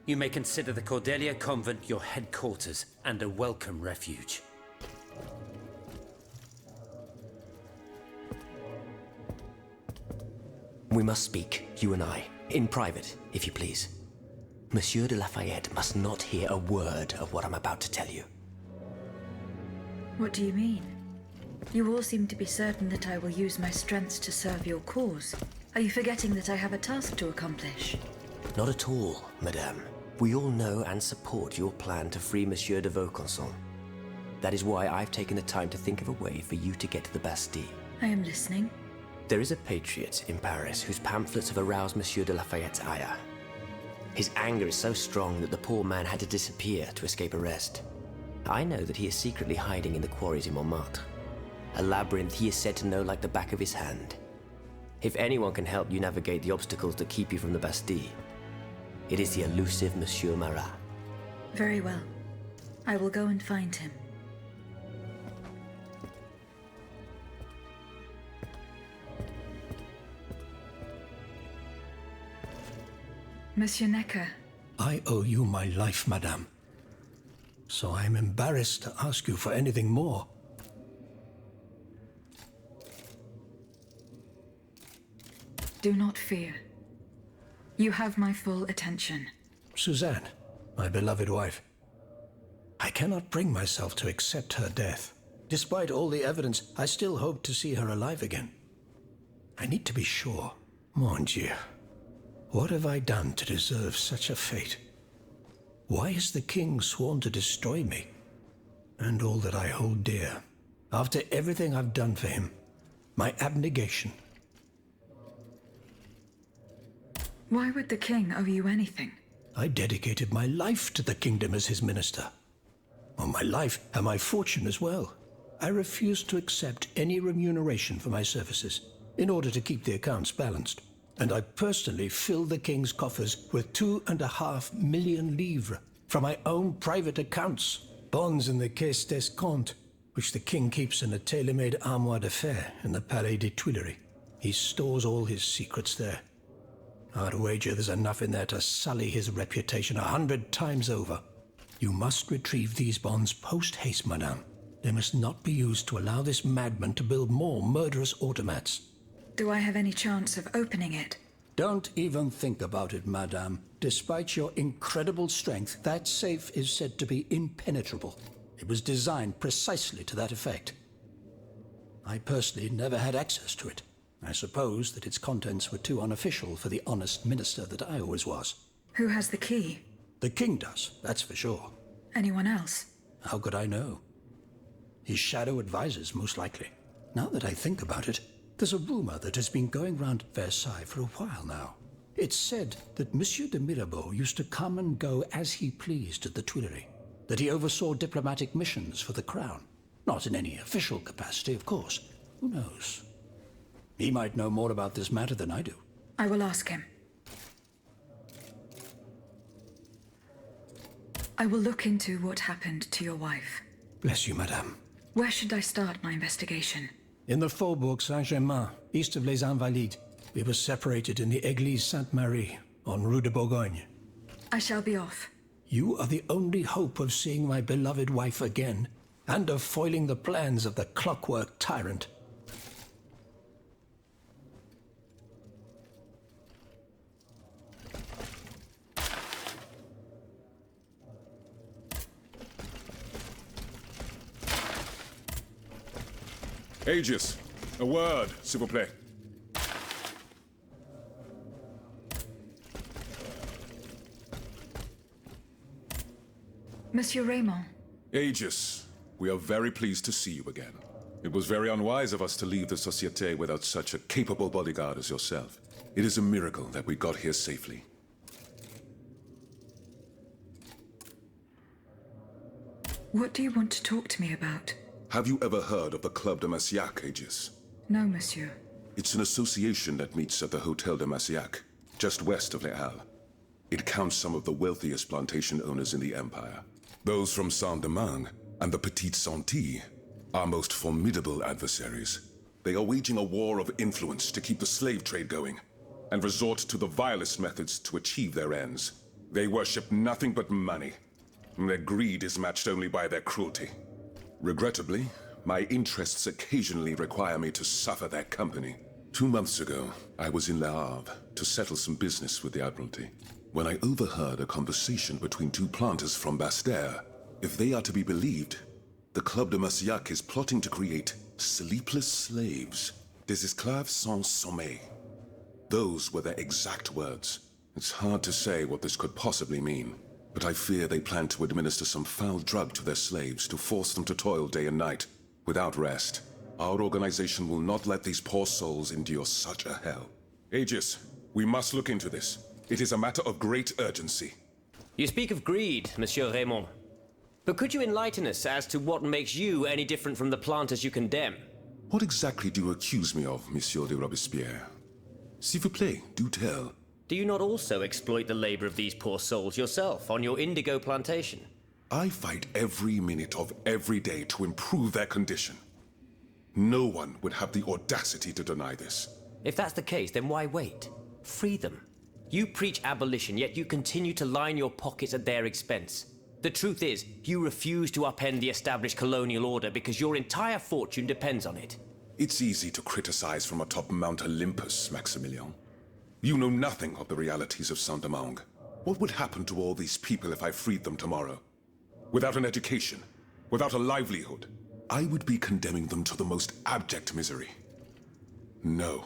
you may consider the Cordelier convent your headquarters and a welcome refuge. We must speak, you and I, in private, if you please. Monsieur de Lafayette must not hear a word of what I'm about to tell you. What do you mean? You all seem to be certain that I will use my strengths to serve your cause. Are you forgetting that I have a task to accomplish? Not at all, madame. We all know and support your plan to free Monsieur de Vaucanson. That is why I've taken the time to think of a way for you to get to the Bastille. I am listening. There is a patriot in Paris whose pamphlets have aroused Monsieur de Lafayette's ire. His anger is so strong that the poor man had to disappear to escape arrest. I know that he is secretly hiding in the quarries in Montmartre. A labyrinth he is said to know like the back of his hand. If anyone can help you navigate the obstacles that keep you from the Bastille, it is the elusive Monsieur Marat. Very well. I will go and find him. Monsieur Necker. I owe you my life, madame. So I am embarrassed to ask you for anything more. Do not fear. You have my full attention. Suzanne, my beloved wife. I cannot bring myself to accept her death. Despite all the evidence, I still hope to see her alive again. I need to be sure. Mon Dieu. What have I done to deserve such a fate? Why has the king sworn to destroy me? And all that I hold dear. After everything I've done for him. My abnegation. Why would the king owe you anything? I dedicated my life to the kingdom as his minister. Well, my life and my fortune as well. I refuse to accept any remuneration for my services in order to keep the accounts balanced. And I personally fill the king's coffers with 2.5 million livres from my own private accounts. Bonds in the Caisse d'Escompte, which the king keeps in a tailor-made armoire de fer in the Palais des Tuileries. He stores all his secrets there. I'd wager there's enough in there to sully his reputation 100 times over. You must retrieve these bonds post-haste, madame. They must not be used to allow this madman to build more murderous automats. Do I have any chance of opening it? Don't even think about it, madame. Despite your incredible strength, that safe is said to be impenetrable. It was designed precisely to that effect. I personally never had access to it. I suppose that its contents were too unofficial for the honest minister that I always was. Who has the key? The king does, that's for sure. Anyone else? How could I know? His shadow advisors, most likely. Now that I think about it, there's a rumor that has been going round at Versailles for a while now. It's said that Monsieur de Mirabeau used to come and go as he pleased at the Tuileries, that he oversaw diplomatic missions for the crown. Not in any official capacity, of course. Who knows? He might know more about this matter than I do. I will ask him. I will look into what happened to your wife. Bless you, madame. Where should I start my investigation? In the Faubourg Saint-Germain, east of Les Invalides. We were separated in the Église Sainte-Marie, on Rue de Bourgogne. I shall be off. You are the only hope of seeing my beloved wife again, and of foiling the plans of the clockwork tyrant. Aegis, a word, s'il vous plaît. Monsieur Raymond. Aegis, we are very pleased to see you again. It was very unwise of us to leave the Société without such a capable bodyguard as yourself. It is a miracle that we got here safely. What do you want to talk to me about? Have you ever heard of the Club de Massiac, Aegis? No, monsieur. It's an association that meets at the Hotel de Massiac, just west of Les Halles. It counts some of the wealthiest plantation owners in the Empire. Those from Saint-Domingue and the Petite Santé, our most formidable adversaries. They are waging a war of influence to keep the slave trade going, and resort to the vilest methods to achieve their ends. They worship nothing but money, and their greed is matched only by their cruelty. Regrettably, my interests occasionally require me to suffer their company. 2 months ago, I was in Le Havre to settle some business with the Admiralty, when I overheard a conversation between 2 planters from Bastère. If they are to be believed, the Club de Marcillac is plotting to create sleepless slaves, des esclaves sans sommeil. Those were their exact words. It's hard to say what this could possibly mean, but I fear they plan to administer some foul drug to their slaves to force them to toil day and night, without rest. Our organization will not let these poor souls endure such a hell. Aegis, we must look into this. It is a matter of great urgency. You speak of greed, Monsieur Raymond. But could you enlighten us as to what makes you any different from the planters you condemn? What exactly do you accuse me of, Monsieur de Robespierre? S'il vous plaît, do tell. Do you not also exploit the labor of these poor souls yourself on your indigo plantation? I fight every minute of every day to improve their condition. No one would have the audacity to deny this. If that's the case, then why wait? Free them. You preach abolition, yet you continue to line your pockets at their expense. The truth is, you refuse to upend the established colonial order because your entire fortune depends on it. It's easy to criticize from atop Mount Olympus, Maximilian. You know nothing of the realities of Saint-Domingue. What would happen to all these people if I freed them tomorrow? Without an education, without a livelihood, I would be condemning them to the most abject misery. No.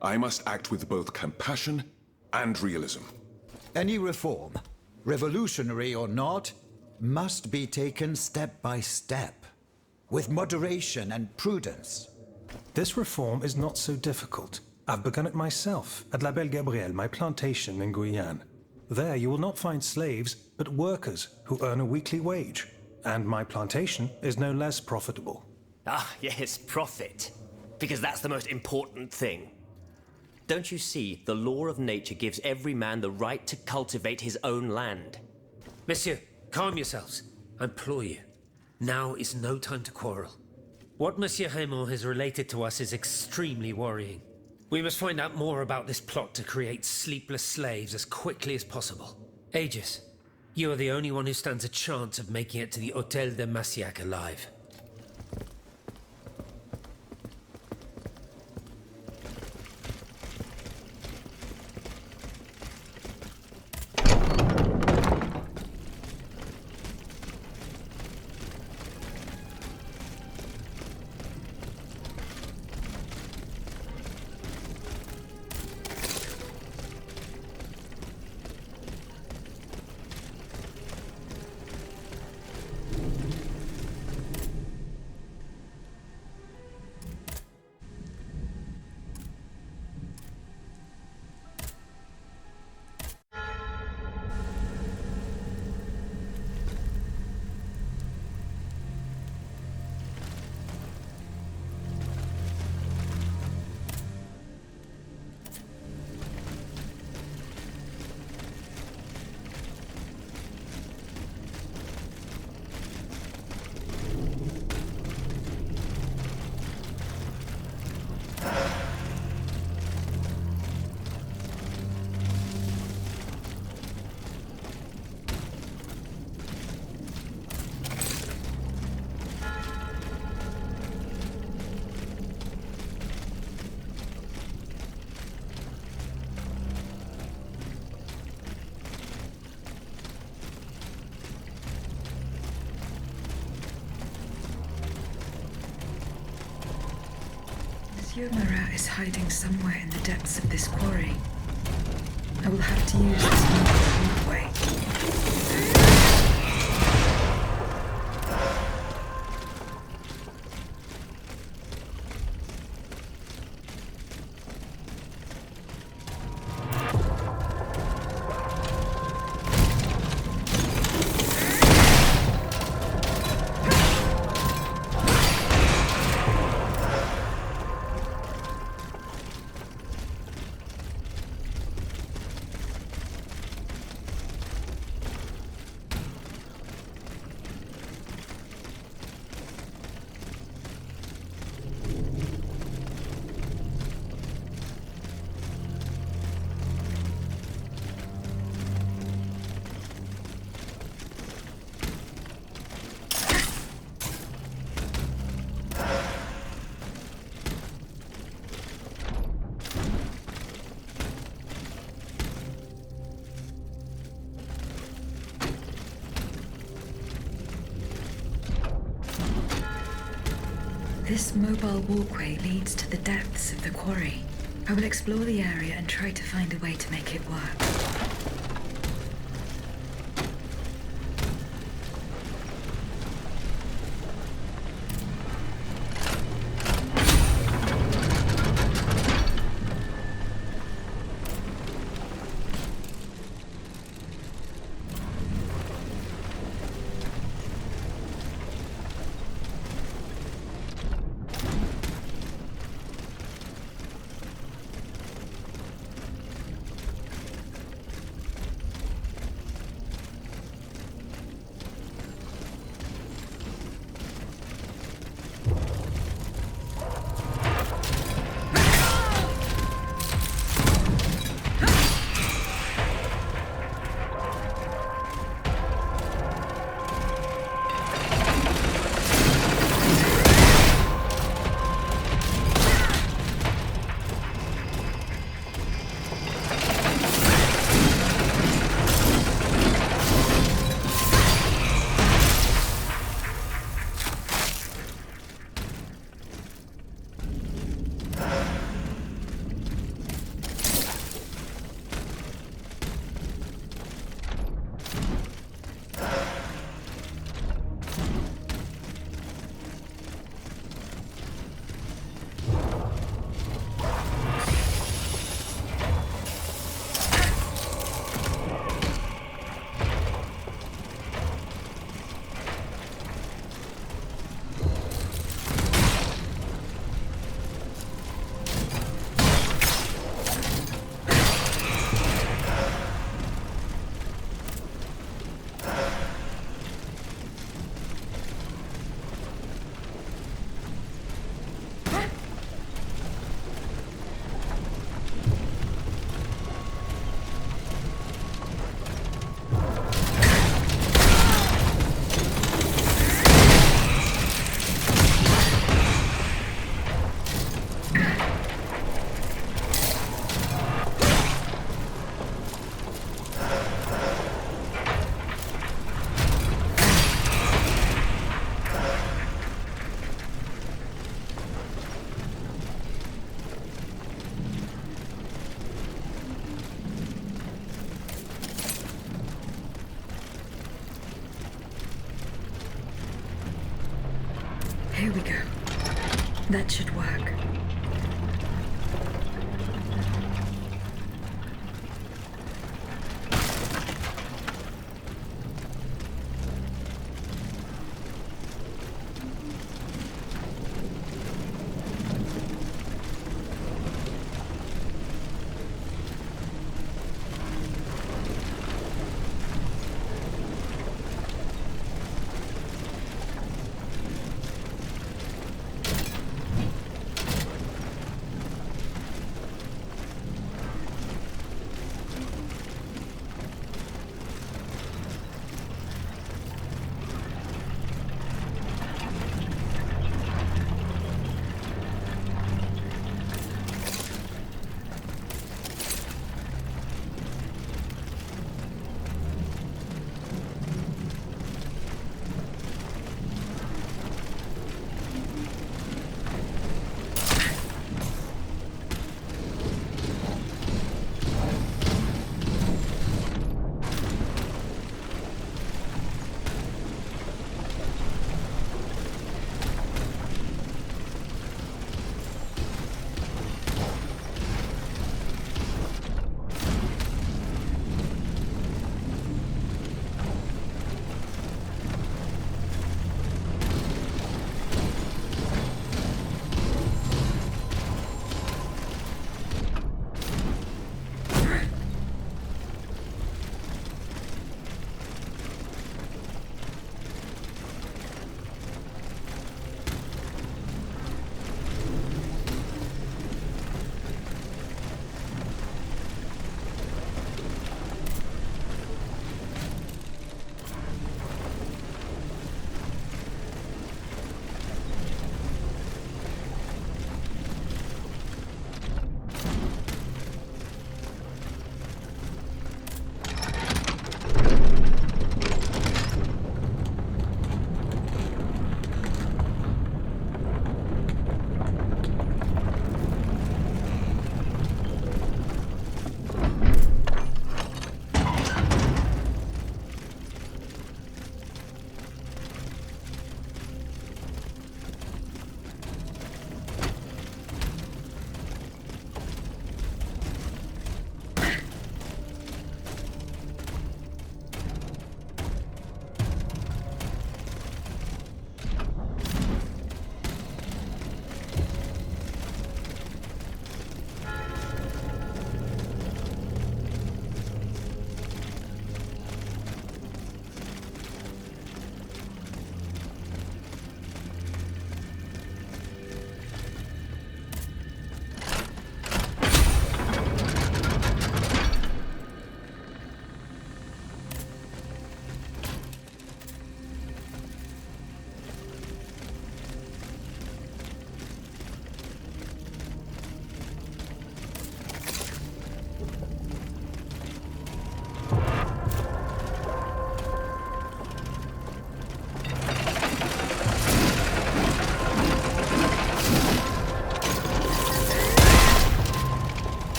I must act with both compassion and realism. Any reform, revolutionary or not, must be taken step by step, with moderation and prudence. This reform is not so difficult. I've begun it myself at La Belle Gabrielle, my plantation in Guyane. There you will not find slaves, but workers who earn a weekly wage. And my plantation is no less profitable. Ah, yes, profit. Because that's the most important thing. Don't you see, the law of nature gives every man the right to cultivate his own land. Monsieur, calm yourselves. I implore you. Now is no time to quarrel. What Monsieur Raymond has related to us is extremely worrying. We must find out more about this plot to create sleepless slaves as quickly as possible. Aegis, you are the only one who stands a chance of making it to the Hôtel de Marcillac alive. Monsieur Marat is hiding somewhere in the depths of this quarry. I will have to use this pathway. This mobile walkway leads to the depths of the quarry. I will explore the area and try to find a way to make it work. Here we go. That should work.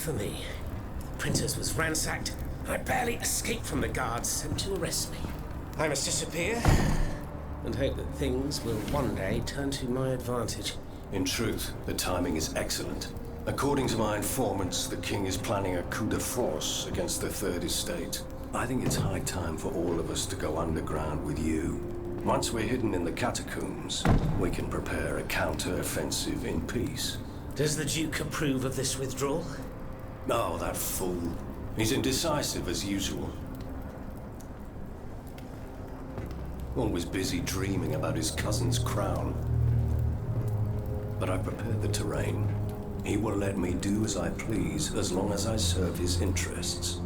for me. Printers was ransacked. I barely escaped from the guards sent to arrest me. I must disappear and hope that things will one day turn to my advantage. In truth, the timing is excellent. According to my informants, the king is planning a coup de force against the Third Estate. I think it's high time for all of us to go underground with you. Once we're hidden in the catacombs, we can prepare a counter-offensive in peace. Does the Duke approve of this withdrawal? Oh, that fool. He's indecisive as usual. Always busy dreaming about his cousin's crown. But I've prepared the terrain. He will let me do as I please, as long as I serve his interests.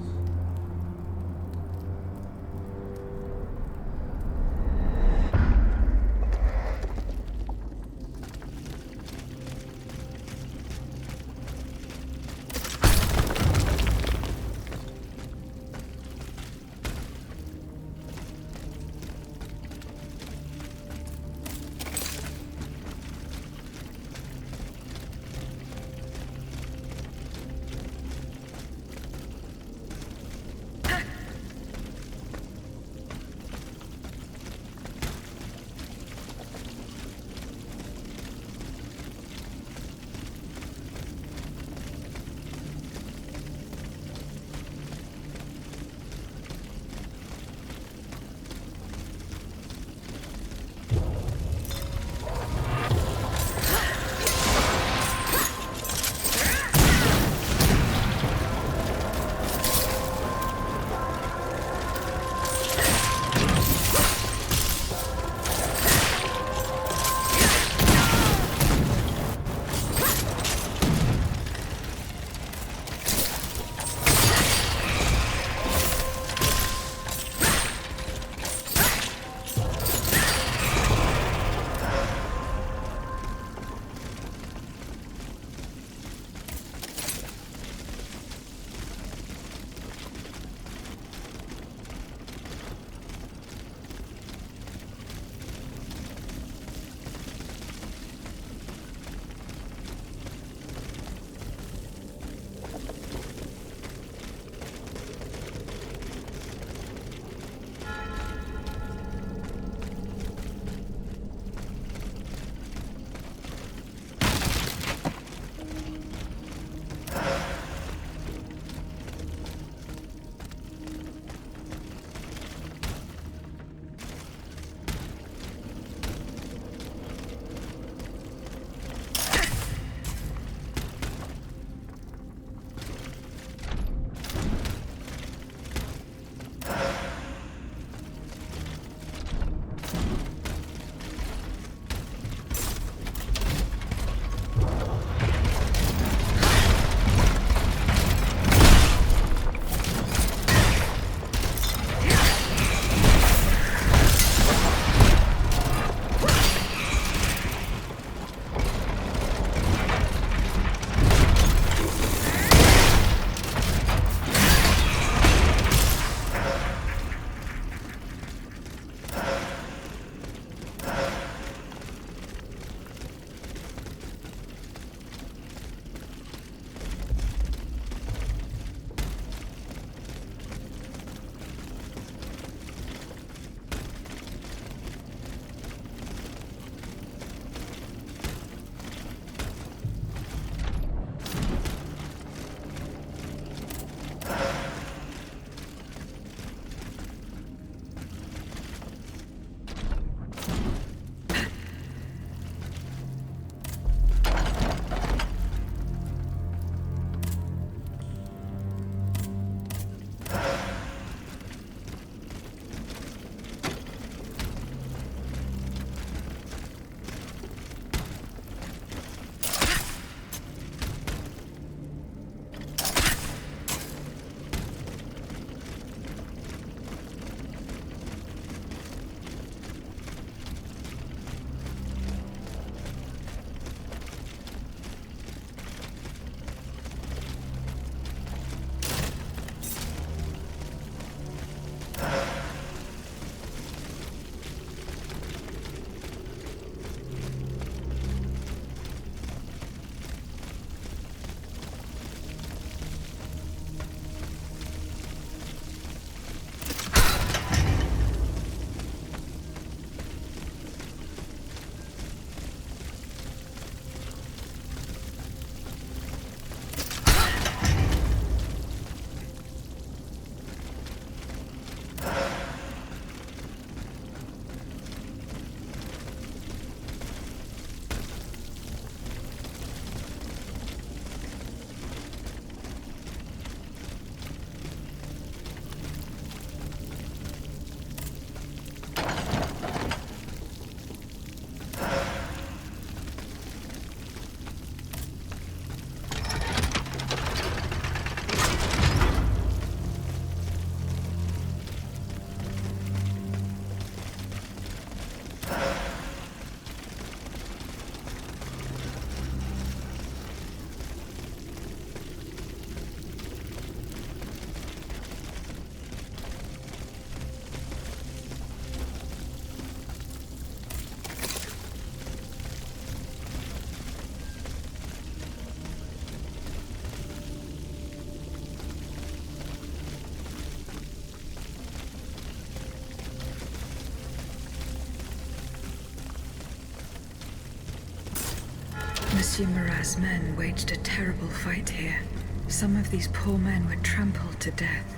Monsieur Marat's men waged a terrible fight here. Some of these poor men were trampled to death.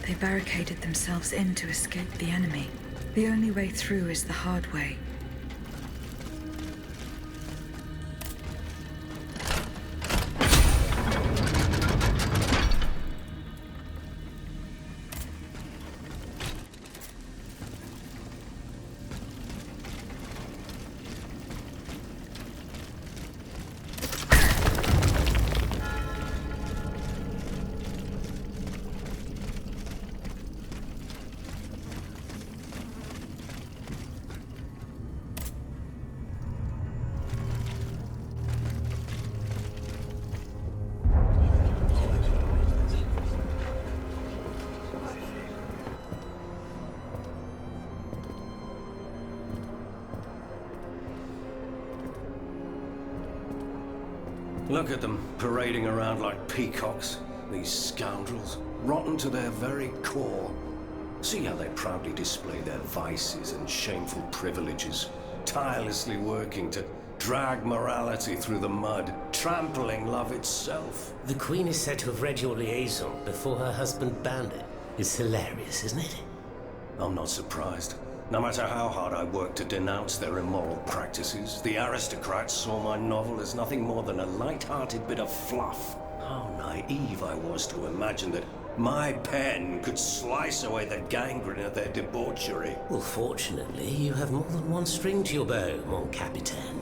They barricaded themselves in to escape the enemy. The only way through is the hard way. Look at them, parading around like peacocks. These scoundrels, rotten to their very core. See how they proudly display their vices and shameful privileges, tirelessly working to drag morality through the mud, trampling love itself. The Queen is said to have read your liaison before her husband banned it. It's hilarious, isn't it? I'm not surprised. No matter how hard I worked to denounce their immoral practices, the aristocrats saw my novel as nothing more than a light-hearted bit of fluff. How naive I was to imagine that my pen could slice away the gangrene of their debauchery. Well, fortunately, you have more than one string to your bow, mon capitaine.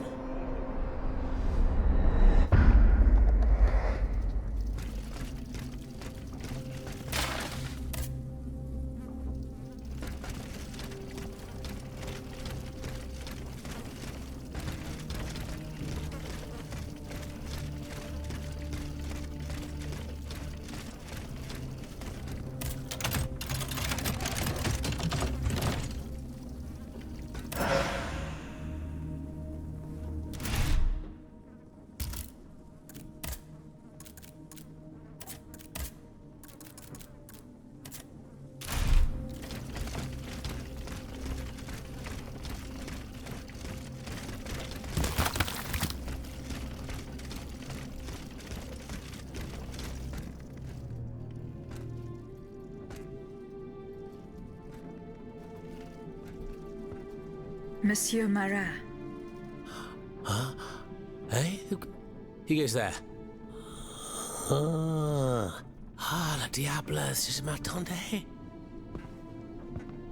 Monsieur Marat. Huh? Hey? Who goes there? La diableuse, je m'attendais.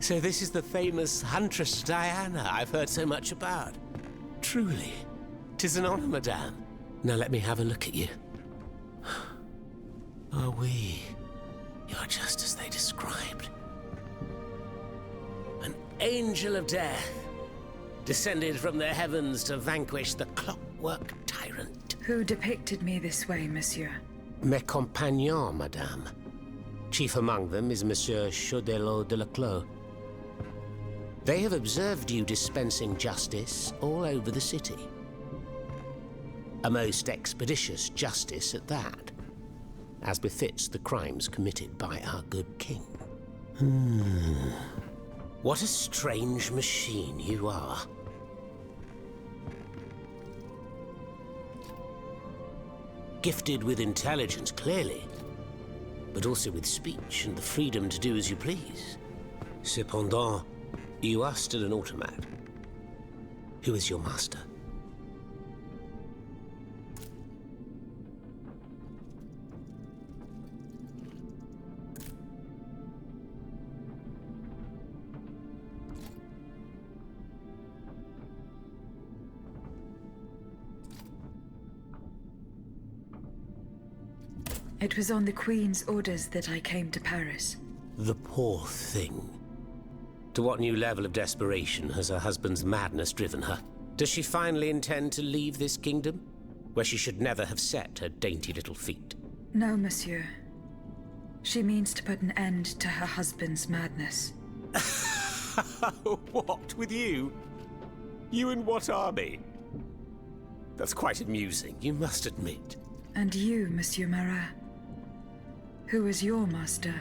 So this is the famous Huntress Diana I've heard so much about. Truly, 'tis an honor, madame. Now let me have a look at you. Oh, you're just as they described. An angel of death, descended from the heavens to vanquish the clockwork tyrant. Who depicted me this way, monsieur? Mes compagnons, madame. Chief among them is Monsieur Chaudelot de la Clos. They have observed you dispensing justice all over the city. A most expeditious justice at that, as befits the crimes committed by our good king. What a strange machine you are. Gifted with intelligence, clearly. but also with speech and the freedom to do as you please. Cependant, you are still an automat. Who is your master? It was on the Queen's orders that I came to Paris. The poor thing. To what new level of desperation has her husband's madness driven her? Does she finally intend to leave this kingdom, where she should never have set her dainty little feet? No, monsieur. She means to put an end to her husband's madness. What, with you? You in what army? That's quite amusing, you must admit. And you, Monsieur Marat? Who is your master?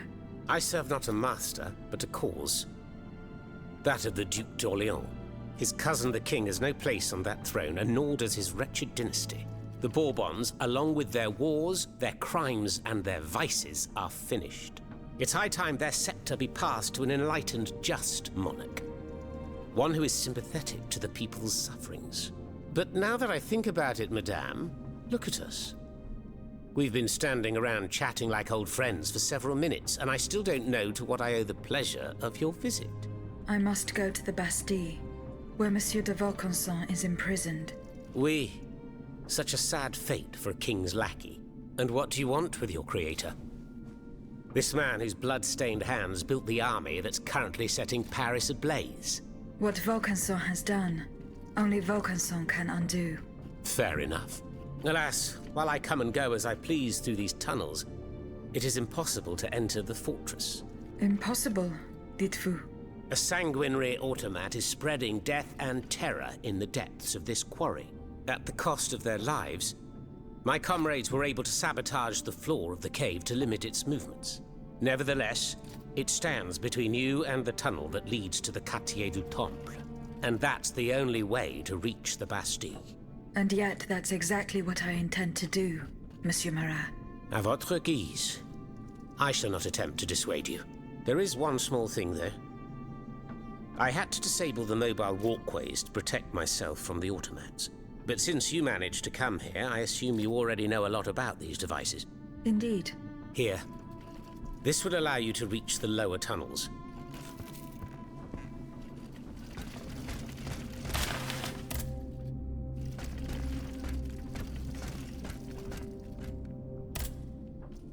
I serve not a master, but a cause. That of the Duc d'Orléans. His cousin the king has no place on that throne, and nor does his wretched dynasty. The Bourbons, along with their wars, their crimes, and their vices, are finished. It's high time their scepter be passed to an enlightened, just monarch. One who is sympathetic to the people's sufferings. But now that I think about it, madame, look at us. We've been standing around chatting like old friends for several minutes, and I still don't know to what I owe the pleasure of your visit. I must go to the Bastille, where Monsieur de Vaucanson is imprisoned. Oui. Such a sad fate for a king's lackey. And what do you want with your creator? This man whose blood-stained hands built the army that's currently setting Paris ablaze. What Vaucanson has done, only Vaucanson can undo. Fair enough. Alas, while I come and go as I please through these tunnels, it is impossible to enter the fortress. Impossible, dites-vous? A sanguinary automat is spreading death and terror in the depths of this quarry. At the cost of their lives, my comrades were able to sabotage the floor of the cave to limit its movements. Nevertheless, it stands between you and the tunnel that leads to the Quartier du Temple. And that's the only way to reach the Bastille. And yet that's exactly what I intend to do, Monsieur Marat. À votre guise. I shall not attempt to dissuade you. There is one small thing, though. I had to disable the mobile walkways to protect myself from the automats. But since you managed to come here, I assume you already know a lot about these devices. Indeed. Here. This would allow you to reach the lower tunnels.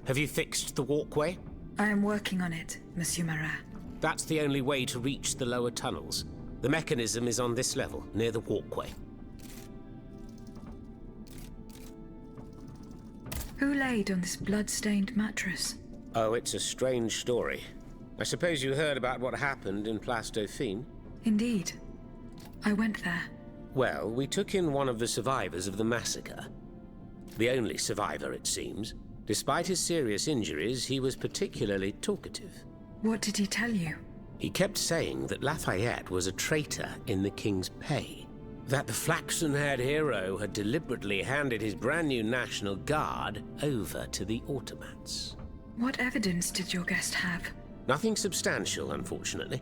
Have you fixed the walkway? I am working on it, Monsieur Marat. That's the only way to reach the lower tunnels. The mechanism is on this level, near the walkway. Who laid on this blood-stained mattress? Oh, it's a strange story. I suppose you heard about what happened in Place Dauphine? Indeed. I went there. Well, we took in one of the survivors of the massacre. The only survivor, it seems. Despite his serious injuries, he was particularly talkative. What did he tell you? He kept saying that Lafayette was a traitor in the king's pay. That the flaxen-haired hero had deliberately handed his brand new National Guard over to the automats. What evidence did your guest have? Nothing substantial, unfortunately.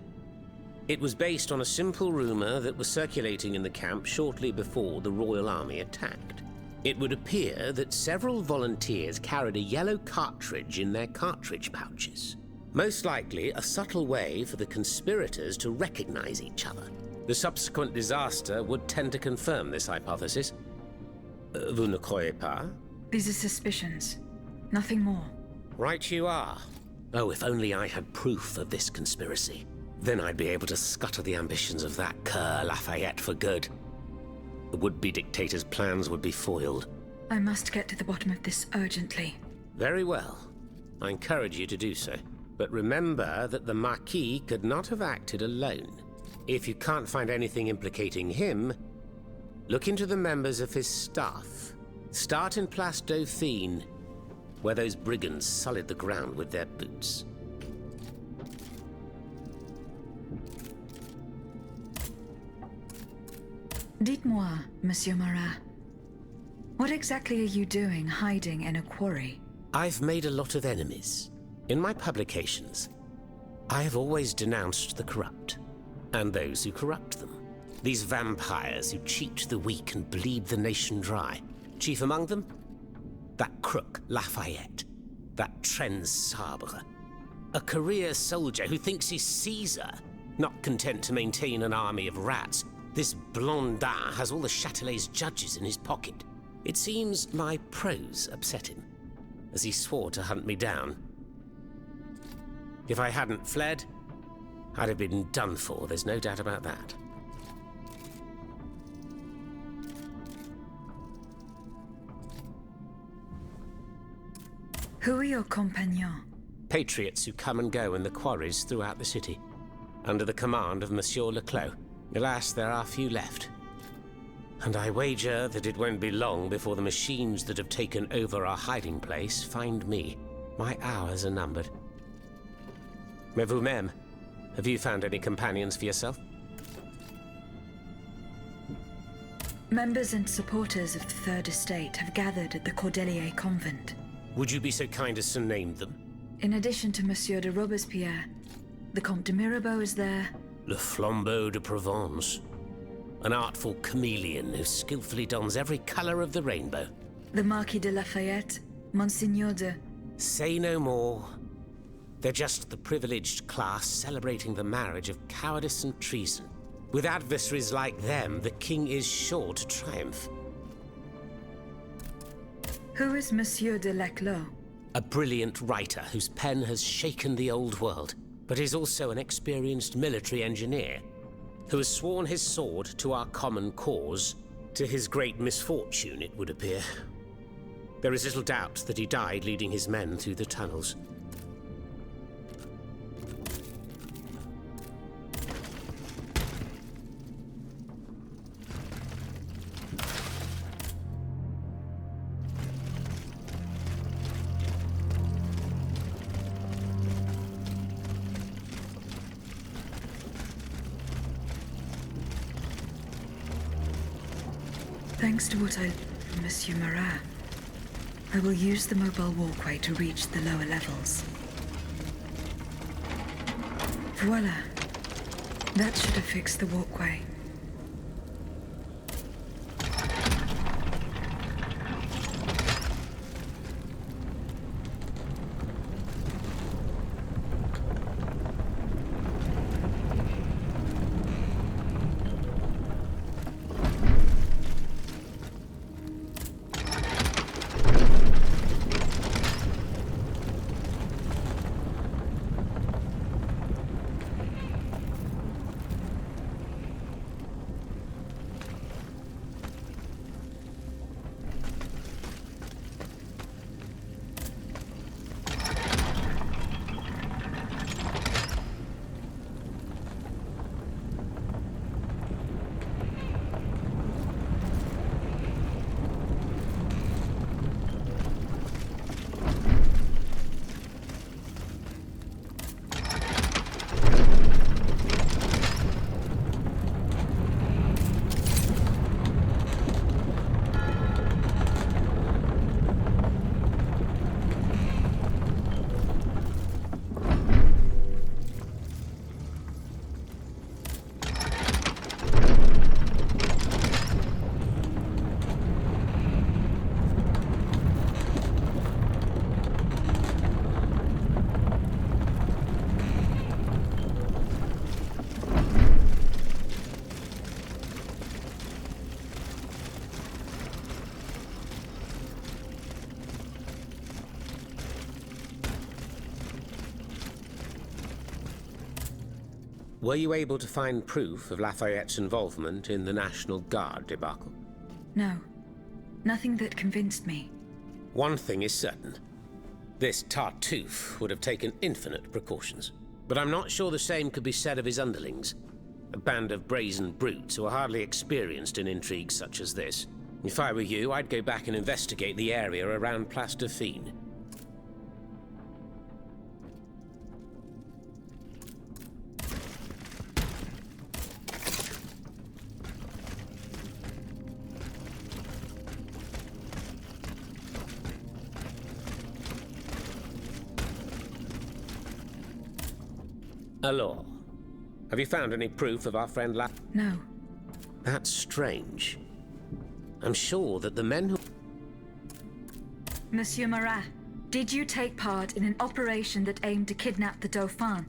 It was based on a simple rumor that was circulating in the camp shortly before the Royal Army attacked. It would appear that several volunteers carried a yellow cartridge in their cartridge pouches. Most likely a subtle way for the conspirators to recognize each other. The subsequent disaster would tend to confirm this hypothesis. Vous ne croyez pas? These are suspicions. Nothing more. Right you are. Oh, if only I had proof of this conspiracy. Then I'd be able to scutter the ambitions of that cur Lafayette for good. The would-be dictator's plans would be foiled. I must get to the bottom of this urgently. Very well. I encourage you to do so. But remember that the Marquis could not have acted alone. If you can't find anything implicating him, look into the members of his staff. Start in Place Dauphine, where those brigands sullied the ground with their boots. Dites-moi, Monsieur Marat, what exactly are you doing hiding in a quarry? I've made a lot of enemies. In my publications, I have always denounced the corrupt, and those who corrupt them. These vampires who cheat the weak and bleed the nation dry. Chief among them? That crook, Lafayette. That Trenz Sabre. A career soldier who thinks he's Caesar. Not content to maintain an army of rats, this Blondin has all the Châtelet's judges in his pocket. It seems my prose upset him, as he swore to hunt me down. If I hadn't fled, I'd have been done for, there's no doubt about that. Who are your compagnons? Patriots who come and go in the quarries throughout the city, under the command of Monsieur Leclos. Alas, there are few left. And I wager that it won't be long before the machines that have taken over our hiding place find me. My hours are numbered. Mais vous-même, have you found any companions for yourself? Members and supporters of the Third Estate have gathered at the Cordelier Convent. Would you be so kind as to name them? In addition to Monsieur de Robespierre, the Comte de Mirabeau is there. Le Flambeau de Provence. An artful chameleon who skillfully dons every color of the rainbow. The Marquis de Lafayette, Monseigneur de... Say no more. They're just the privileged class celebrating the marriage of cowardice and treason. With adversaries like them, the king is sure to triumph. Who is Monsieur de Leclos? A brilliant writer whose pen has shaken the old world, but is also an experienced military engineer who has sworn his sword to our common cause, to his great misfortune, it would appear. There is little doubt that he died leading his men through the tunnels. Thanks to what I... Monsieur Marat, I will use the mobile walkway to reach the lower levels. Voila. That should have fixed the walkway. Were you able to find proof of Lafayette's involvement in the National Guard debacle? No. Nothing that convinced me. One thing is certain. This Tartuffe would have taken infinite precautions. But I'm not sure the same could be said of his underlings. A band of brazen brutes who are hardly experienced in intrigues such as this. If I were you, I'd go back and investigate the area around Place Dauphine. Alors, have you found any proof of our friend No. That's strange. I'm sure that the men who... Monsieur Marat, did you take part in an operation that aimed to kidnap the Dauphin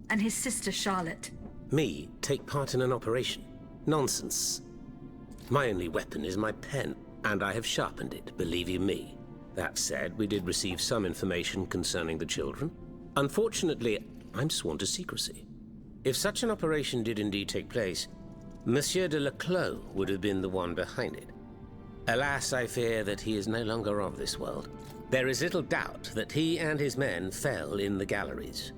and his sister Charlotte? Me take part in an operation? Nonsense. My only weapon is my pen, and I have sharpened it, believe you me. That said, we did receive some information concerning the children. Unfortunately, I'm sworn to secrecy. If such an operation did indeed take place, Monsieur de Leclos would have been the one behind it. Alas, I fear that he is no longer of this world. There is little doubt that he and his men fell in the galleries.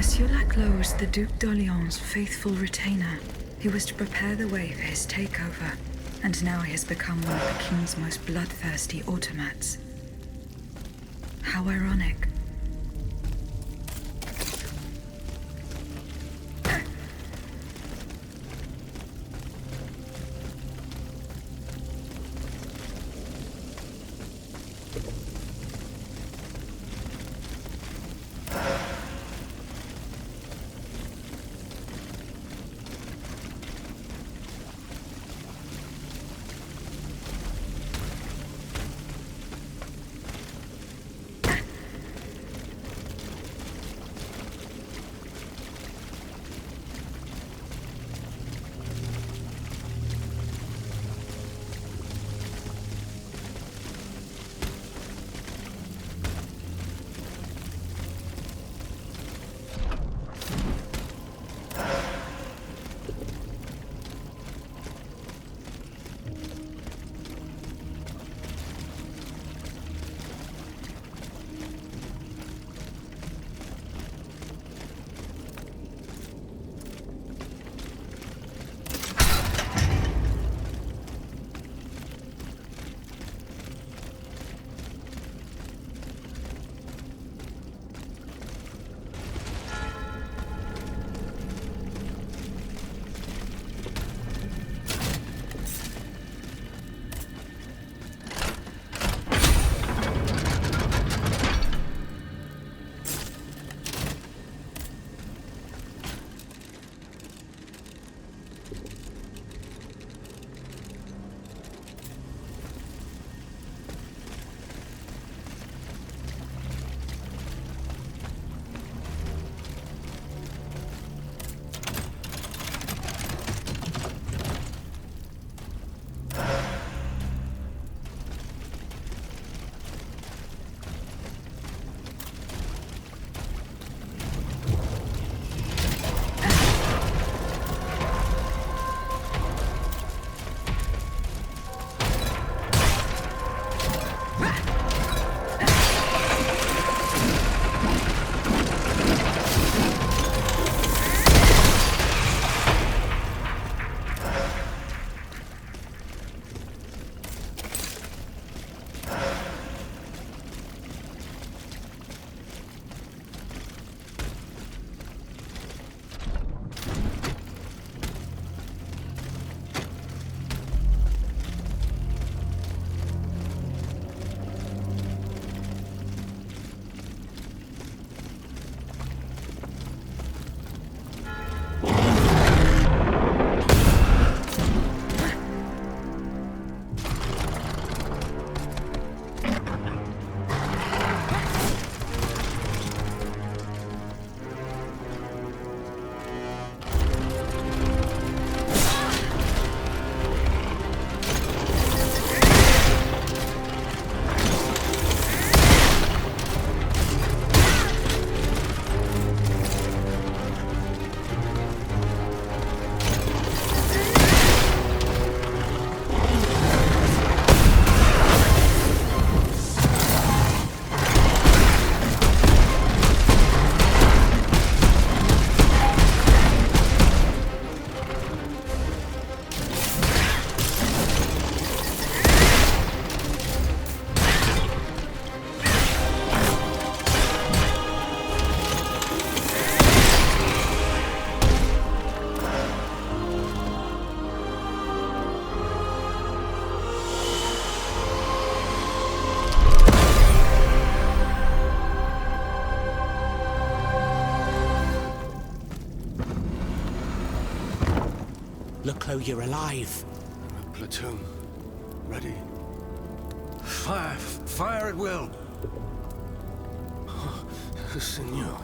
Monsieur Laclos was the Duc d'Orléans' faithful retainer. He was to prepare the way for his takeover, and now he has become one of the king's most bloodthirsty automats. How ironic. Leclos, you're alive. Platoon. Ready. Fire! Fire at will! Oh, Senor.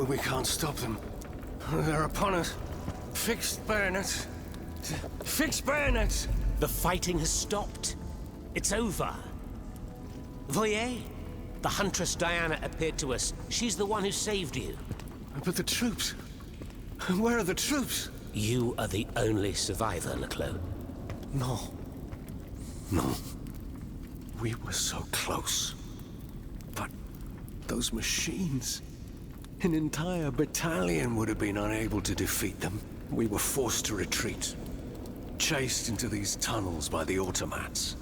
We can't stop them. They're upon us. Fixed bayonets. Fixed bayonets! The fighting has stopped. It's over. Voyez? The Huntress Diana appeared to us. She's the one who saved you. But the troops... Where are the troops? You are the only survivor, Leclos. No. No. We were so close. But those machines... An entire battalion would have been unable to defeat them. We were forced to retreat, chased into these tunnels by the automats.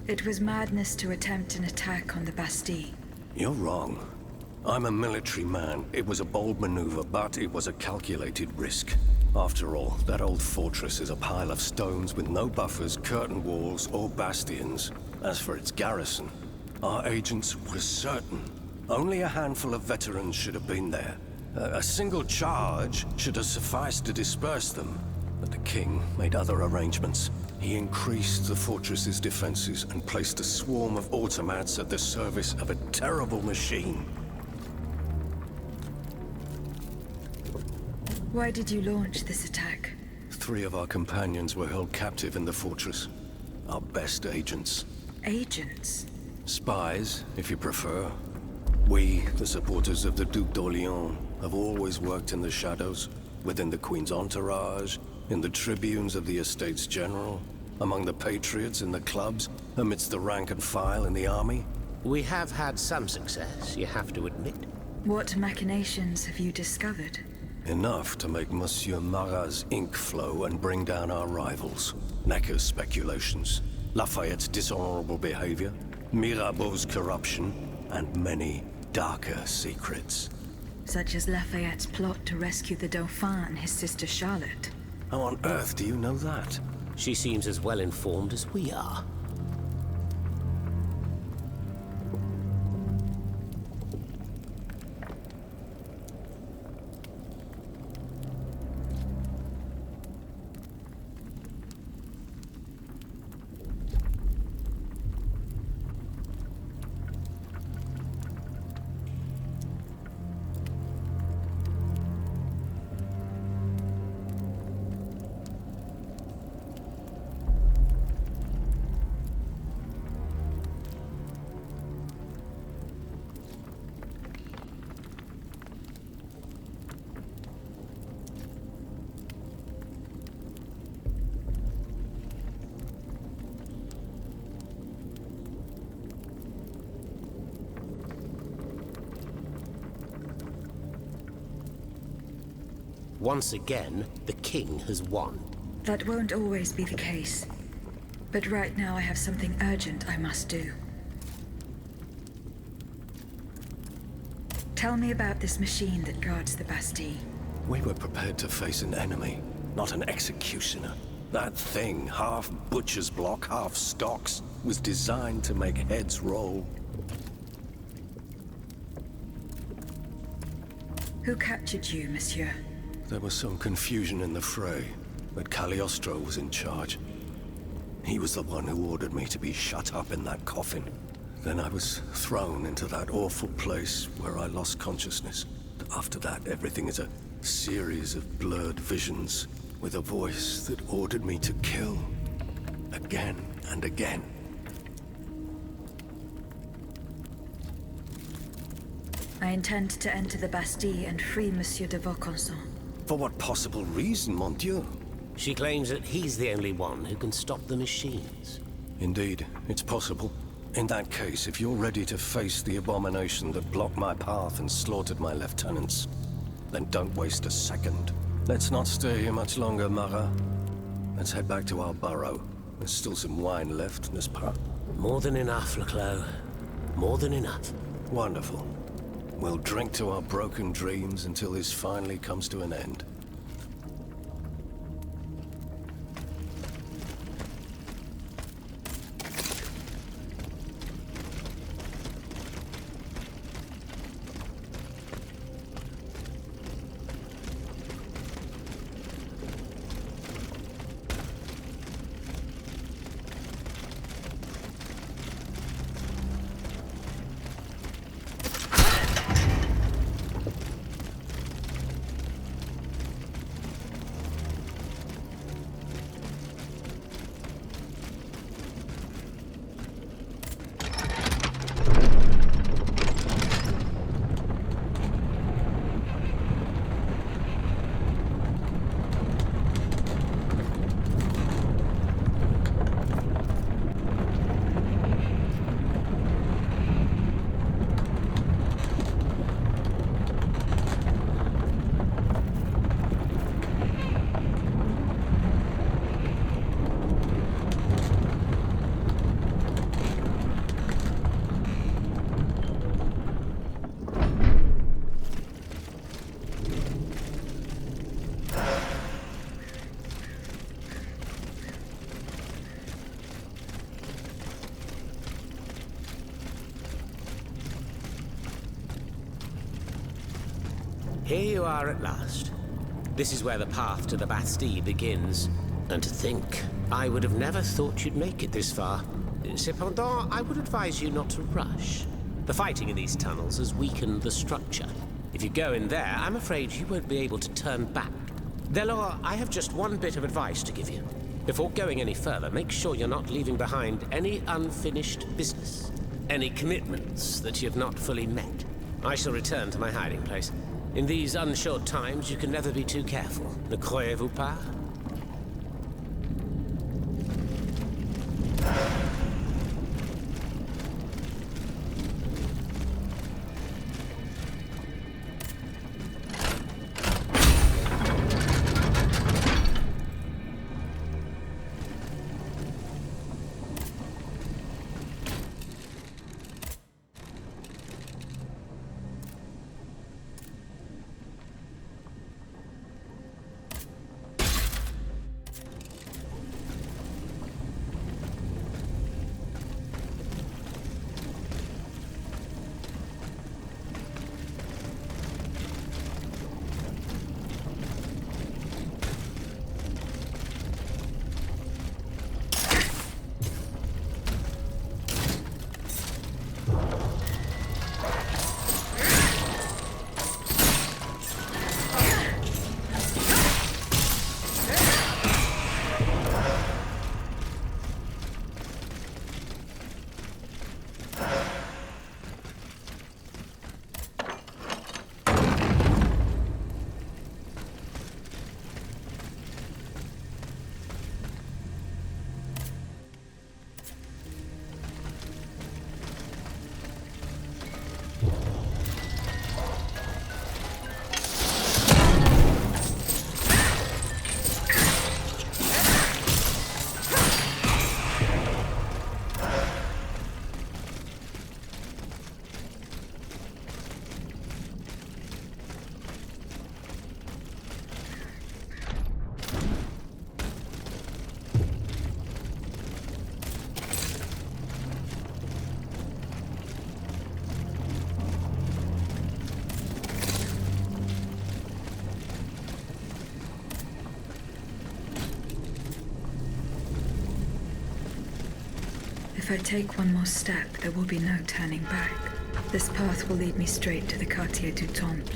It was madness to attempt an attack on the Bastille. You're wrong. I'm a military man. It was a bold maneuver, but it was a calculated risk. After all, that old fortress is a pile of stones with no buffers, curtain walls, or bastions. As for its garrison, our agents were certain. Only a handful of veterans should have been there. A single charge should have sufficed to disperse them. But the king made other arrangements. He increased the fortress's defenses and placed a swarm of automats at the service of a terrible machine. Why did you launch this attack? 3 of our companions were held captive in the fortress. Our best agents. Agents? Spies, if you prefer. We, the supporters of the Duc d'Orléans, have always worked in the shadows, within the Queen's entourage, in the tribunes of the Estates General, among the patriots in the clubs, amidst the rank and file in the army. We have had some success, you have to admit. What machinations have you discovered? Enough to make Monsieur Marat's ink flow and bring down our rivals. Necker's speculations, Lafayette's dishonorable behavior, Mirabeau's corruption, and many darker secrets. Such as Lafayette's plot to rescue the Dauphin and his sister Charlotte. How on earth do you know that? She seems as well informed as we are. Once again, the king has won. That won't always be the case. But right now I have something urgent I must do. Tell me about this machine that guards the Bastille. We were prepared to face an enemy, not an executioner. That thing, half butcher's block, half stocks, was designed to make heads roll. Who captured you, monsieur? There was some confusion in the fray, but Cagliostro was in charge. He was the one who ordered me to be shut up in that coffin. Then I was thrown into that awful place where I lost consciousness. After that, everything is a series of blurred visions, with a voice that ordered me to kill, again and again. I intend to enter the Bastille and free Monsieur de Vaucanson. For what possible reason, mon Dieu? She claims that he's the only one who can stop the machines. Indeed, it's possible. In that case, if you're ready to face the abomination that blocked my path and slaughtered my lieutenants, then don't waste a second. Let's not stay here much longer, Marat. Let's head back to our burrow. There's still some wine left, n'est-ce pas? More than enough, Leclos. More than enough. Wonderful. We'll drink to our broken dreams until this finally comes to an end. Here you are at last. This is where the path to the Bastille begins. And to think, I would have never thought you'd make it this far. Cependant, I would advise you not to rush. The fighting in these tunnels has weakened the structure. If you go in there, I'm afraid you won't be able to turn back. Delors, I have just one bit of advice to give you. Before going any further, make sure you're not leaving behind any unfinished business. Any commitments that you've not fully met. I shall return to my hiding place. In these unsure times, you can never be too careful. Ne croyez-vous pas? If I take one more step, there will be no turning back. This path will lead me straight to the Quartier du Temple.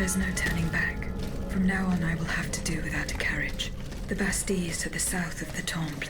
There's no turning back. From now on, I will have to do without a carriage. The Bastille is to the south of the Temple.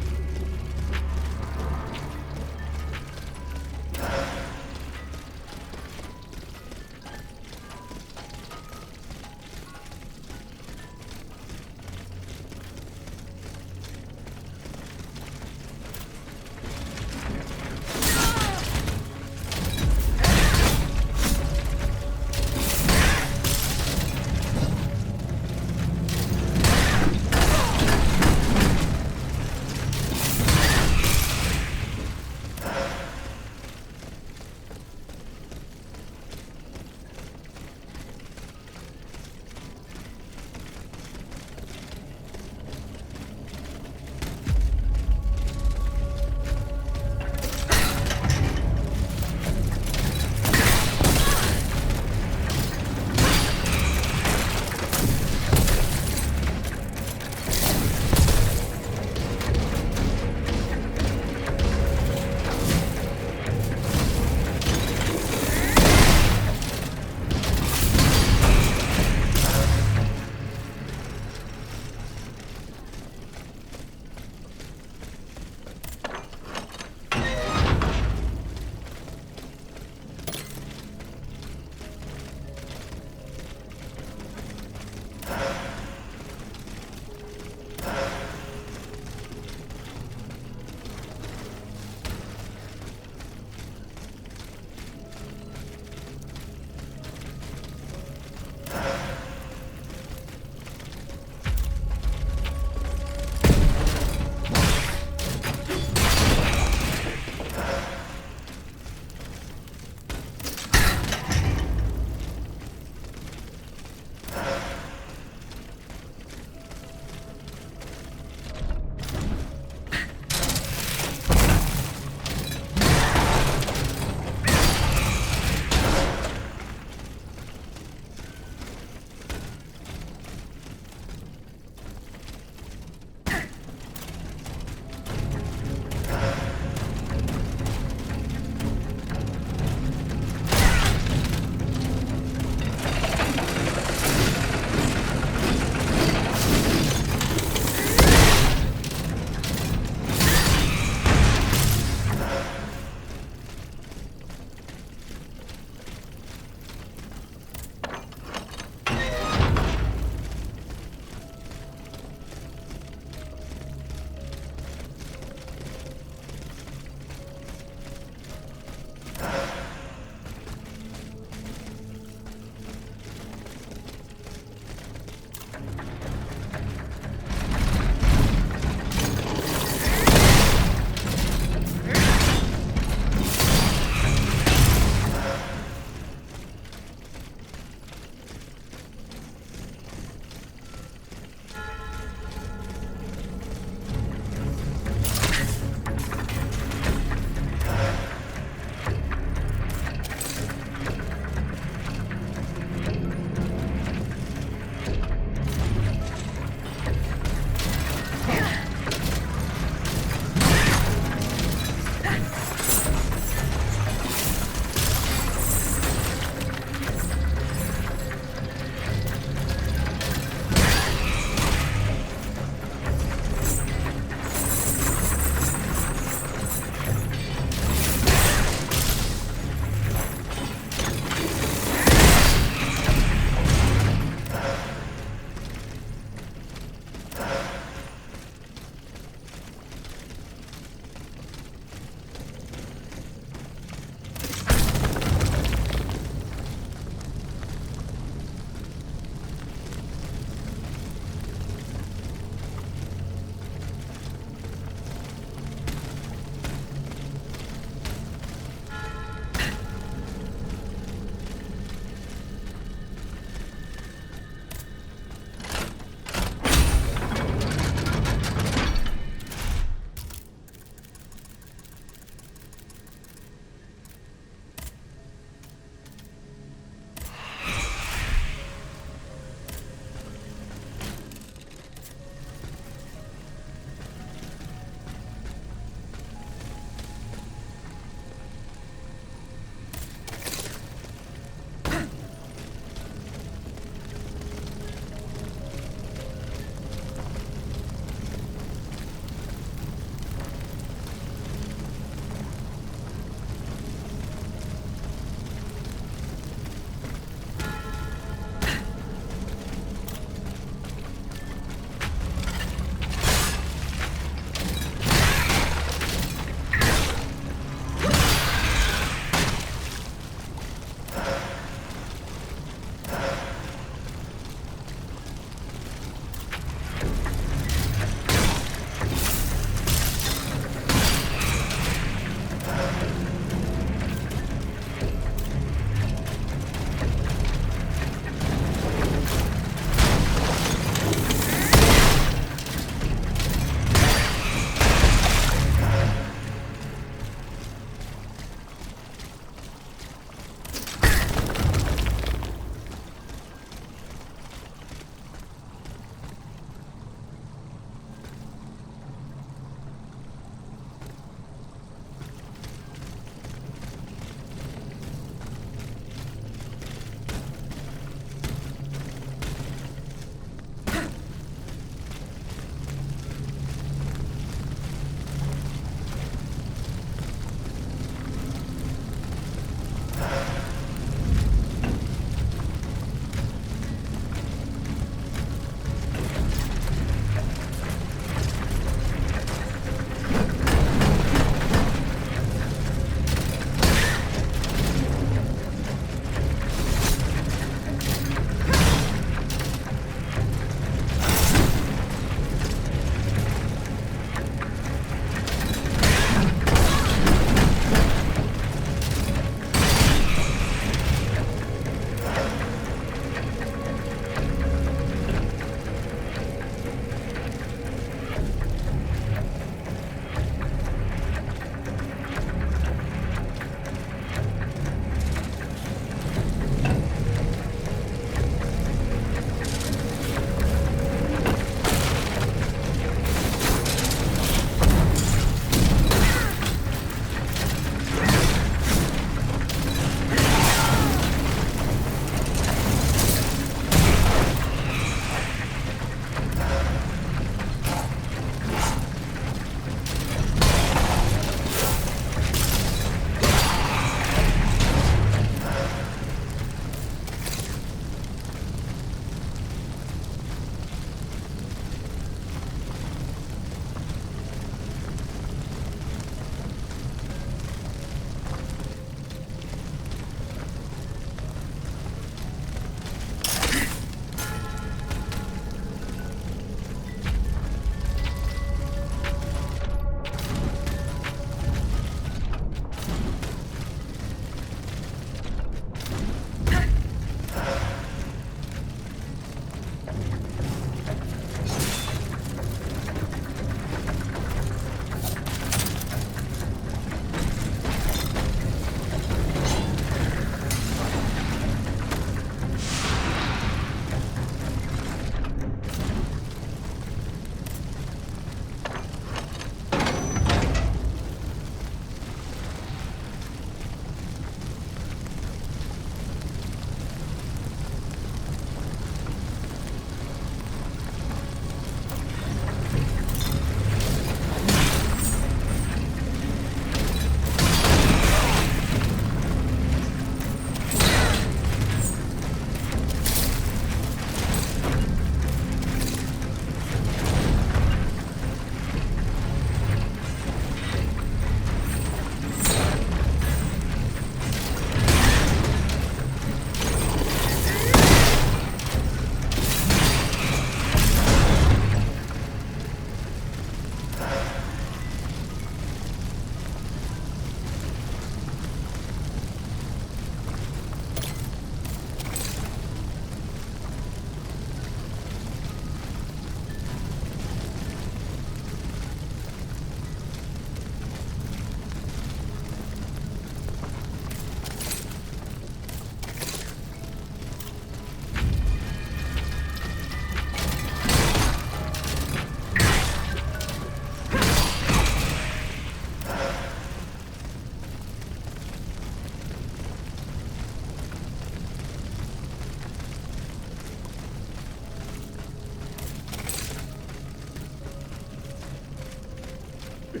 Mes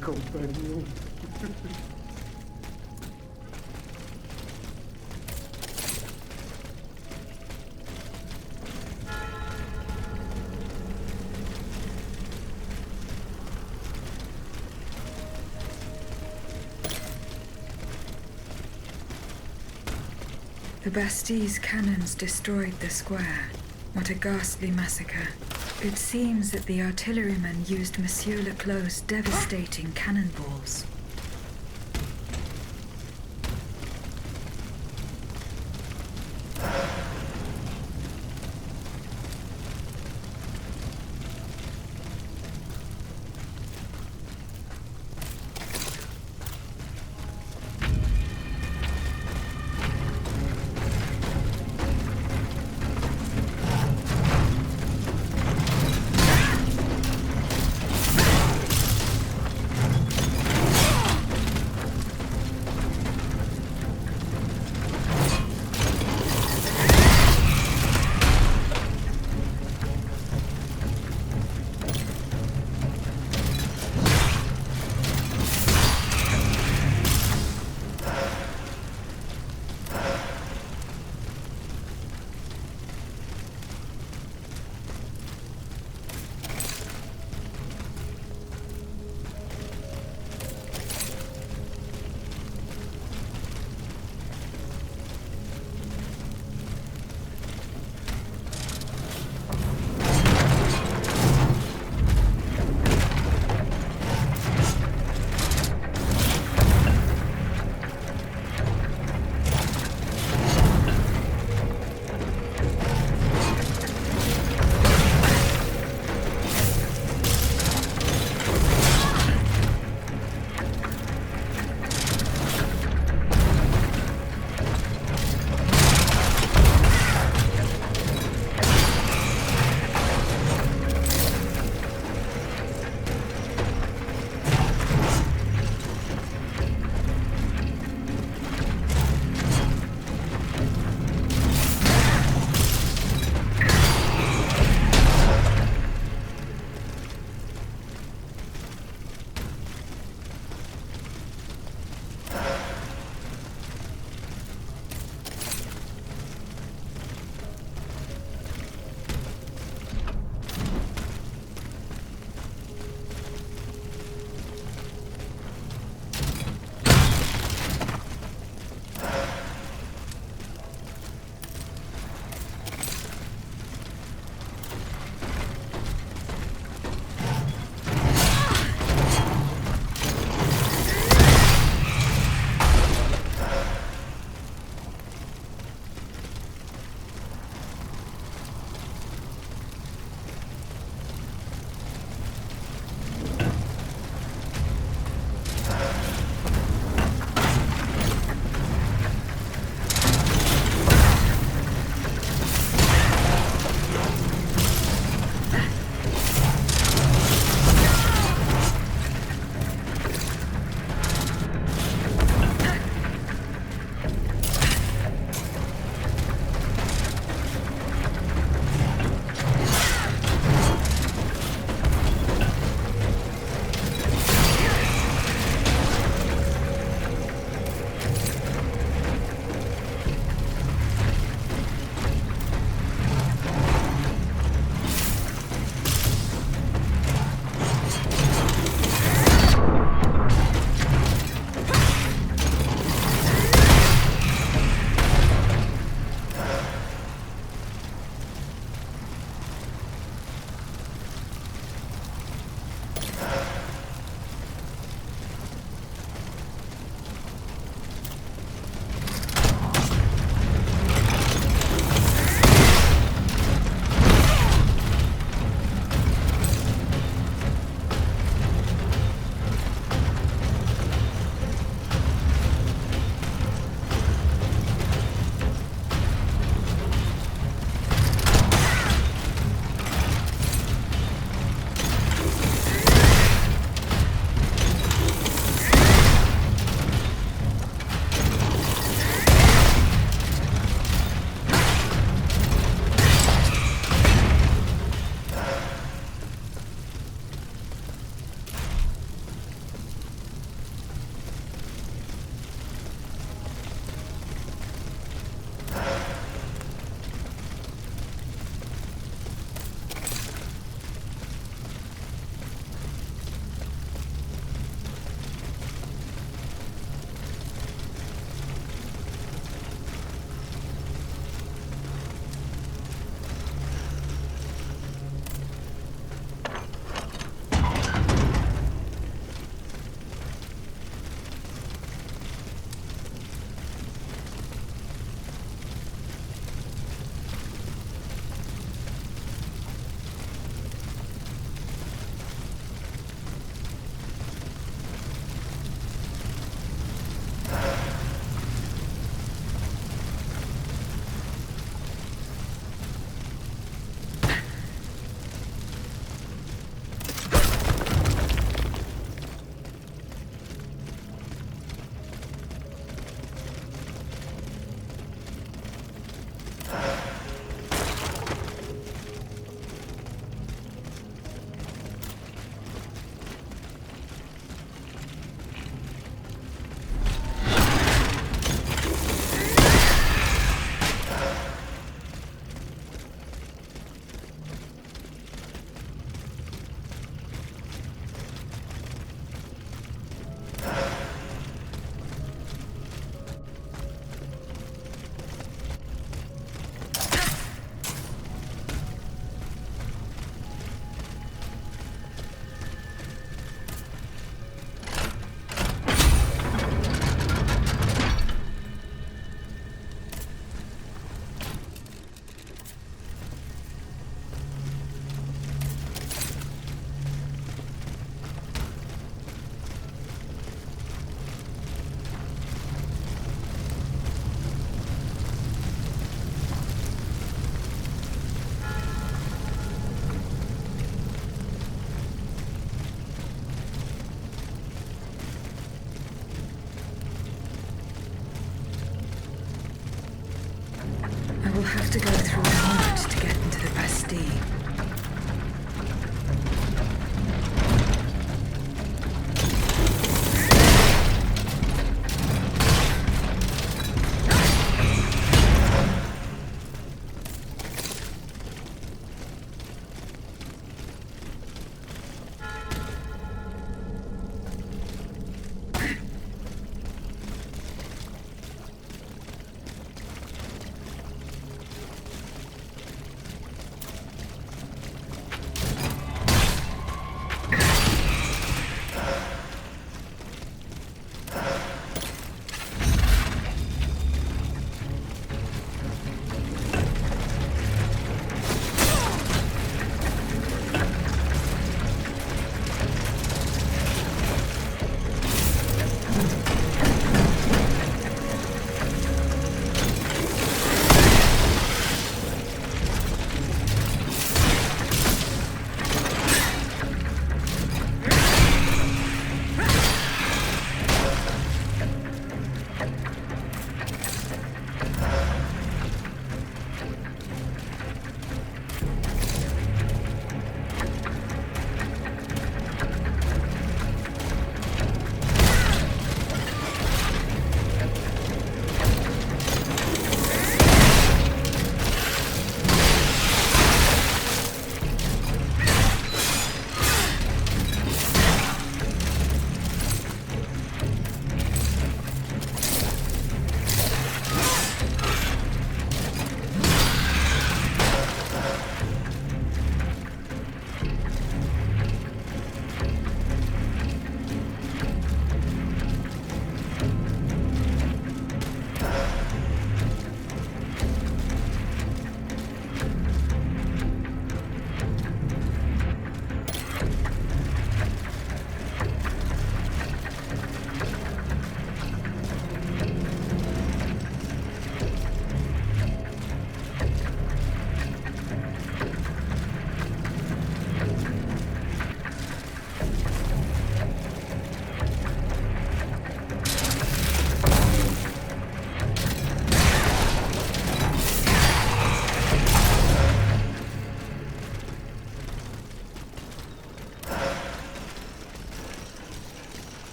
compagnons. The Bastide's cannons destroyed the square. What a ghastly massacre. It seems that the artillerymen used Monsieur Leclos' devastating cannonballs.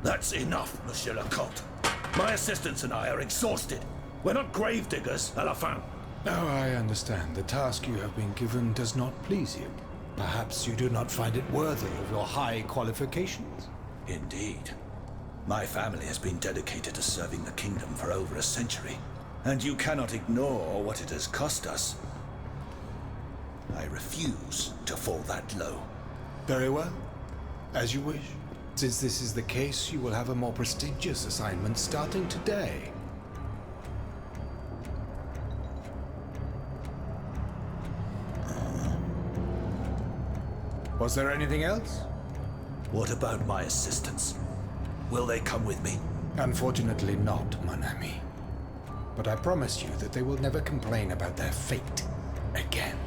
That's enough, Monsieur Lecointe. My assistants and I are exhausted. We're not gravediggers, à la fin. Now I understand. The task you have been given does not please you. Perhaps you do not find it worthy of your high qualifications. Indeed. My family has been dedicated to serving the kingdom for over a century, and you cannot ignore what it has cost us. I refuse to fall that low. Very well. As you wish. Since this is the case, you will have a more prestigious assignment starting today. Was there anything else? What about my assistants? Will they come with me? Unfortunately not, mon ami. But I promise you that they will never complain about their fate again.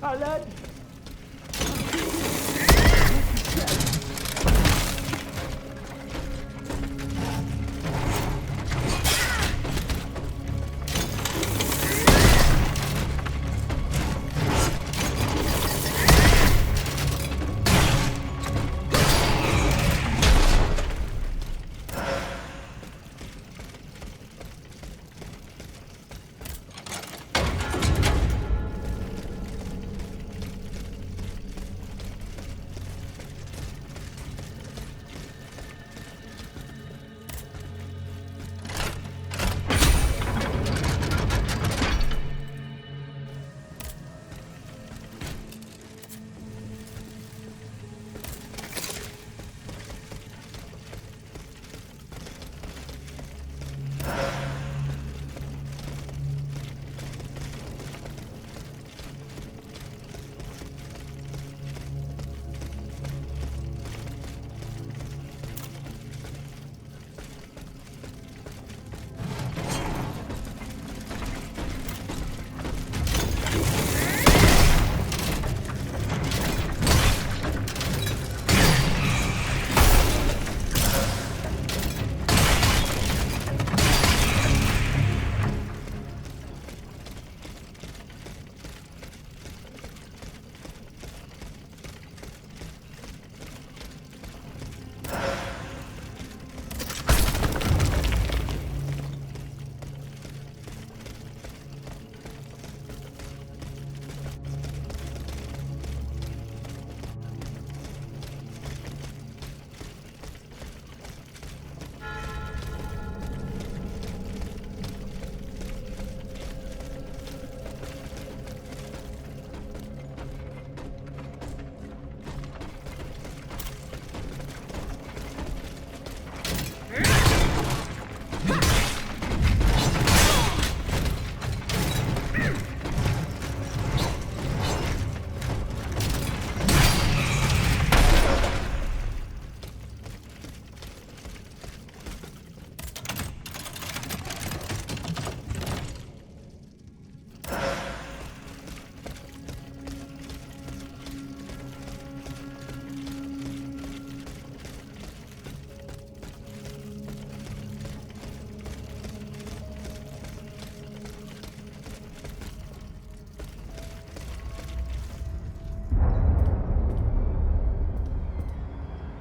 Alain!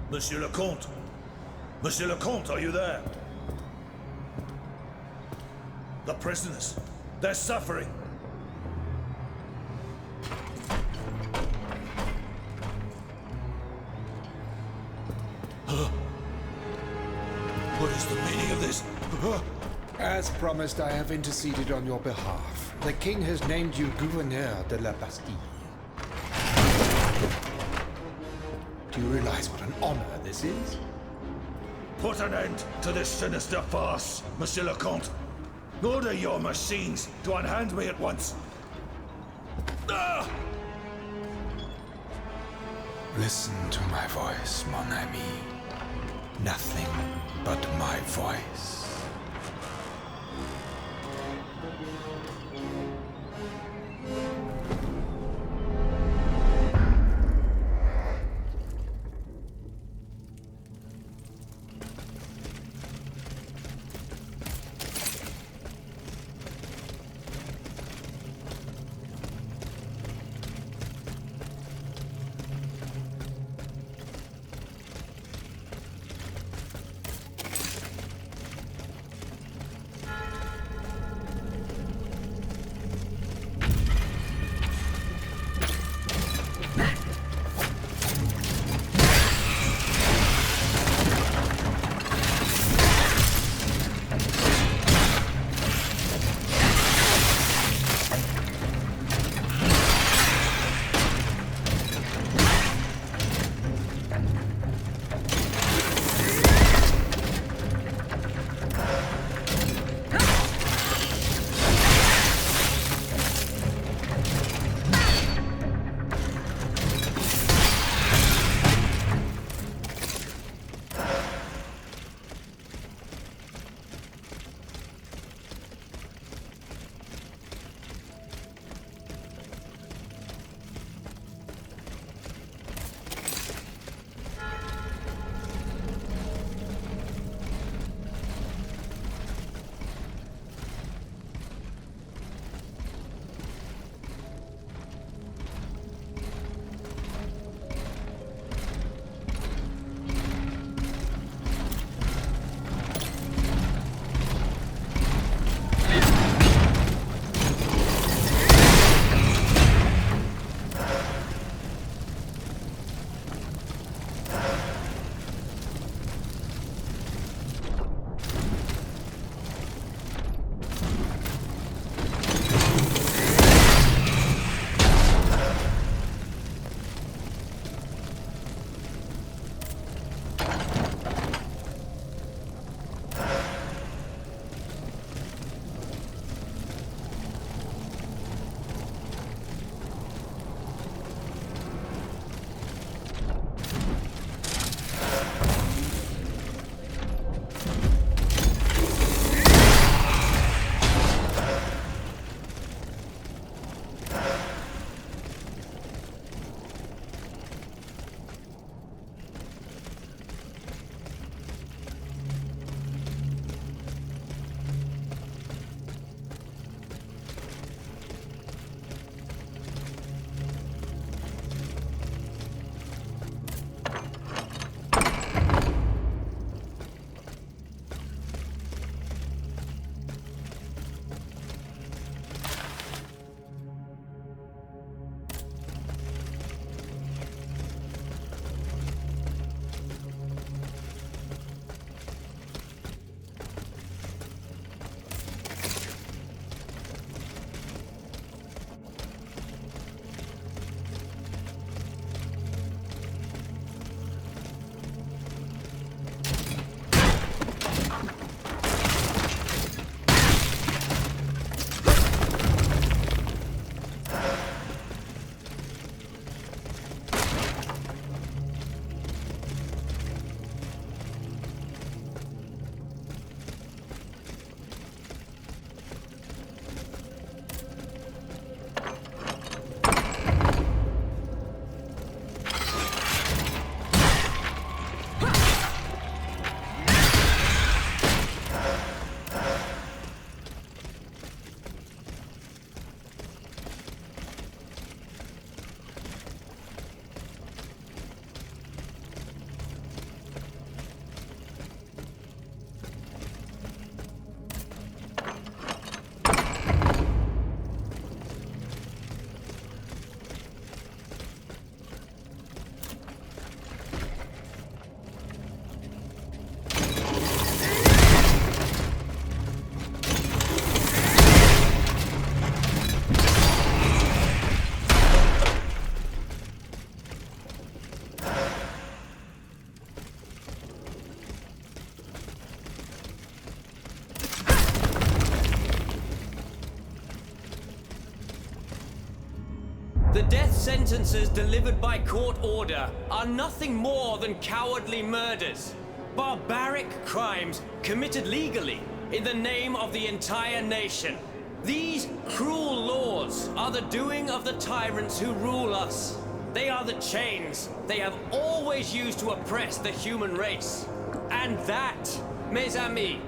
Monsieur le Comte! Monsieur le Comte, are you there? The prisoners, they're suffering. What is the meaning of this? As promised, I have interceded on your behalf. The king has named you Gouverneur de la Bastille. Do you realize what an honor this is? Put an end to this sinister farce, Monsieur le Comte. Order your machines to unhand me at once. Ah! Listen to my voice, mon ami. Nothing but my voice. sentences delivered by court order are nothing more than cowardly murders. Barbaric crimes committed legally in the name of the entire nation. These cruel laws are the doing of the tyrants who rule us. They are the chains they have always used to oppress the human race. And that, mes amis,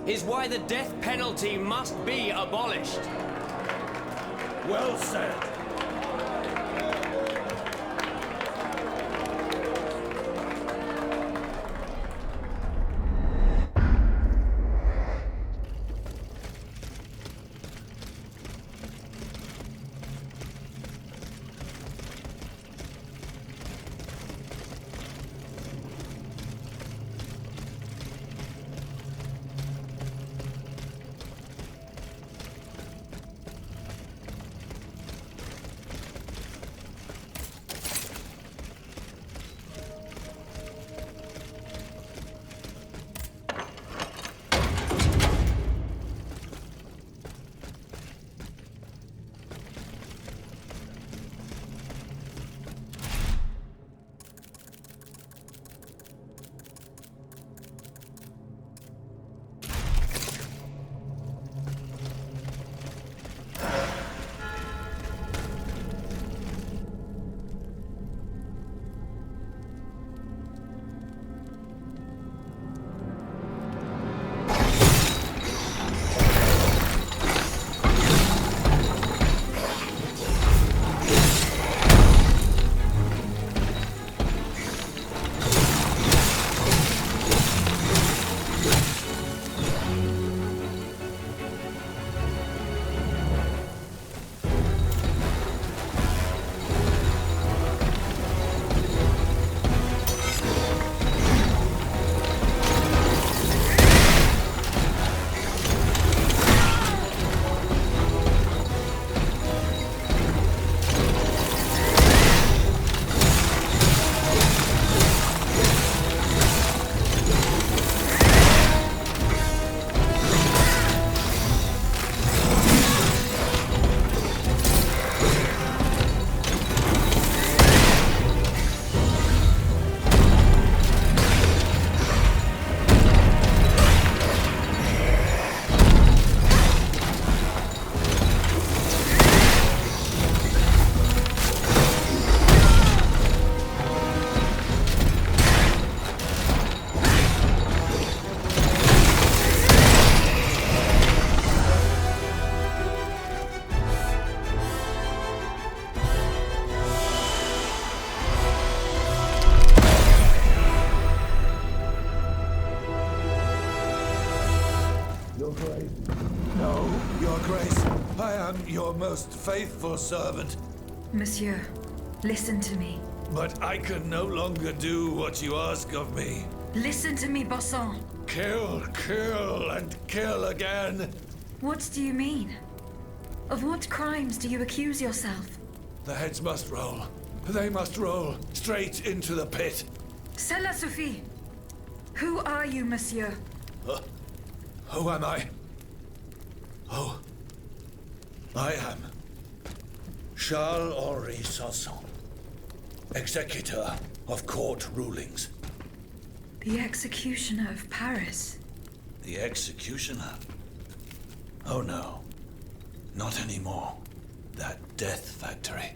is why the death penalty must be abolished. Well said. Your most faithful servant. Monsieur, listen to me. But I can no longer do what you ask of me. Listen to me, Bossan. Kill, kill, and kill again. What do you mean? Of what crimes do you accuse yourself? The heads must roll. They must roll straight into the pit. Cela suffit. Who are you, monsieur? Who am I? Oh. I am Charles-Henri Sanson, executor of court rulings. The executioner of Paris. The executioner? Oh no, not anymore. That death factory.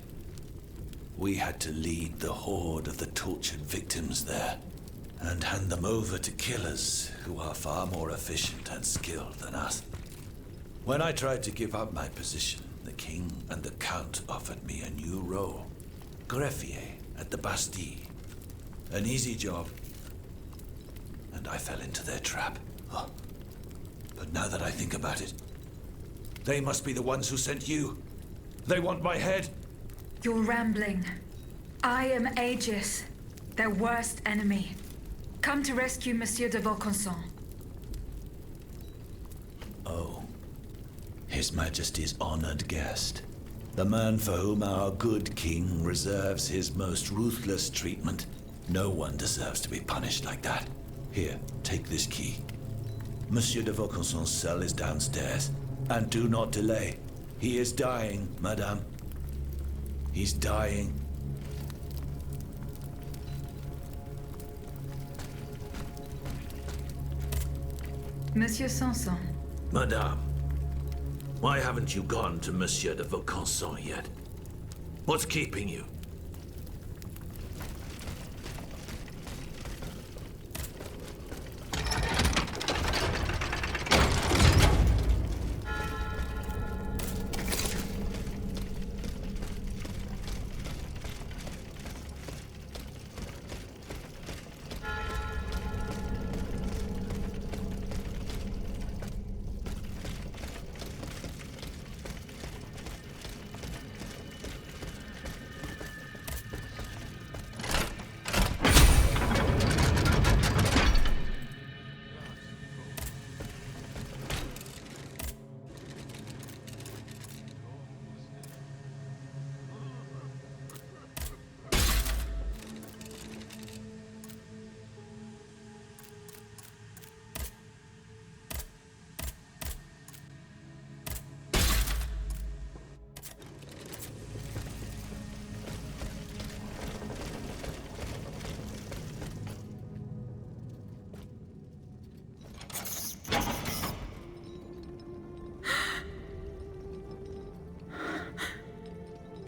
We had to lead the horde of the tortured victims there and hand them over to killers who are far more efficient and skilled than us. When I tried to give up my position, the king and the count offered me a new role. Greffier at the Bastille. An easy job. And I fell into their trap. Oh. But now that I think about it, they must be the ones who sent you. They want my head. You're rambling. I am Aegis, their worst enemy. Come to rescue Monsieur de Vaucanson. Oh. His Majesty's honored guest. The man for whom our good king reserves his most ruthless treatment. No one deserves to be punished like that. Here, take this key. Monsieur de Vaucanson's cell is downstairs. And do not delay. He is dying, madame. He's dying. Monsieur Sanson. Madame, why haven't you gone to Monsieur de Vaucanson yet? What's keeping you?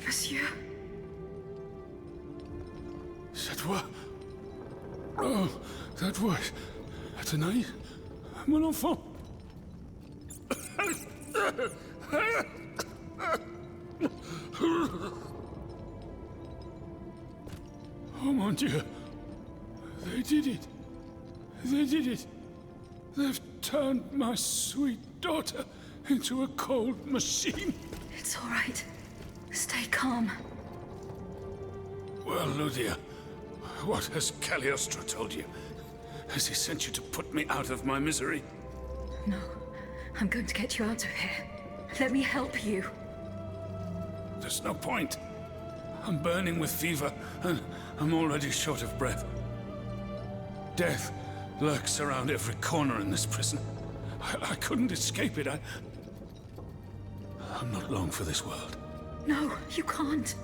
Monsieur. C'est toi? Oh, that voice. Athénaïs? Mon enfant? Oh mon Dieu. They did it. They did it. They've turned my sweet daughter into a cold machine. It's all right. Stay calm. Well, Ludia, what has Cagliostro told you? Has he sent you to put me out of my misery? No. I'm going to get you out of here. Let me help you. There's no point. I'm burning with fever, and I'm already short of breath. Death lurks around every corner in this prison. I couldn't escape it. I'm not long for this world. No, you can't.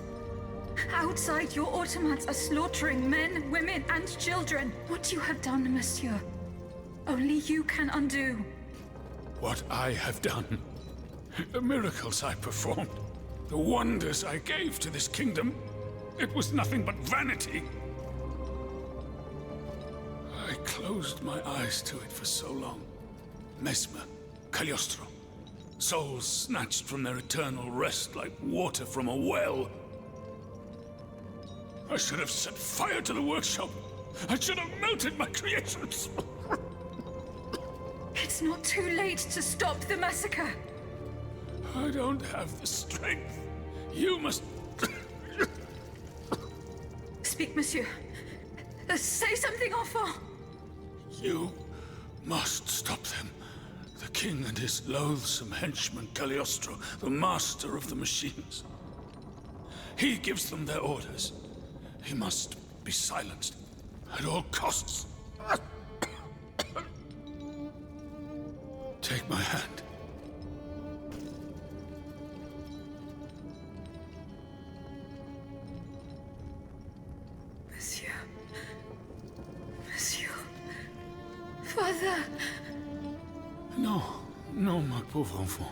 Outside, your automats are slaughtering men, women, and children. What you have done, monsieur, only you can undo. What I have done, the miracles I performed, the wonders I gave to this kingdom, it was nothing but vanity. I closed my eyes to it for so long. Mesmer, Cagliostro, souls snatched from their eternal rest like water from a well. I should have set fire to the workshop. I should have melted my creations. It's not too late to stop the massacre. I don't have the strength. You must... Speak, monsieur. Say something, enfant. You must stop them. The king and his loathsome henchman, Cagliostro, the master of the machines. He gives them their orders. He must be silenced at all costs. Take my hand. Monsieur. Monsieur. Father. No, no, my pauvre enfant.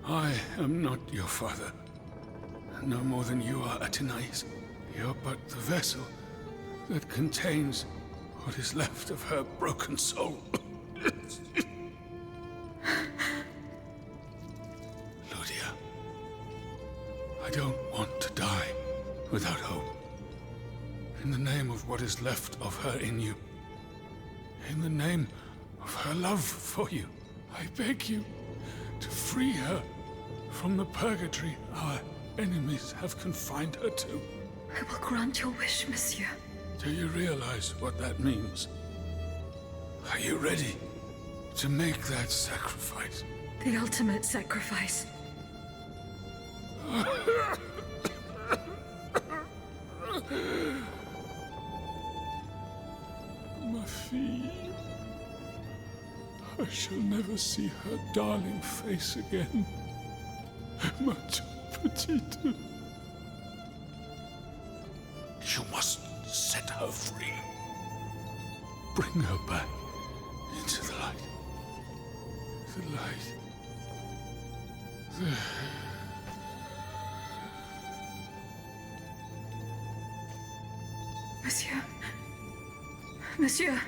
I am not your father. No more than you are Athénaïs. You're but the vessel that contains what is left of her broken soul. Ludia, I don't want to die without hope. In the name of what is left of her in you, in the name of her love for you, I beg you to free her from the purgatory our enemies have confined her to. I will grant your wish, monsieur. Do you realize what that means? Are you ready to make that sacrifice? The ultimate sacrifice. Ma fille. I shall never see her darling face again. Ma toute petite. You must set her free. Bring her back into the light. The light. Monsieur. Monsieur.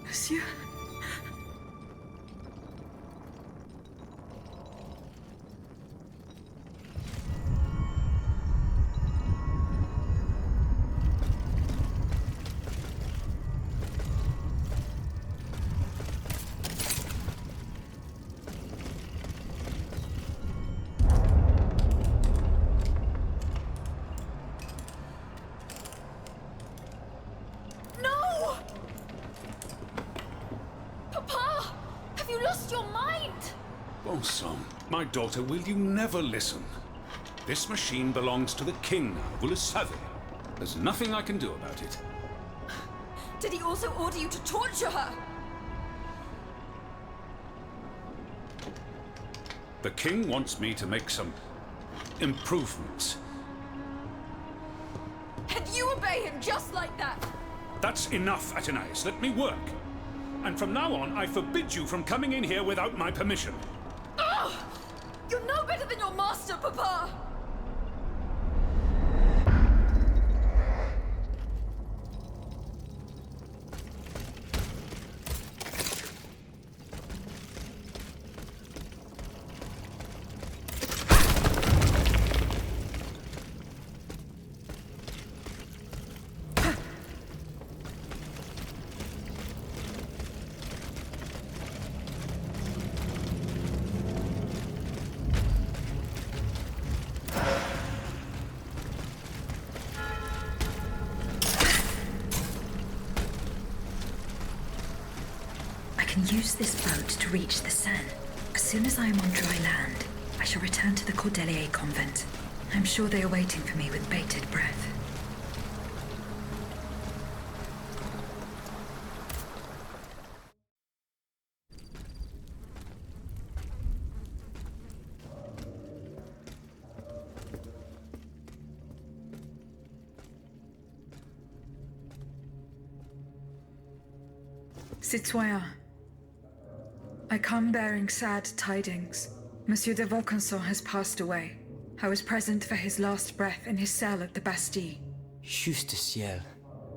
Monsieur. Bon sang, my daughter, will you never listen? This machine belongs to the king, vous le savez. There's nothing I can do about it. Did he also order you to torture her? The king wants me to make some improvements. And you obey him just like that? That's enough, Athenais. Let me work. And from now on, I forbid you from coming in here without my permission. Ugh! You're no better than your master, Papa! I can use this boat to reach the Seine. As soon as I am on dry land, I shall return to the Cordelier convent. I'm sure they are waiting for me with bated breath. Citoyen, I come bearing sad tidings. Monsieur de Vaucanson has passed away. I was present for his last breath in his cell at the Bastille. Juste ciel.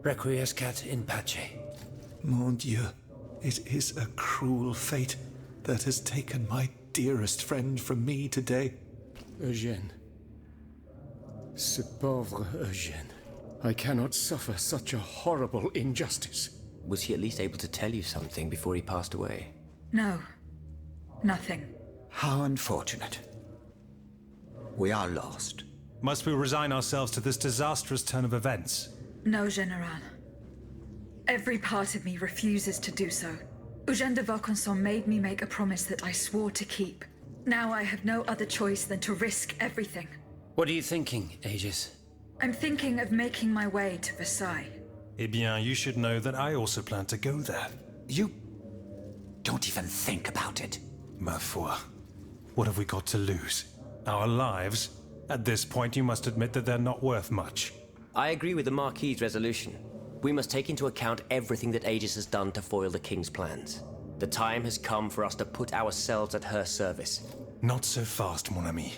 Requiescat in pace. Mon Dieu, it is a cruel fate that has taken my dearest friend from me today. Eugène. Ce pauvre Eugène. I cannot suffer such a horrible injustice. Was he at least able to tell you something before he passed away? No. Nothing. How unfortunate. We are lost. Must we resign ourselves to this disastrous turn of events? No, General. Every part of me refuses to do so. Eugène de Vaucanson made me make a promise that I swore to keep. Now I have no other choice than to risk everything. What are you thinking, Aegis? I'm thinking of making my way to Versailles. Eh bien, you should know that I also plan to go there. You don't even think about it. Ma foi. What have we got to lose? Our lives? At this point, you must admit that they're not worth much. I agree with the Marquis's resolution. We must take into account everything that Aegis has done to foil the King's plans. The time has come for us to put ourselves at her service. Not so fast, mon ami.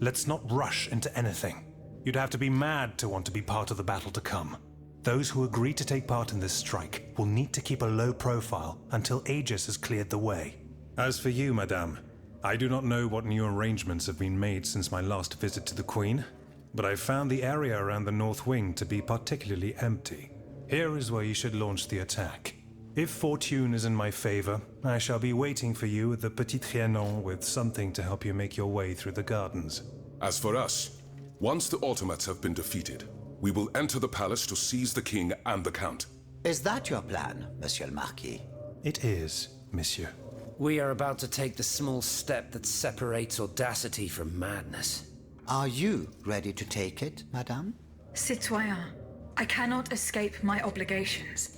Let's not rush into anything. You'd have to be mad to want to be part of the battle to come. Those who agree to take part in this strike will need to keep a low profile until Aegis has cleared the way. As for you, madame, I do not know what new arrangements have been made since my last visit to the Queen, but I found the area around the North Wing to be particularly empty. Here is where you should launch the attack. If fortune is in my favor, I shall be waiting for you at the Petit Trianon with something to help you make your way through the gardens. As for us, once the automats have been defeated, we will enter the palace to seize the king and the count. Is that your plan, Monsieur le Marquis? It is, monsieur. We are about to take the small step that separates audacity from madness. Are you ready to take it, madame? Citoyen, I cannot escape my obligations.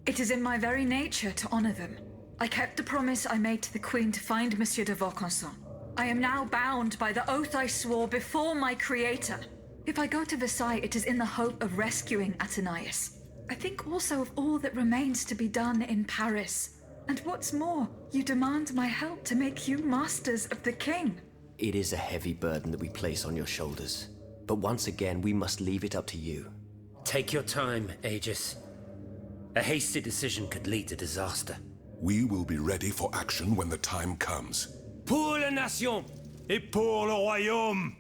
It is in my very nature to honor them. I kept the promise I made to the Queen to find Monsieur de Vaucanson. I am now bound by the oath I swore before my creator. If I go to Versailles, it is in the hope of rescuing Athenais. I think also of all that remains to be done in Paris. And what's more, you demand my help to make you masters of the king. It is a heavy burden that we place on your shoulders. But once again, we must leave it up to you. Take your time, Aegis. A hasty decision could lead to disaster. We will be ready for action when the time comes. Pour la nation! Et pour le royaume!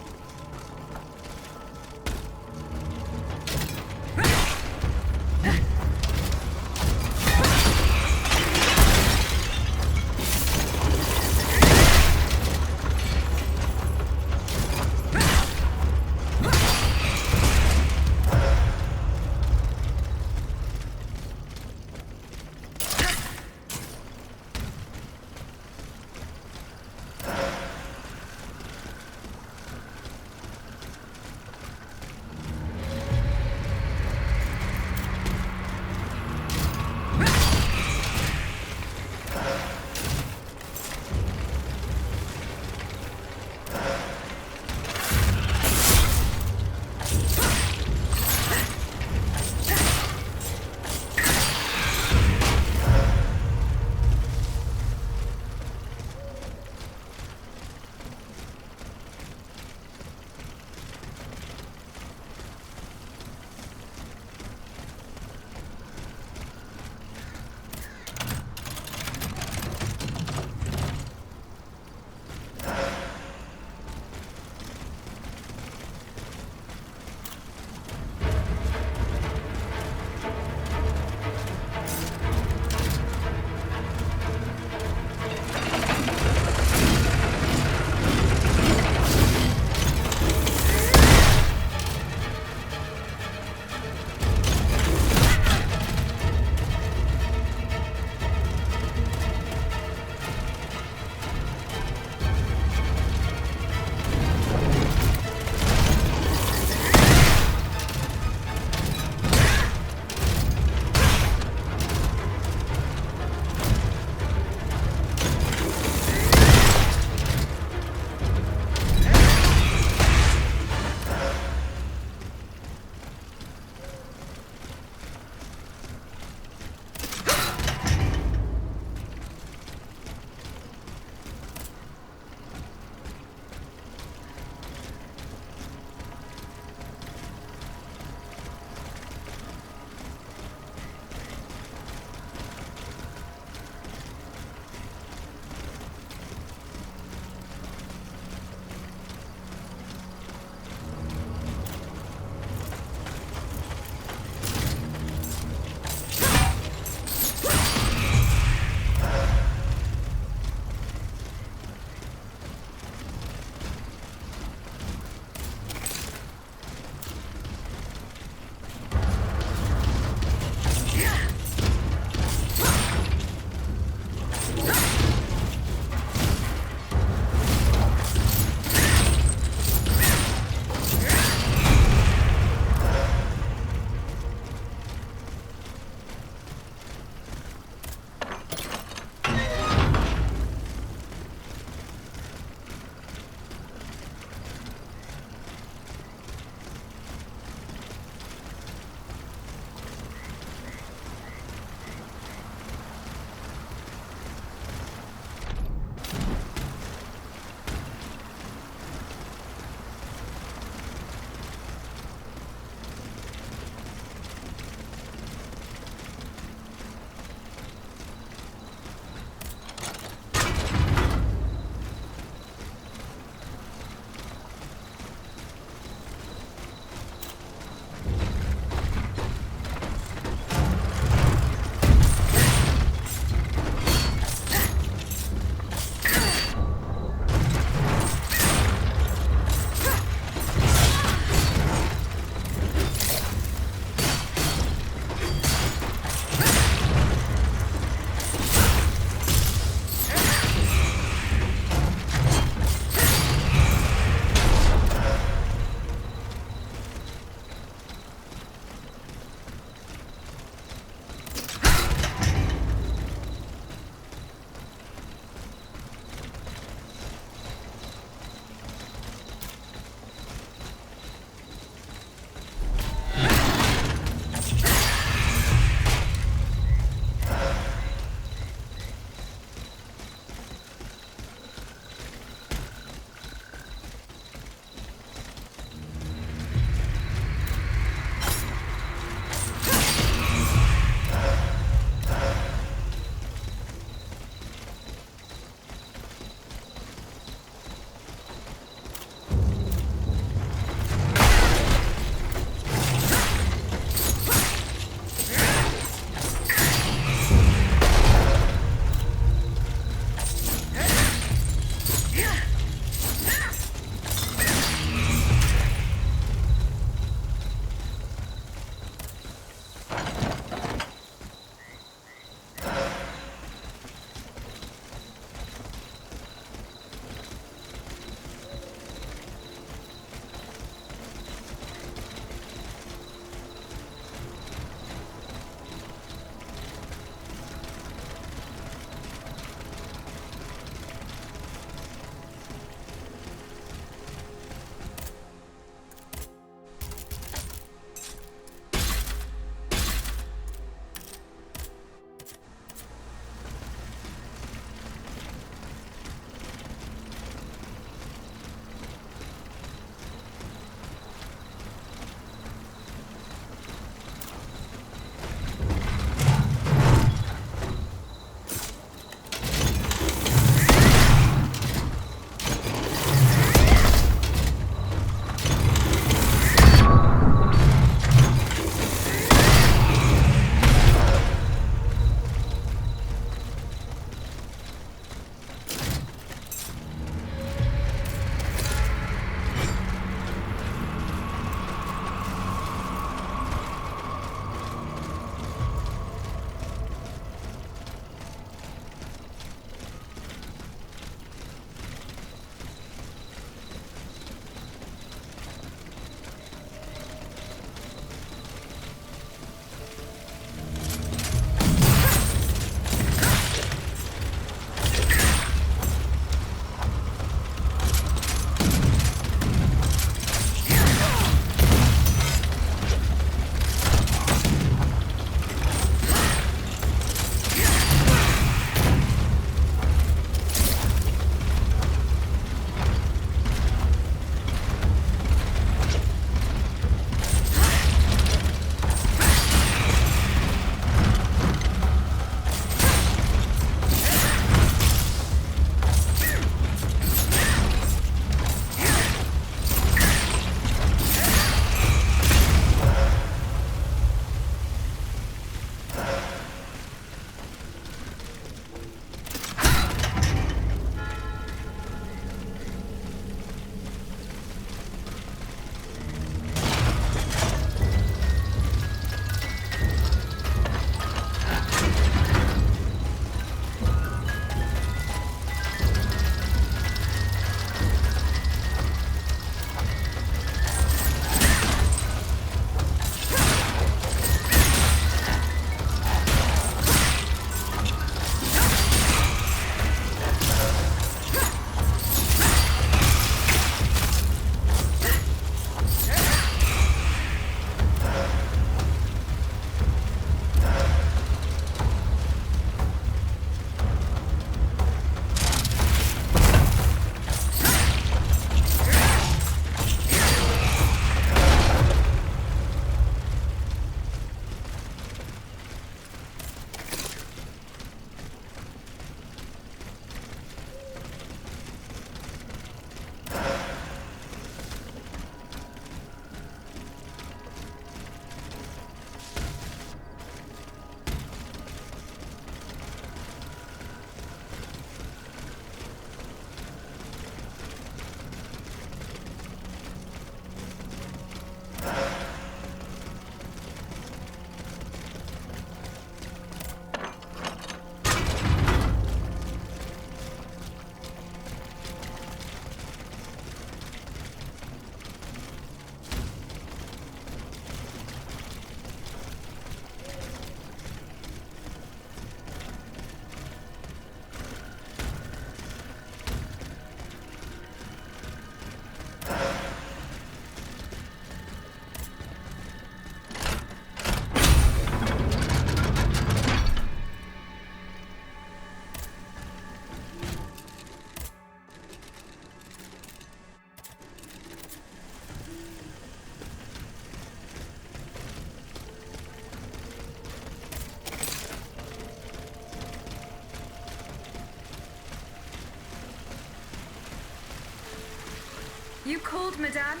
You called, Madame?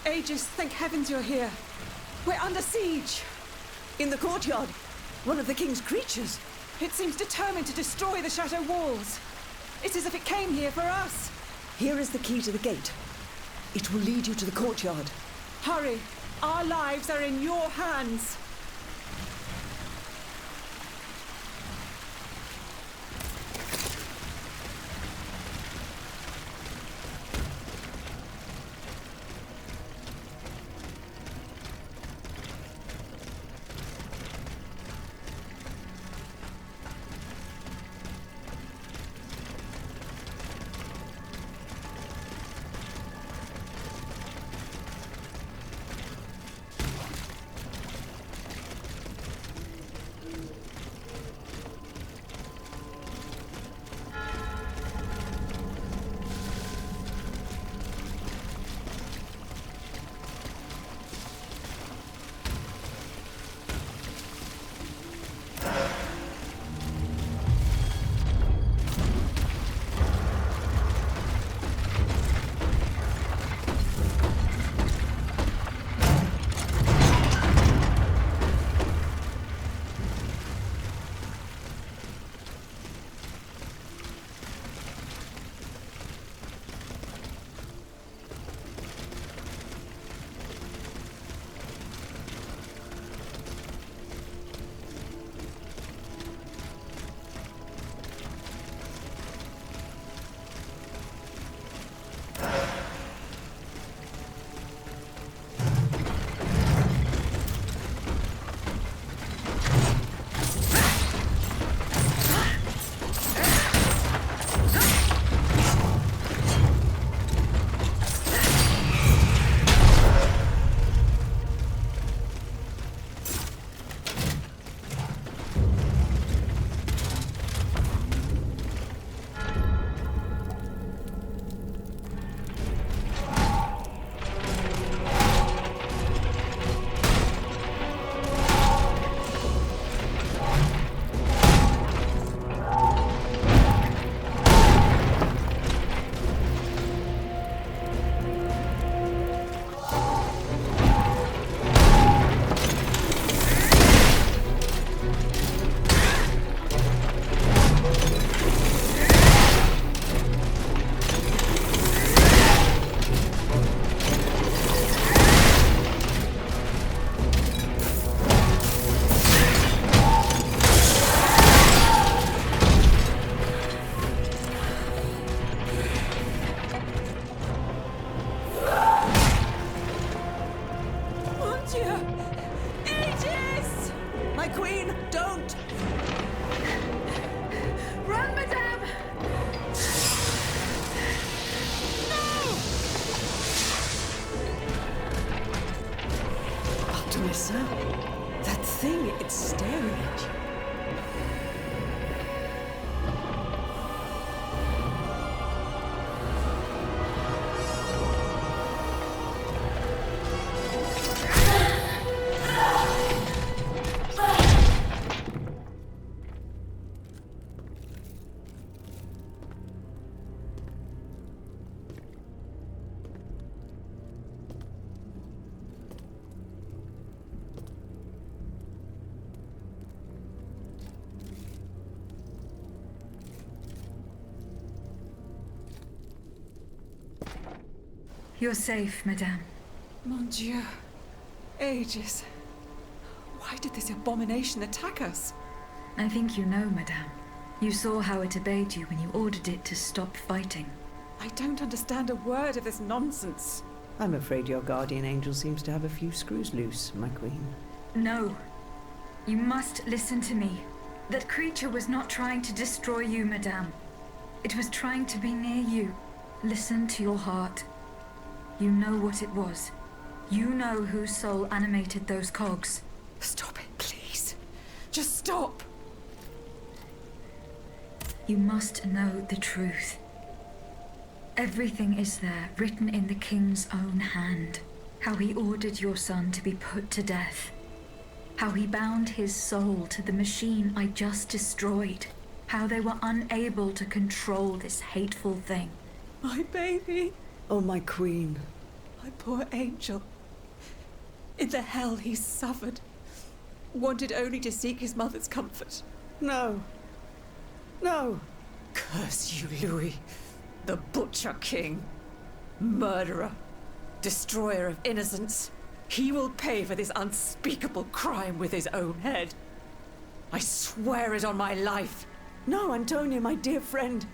Aegis, thank heavens you're here. We're under siege. In the courtyard, one of the king's creatures. It seems determined to destroy the Chateau walls. It's as if it came here for us. Here is the key to the gate. It will lead you to the courtyard. Hurry! Our lives are in your hands. That thing, it's staring at you. You're safe, Madame. Mon Dieu. Aegis. Why did this abomination attack us? I think you know, Madame. You saw how it obeyed you when you ordered it to stop fighting. I don't understand a word of this nonsense. I'm afraid your guardian angel seems to have a few screws loose, my queen. No. You must listen to me. That creature was not trying to destroy you, Madame. It was trying to be near you. Listen to your heart. You know what it was. You know whose soul animated those cogs. Stop it, please. Just stop. You must know the truth. Everything is there, written in the king's own hand. How he ordered your son to be put to death. How he bound his soul to the machine I just destroyed. How they were unable to control this hateful thing. My baby. Oh, my queen. My poor angel. In the hell he suffered. Wanted only to seek his mother's comfort. No. No. Curse you, Louis. The Butcher King. Murderer. Destroyer of innocence. He will pay for this unspeakable crime with his own head. I swear it on my life. No, Antonia, my dear friend.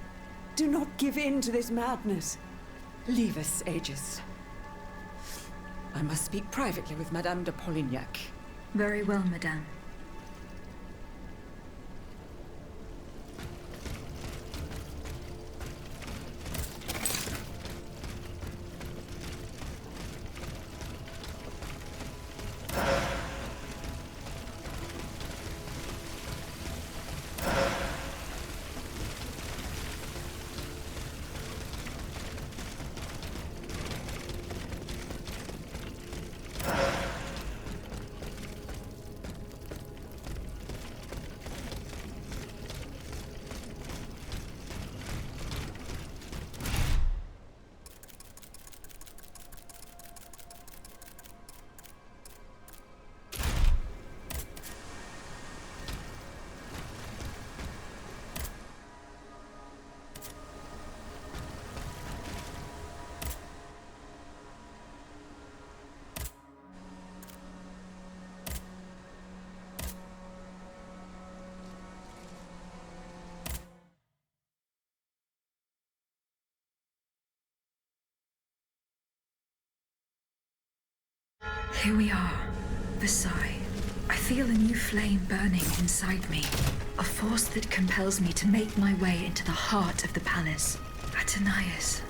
Do not give in to this madness. Leave us, Aegis. I must speak privately with Madame de Polignac. Very well, Madame. Here we are, Versailles. I feel a new flame burning inside me. A force that compels me to make my way into the heart of the palace. Athenais.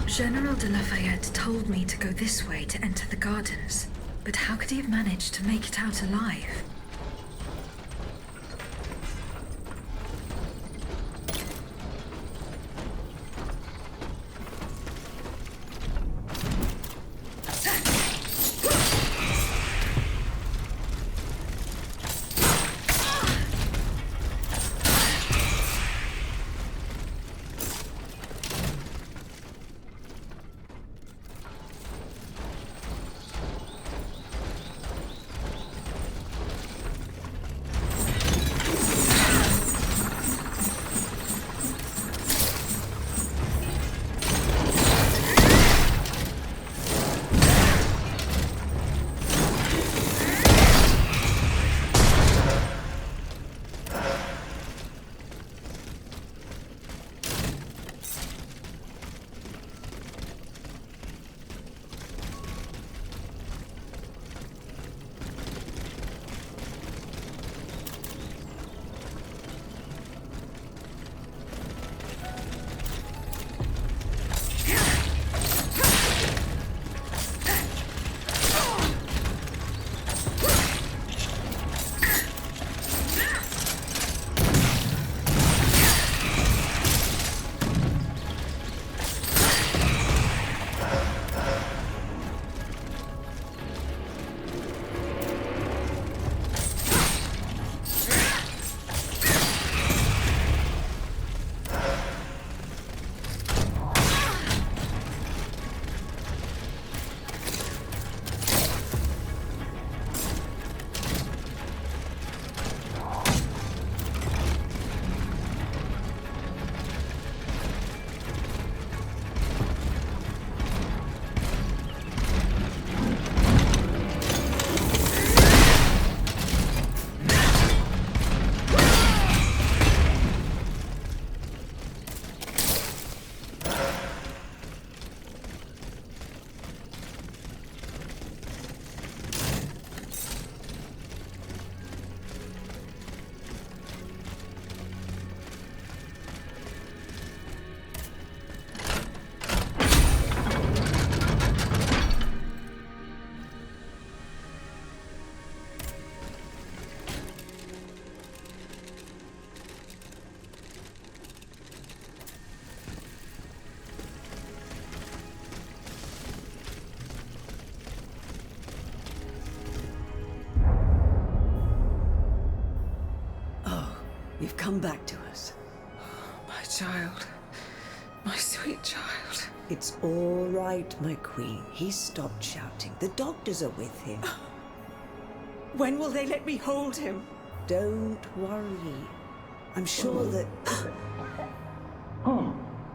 General de Lafayette told me to go this way to enter the gardens, but how could he have managed to make it out alive? You've come back to us. My child. My sweet child. It's all right, my queen. He's stopped shouting. The doctors are with him. When will they let me hold him? Don't worry. I'm sure that... Oh,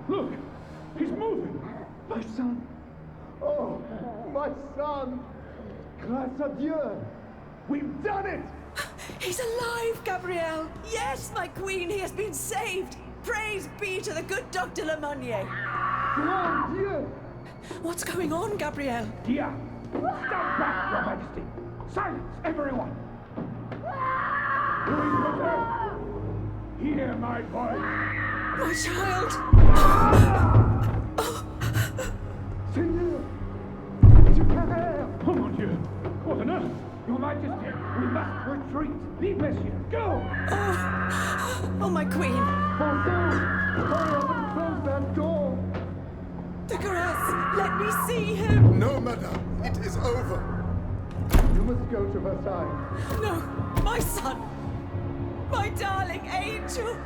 look! He's moving! My son! Oh, my son! Grâce à Dieu! We've done it! He's alive, Gabrielle! Yes, my queen, he has been saved! Praise be to the good Dr. Lemonnier! Grand Dieu! What's going on, Gabrielle? Dia! Stand back, Your Majesty! Silence, everyone! Louis Potter! Hear my voice! My child! Seigneur! Oh, mon Dieu! What on earth? Your Majesty, we must retreat! Leave Messieurs, go! Oh, my queen! Hurry up and close that door! De Grasse, let me see him! No, madame, it is over. You must go to Versailles. No, my son! My darling angel!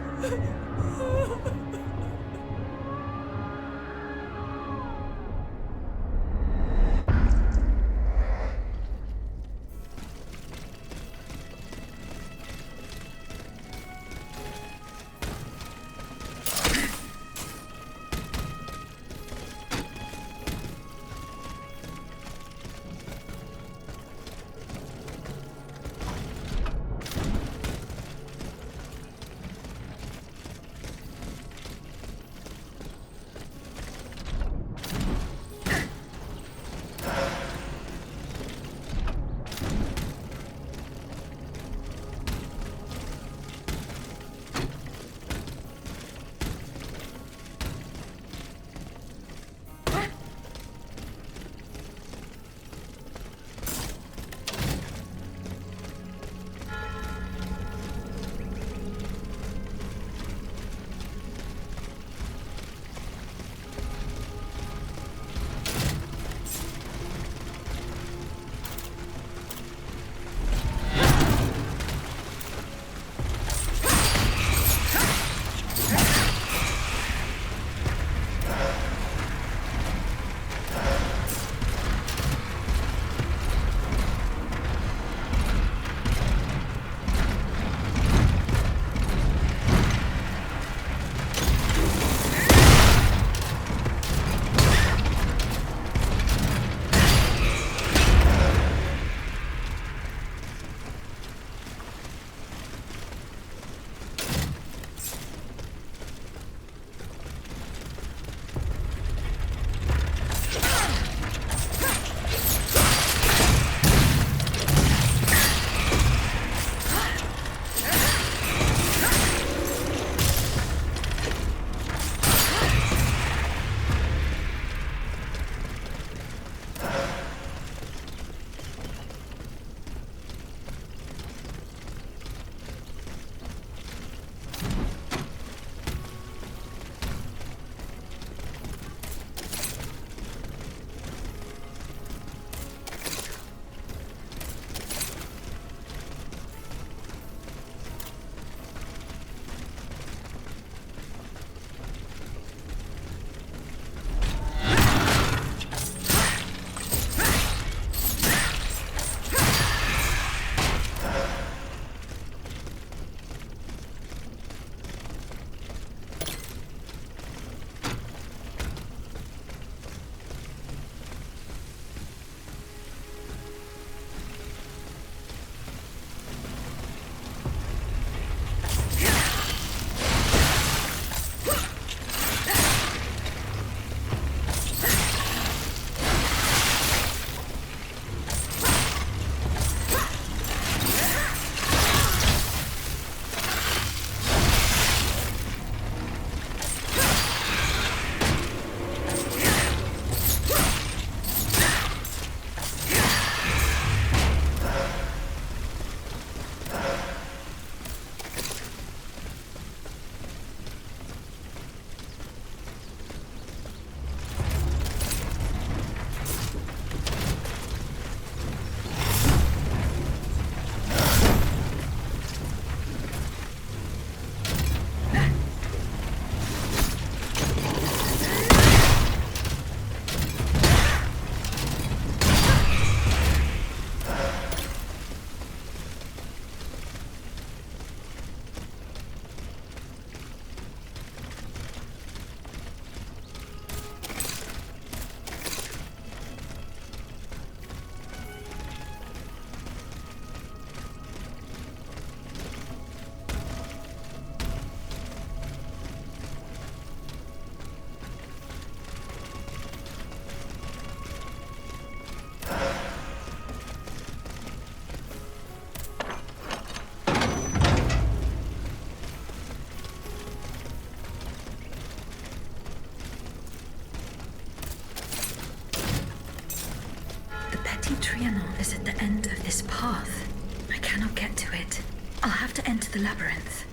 is at the end of this path. I cannot get to it. I'll have to enter the labyrinth.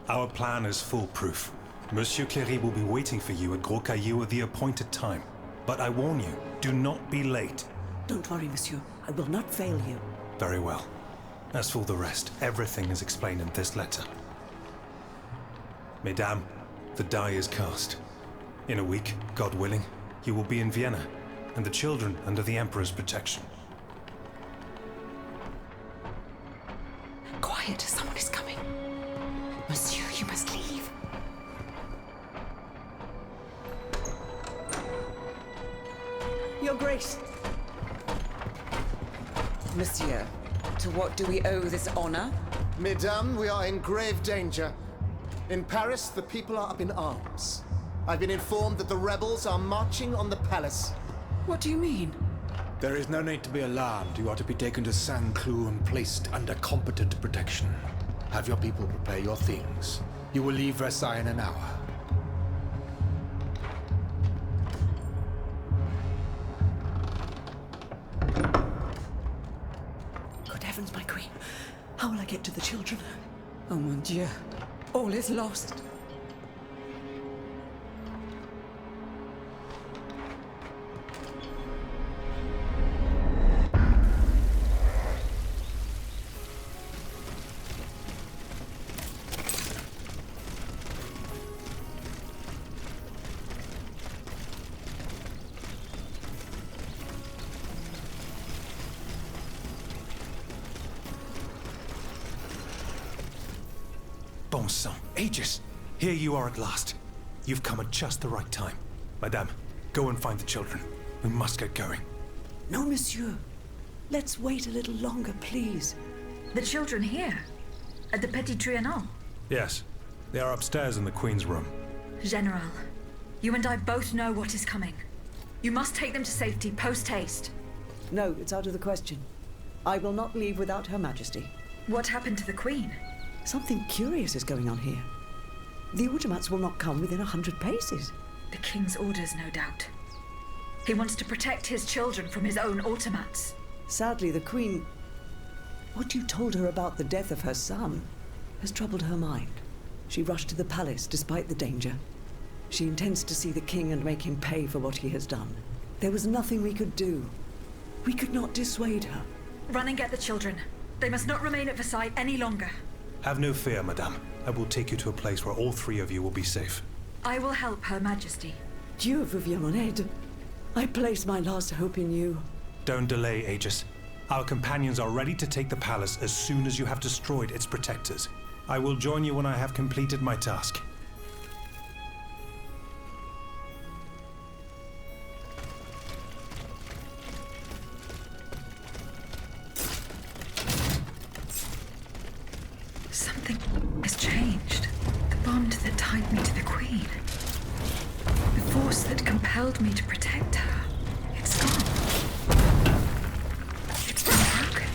Our plan is foolproof. Monsieur Cléry will be waiting for you at Gros Caillou at the appointed time. But I warn you, do not be late. Don't worry, monsieur. I will not fail you. Very well. As for the rest, everything is explained in this letter. Mesdames, the die is cast. In a week, God willing, you will be in Vienna, and the children under the Emperor's protection. Quiet, someone is coming. Monsieur, you must leave. Your Grace. Monsieur, to what do we owe this honor? Mesdames, we are in grave danger. In Paris, the people are up in arms. I've been informed that the rebels are marching on the palace. What do you mean? There is no need to be alarmed. You are to be taken to Saint-Cloud and placed under competent protection. Have your people prepare your things. You will leave Versailles in an hour. Good heavens, my queen. How will I get to the children? Oh, mon Dieu. All is lost. Bon sang, Aegis! Here you are at last. You've come at just the right time. Madame, go and find the children. We must get going. No, monsieur. Let's wait a little longer, please. The children here? At the Petit Trianon? Yes, they are upstairs in the Queen's room. General, you and I both know what is coming. You must take them to safety post-haste. No, it's out of the question. I will not leave without Her Majesty. What happened to the Queen? Something curious is going on here. The automats will not come within 100 paces. The King's orders, no doubt. He wants to protect his children from his own automats. Sadly, the Queen... What you told her about the death of her son has troubled her mind. She rushed to the palace despite the danger. She intends to see the King and make him pay for what he has done. There was nothing we could do. We could not dissuade her. Run and get the children. They must not remain at Versailles any longer. Have no fear, Madame. I will take you to a place where all three of you will be safe. I will help Her Majesty. Dieu vous vienne en aide. I place my last hope in you. Don't delay, Aegis. Our companions are ready to take the palace as soon as you have destroyed its protectors. I will join you when I have completed my task. has changed. The bond that tied me to the Queen. The force that compelled me to protect her. It's gone. It's been broken.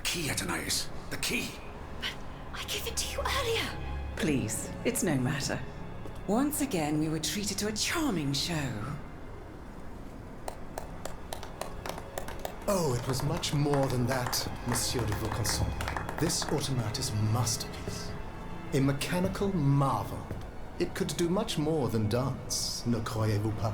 Key, Athenais. The key. I gave it to you earlier. Please, it's no matter. Once again, we were treated to a charming show. Oh, it was much more than that, Monsieur de Vaucanson. This automat is a masterpiece. A mechanical marvel. It could do much more than dance, ne croyez-vous pas?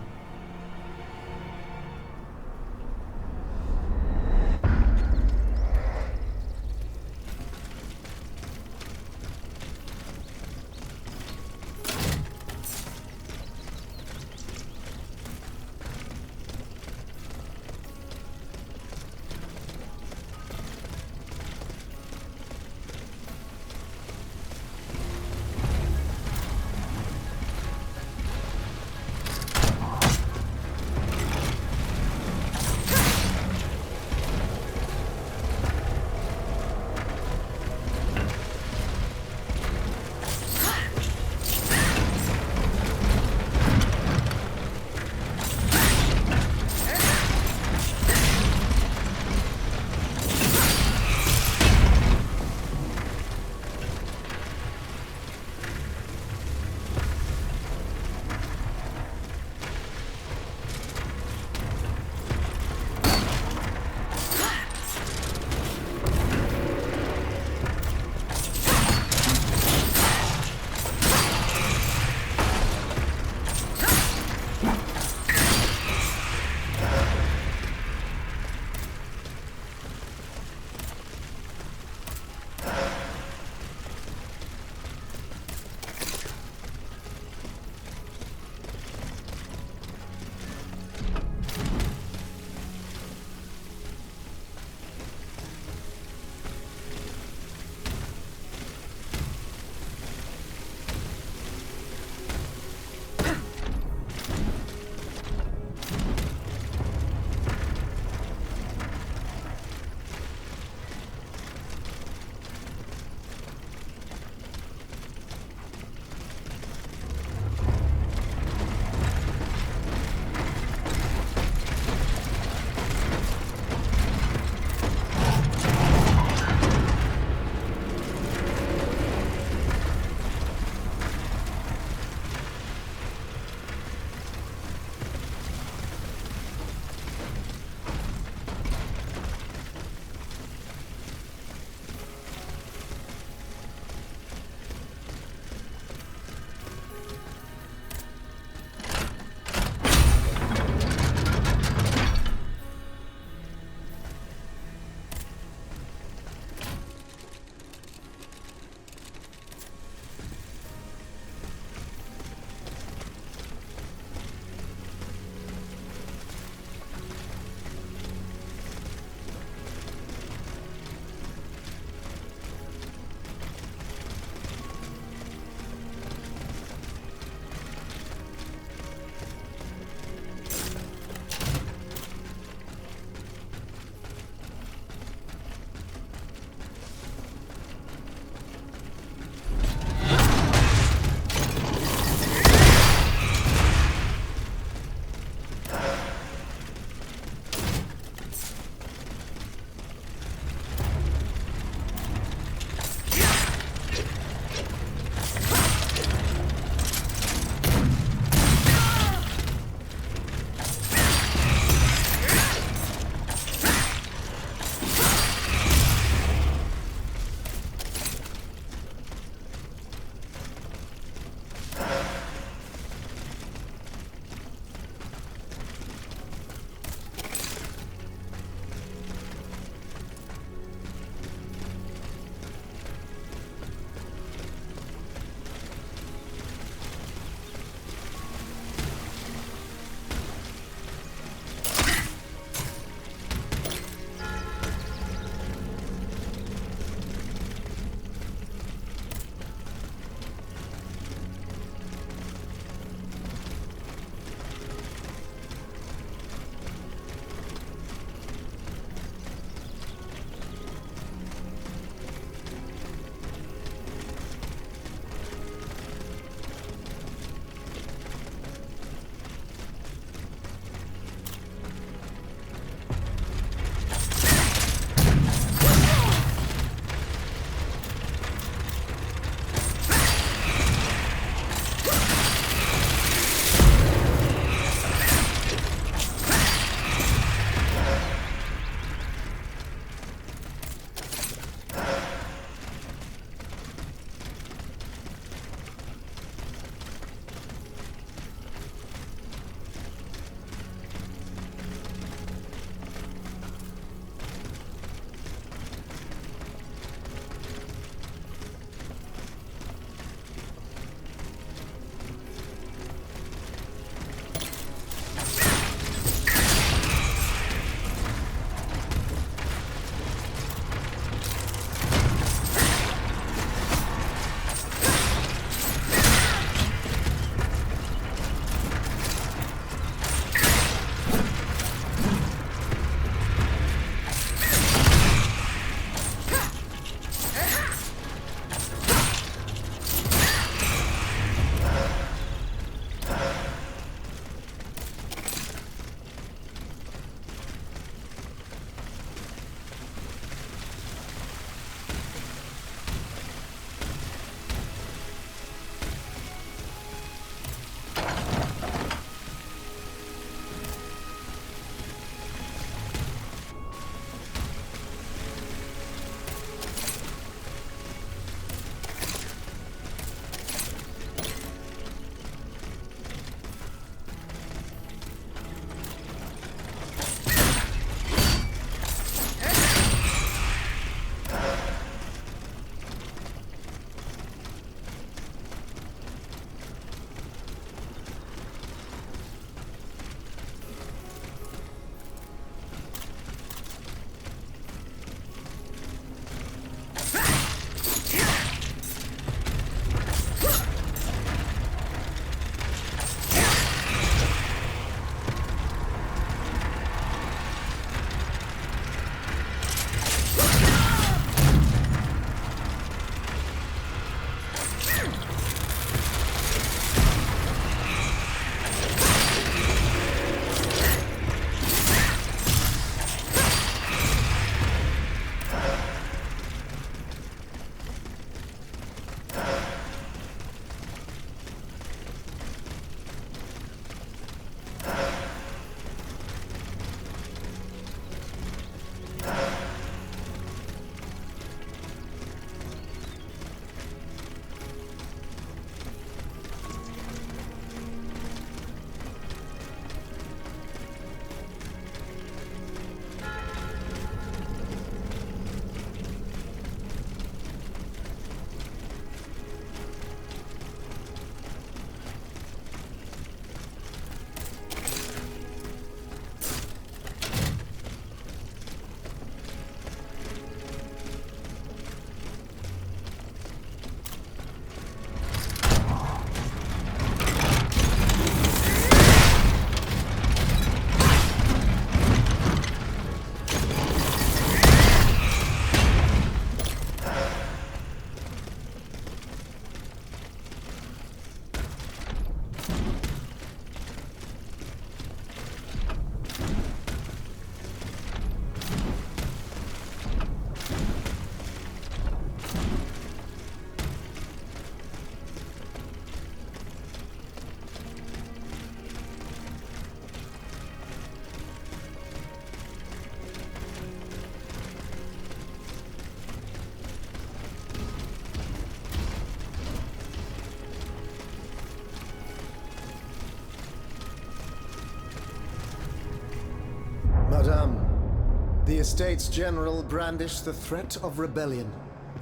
The Estates General brandish the threat of rebellion.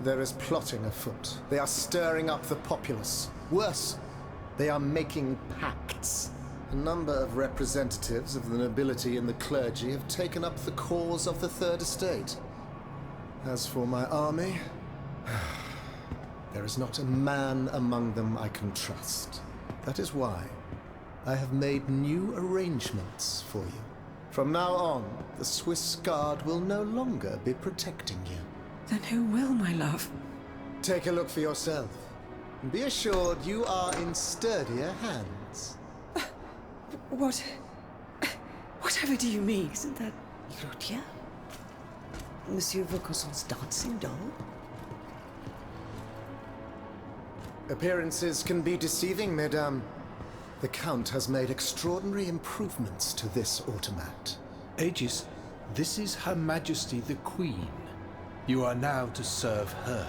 There is plotting afoot. They are stirring up the populace. Worse, they are making pacts. A number of representatives of the nobility and the clergy have taken up the cause of the Third Estate. As for my army, there is not a man among them I can trust. That is why I have made new arrangements for you. From now on, the Swiss Guard will no longer be protecting you. Then who will, my love? Take a look for yourself. And be assured you are in sturdier hands. Whatever do you mean? Isn't that Lydia? Monsieur Vaucanson's dancing doll? Appearances can be deceiving, mesdames. The Count has made extraordinary improvements to this automat. Aegis, this is Her Majesty the Queen. You are now to serve her.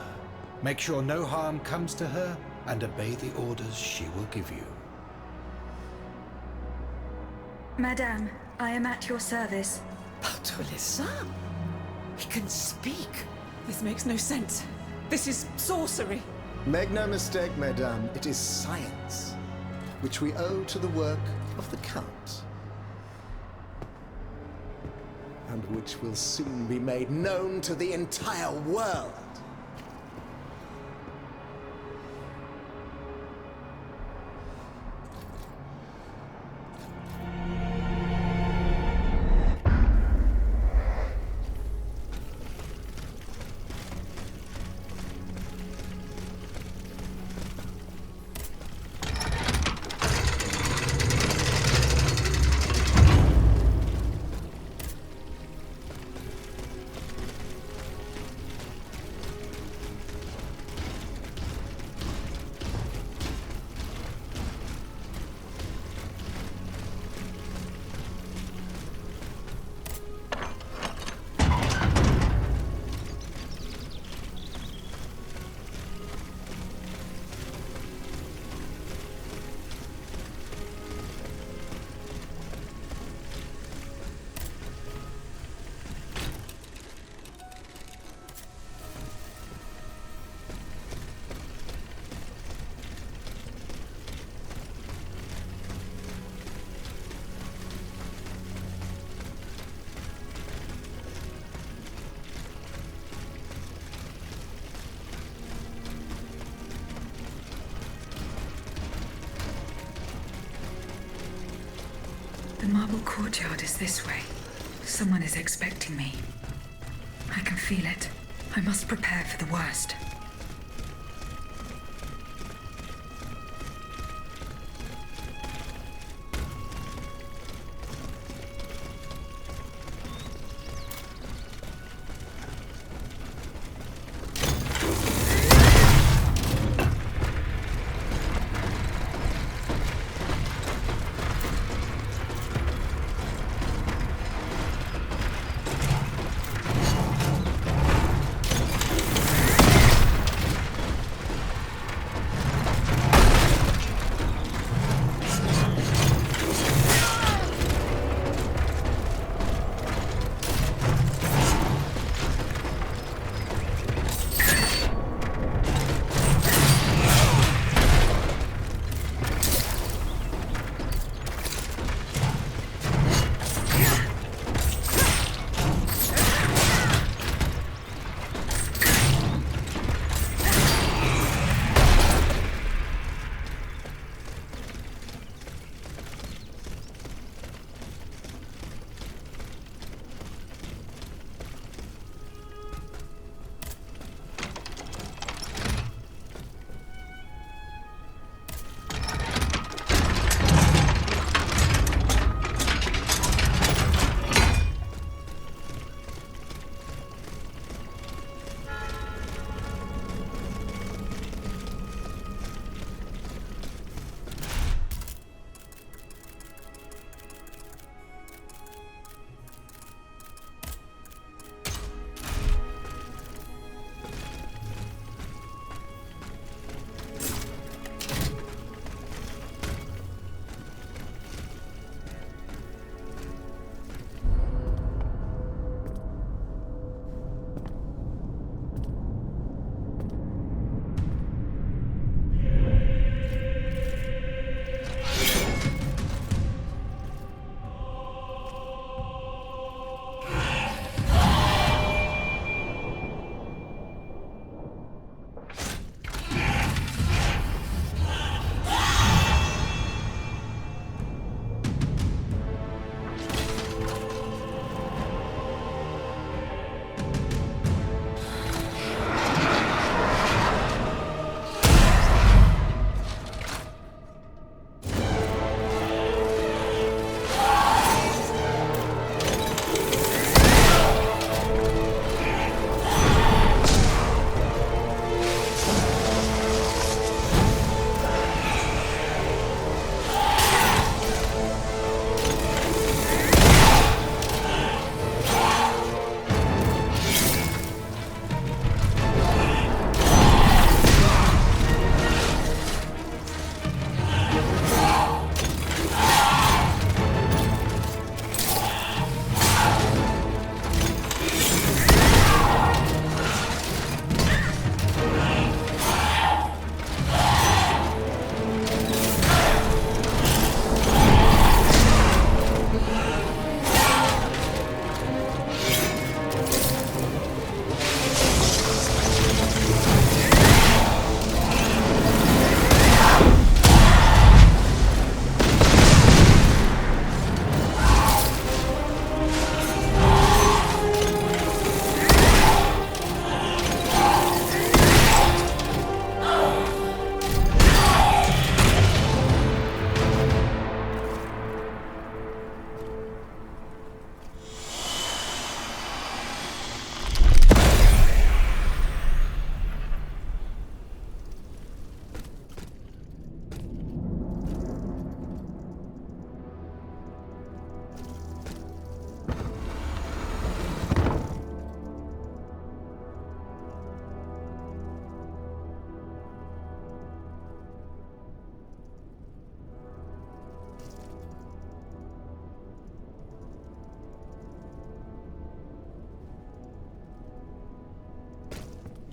Make sure no harm comes to her, and obey the orders she will give you. Madame, I am at your service. Bartolessa? He can speak. This makes no sense. This is sorcery. Make no mistake, mesdames, it is science, which we owe to the work of the Count. And which will soon be made known to the entire world. The marble courtyard is this way. Someone is expecting me. I can feel it. I must prepare for the worst.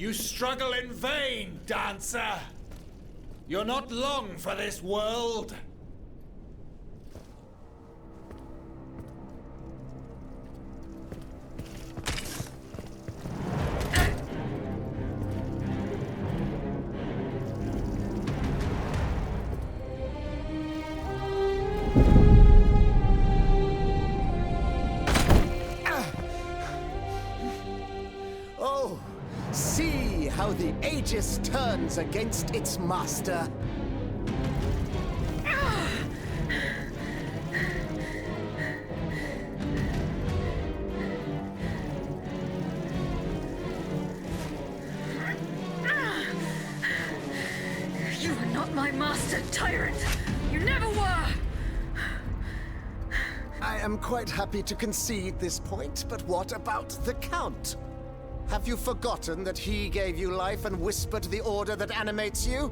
You struggle in vain, dancer! You're not long for this world! Oh, see how the Aegis turns against its master. You are not my master, tyrant! You never were! I am quite happy to concede this point, but what about the Count? Have you forgotten that he gave you life and whispered the order that animates you?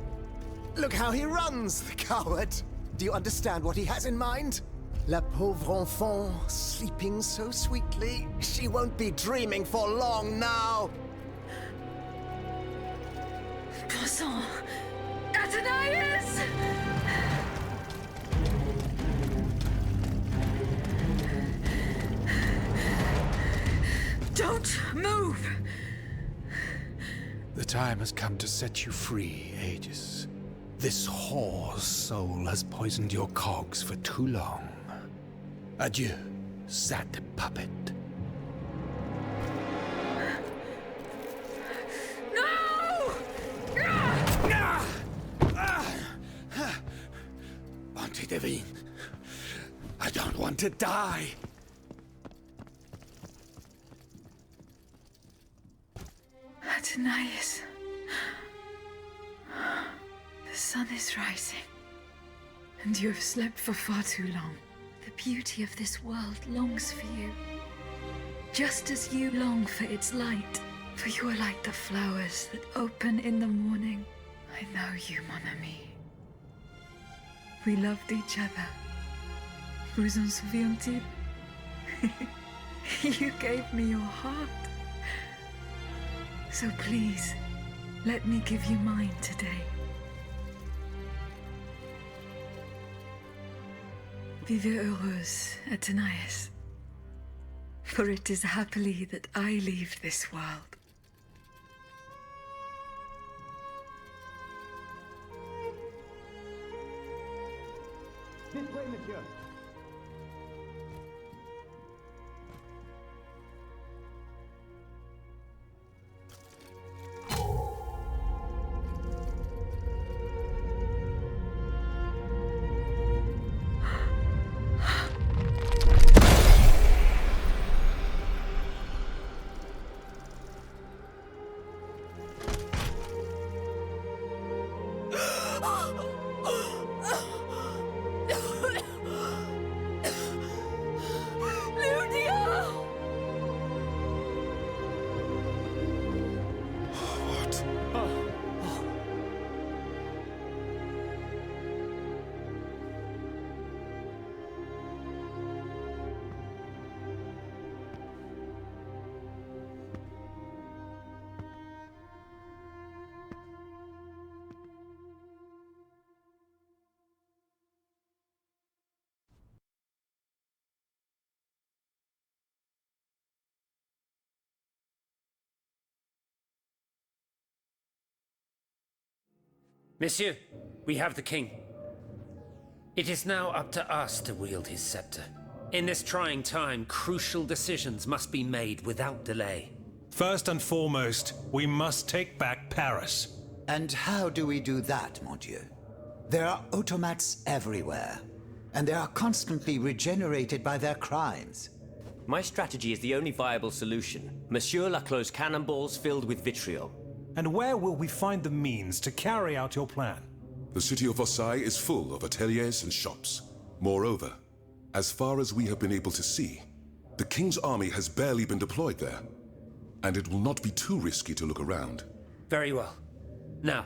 Look how he runs, the coward! Do you understand what he has in mind? La pauvre enfant, sleeping so sweetly, she won't be dreaming for long now! Passant! Aegis! Don't move! The time has come to set you free, Aegis. This whore's soul has poisoned your cogs for too long. Adieu, sad puppet. No! Bonté divine, I don't want to die. Aegis. The sun is rising, and you have slept for far too long. The beauty of this world longs for you, just as you long for its light. For you are like the flowers that open in the morning. I know you, mon ami. We loved each other. Vous en souvient-il? You gave me your heart. So please, let me give you mine today. Vivez heureuse, Aegis. For it is happily that I leave this world. This way, monsieur. Monsieur, we have the king. It is now up to us to wield his scepter. In this trying time, crucial decisions must be made without delay. First and foremost, we must take back Paris. And how do we do that, mon Dieu? There are automats everywhere, and they are constantly regenerated by their crimes. My strategy is the only viable solution. Monsieur Laclos' cannonballs filled with vitriol. And where will we find the means to carry out your plan? The city of Versailles is full of ateliers and shops. Moreover, as far as we have been able to see, the King's army has barely been deployed there. And it will not be too risky to look around. Very well. Now,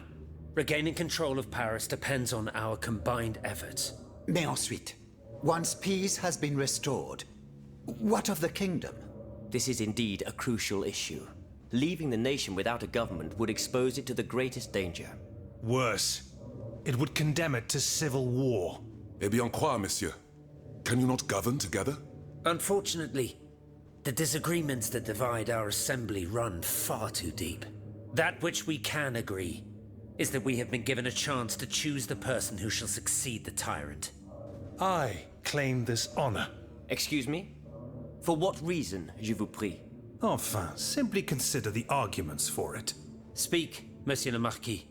regaining control of Paris depends on our combined efforts. Mais ensuite, once peace has been restored, what of the kingdom? This is indeed a crucial issue. leaving the nation without a government would expose it to the greatest danger. Worse, it would condemn it to civil war. Eh bien quoi, monsieur? Can you not govern together? Unfortunately, the disagreements that divide our assembly run far too deep. That which we can agree is that we have been given a chance to choose the person who shall succeed the tyrant. I claim this honor. Excuse me? For what reason, je vous prie? Enfin, simply consider the arguments for it. Speak, Monsieur le Marquis.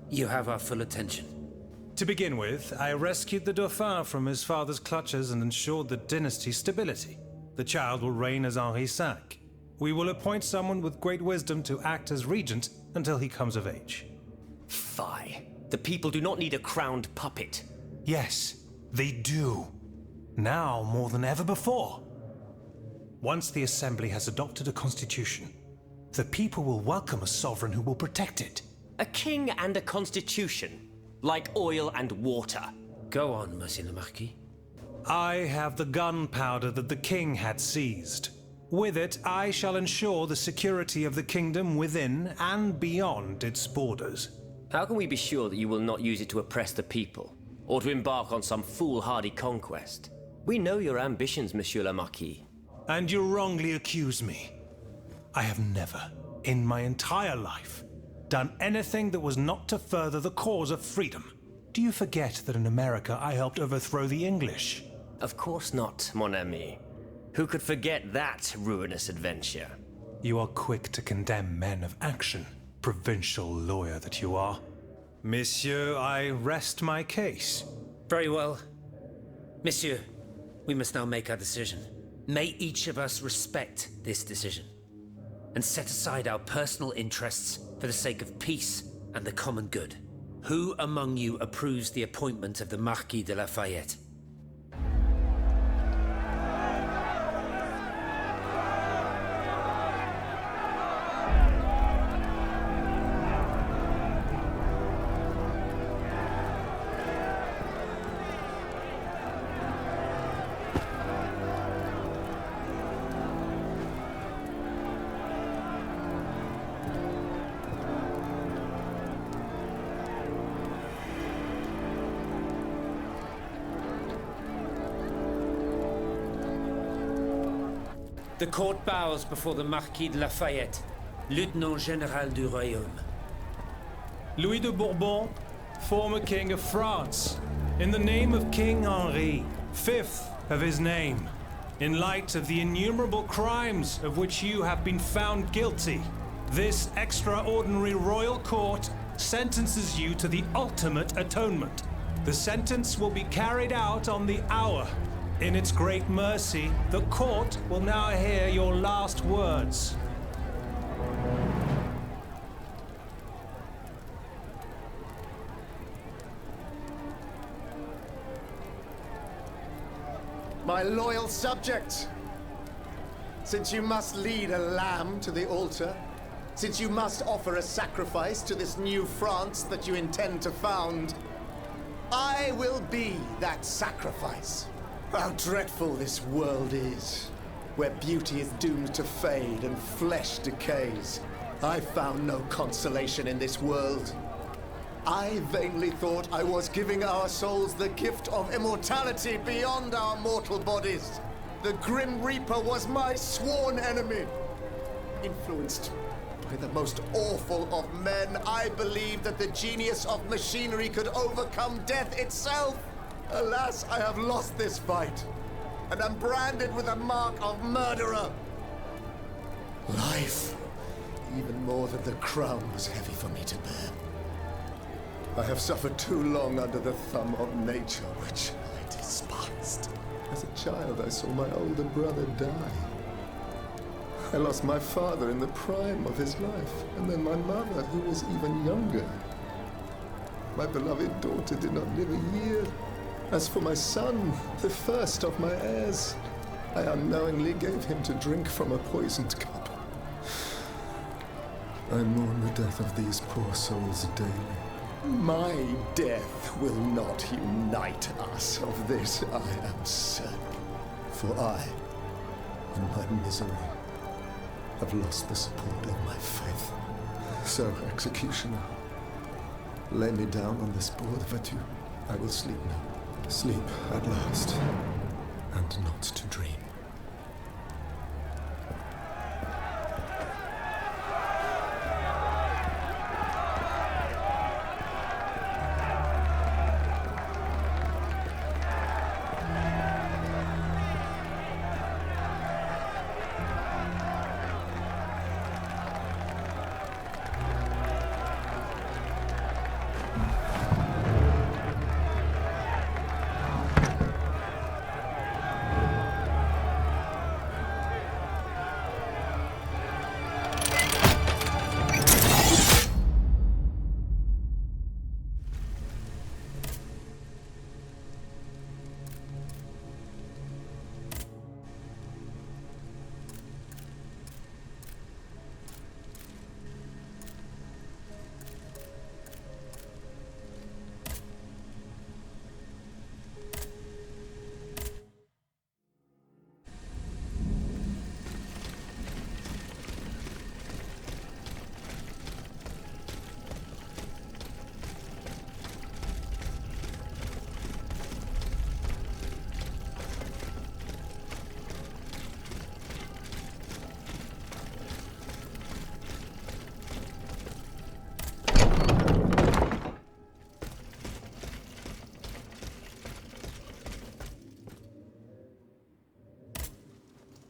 You have our full attention. To begin with, I rescued the Dauphin from his father's clutches and ensured the dynasty's stability. The child will reign as Henri V. We will appoint someone with great wisdom to act as regent until he comes of age. Fie. The people do not need a crowned puppet. Yes, they do. Now more than ever before. Once the Assembly has adopted a constitution, the people will welcome a sovereign who will protect it. A king and a constitution, like oil and water. Go on, Monsieur le Marquis. I have the gunpowder that the king had seized. With it, I shall ensure the security of the kingdom within and beyond its borders. How can we be sure that you will not use it to oppress the people, or to embark on some foolhardy conquest? We know your ambitions, Monsieur le Marquis. And you wrongly accuse me. I have never, in my entire life, done anything that was not to further the cause of freedom. Do you forget that in America I helped overthrow the English? Of course not, mon ami. Who could forget that ruinous adventure? You are quick to condemn men of action, provincial lawyer that you are. Monsieur, I rest my case. Very well. Monsieur, we must now make our decision. May each of us respect this decision, and set aside our personal interests for the sake of peace and the common good. Who among you approves the appointment of the Marquis de Lafayette? The court bows before the Marquis de Lafayette, Lieutenant Général du Royaume. Louis de Bourbon, former King of France, in the name of King Henri, fifth of his name, in light of the innumerable crimes of which you have been found guilty, this extraordinary royal court sentences you to the ultimate atonement. The sentence will be carried out on the hour. In its great mercy, the court will now hear your last words. My loyal subjects, since you must lead a lamb to the altar, since you must offer a sacrifice to this new France that you intend to found, I will be that sacrifice. How dreadful this world is, where beauty is doomed to fade and flesh decays. I found no consolation in this world. I vainly thought I was giving our souls the gift of immortality beyond our mortal bodies. The Grim Reaper was my sworn enemy. Influenced by the most awful of men, I believed that the genius of machinery could overcome death itself. Alas, I have lost this fight, and am branded with the mark of murderer. Life, even more than the crown, was heavy for me to bear. I have suffered too long under the thumb of nature, which I despised. As a child, I saw my older brother die. I lost my father in the prime of his life, and then my mother, who was even younger. My beloved daughter did not live a year. As for my son, the first of my heirs, I unknowingly gave him to drink from a poisoned cup. I mourn the death of these poor souls daily. My death will not unite us, of this I am certain. For I, in my misery, have lost the support of my faith. So, Executioner, lay me down on this board, vas-tu? I will sleep now. Sleep at last, and not to dream.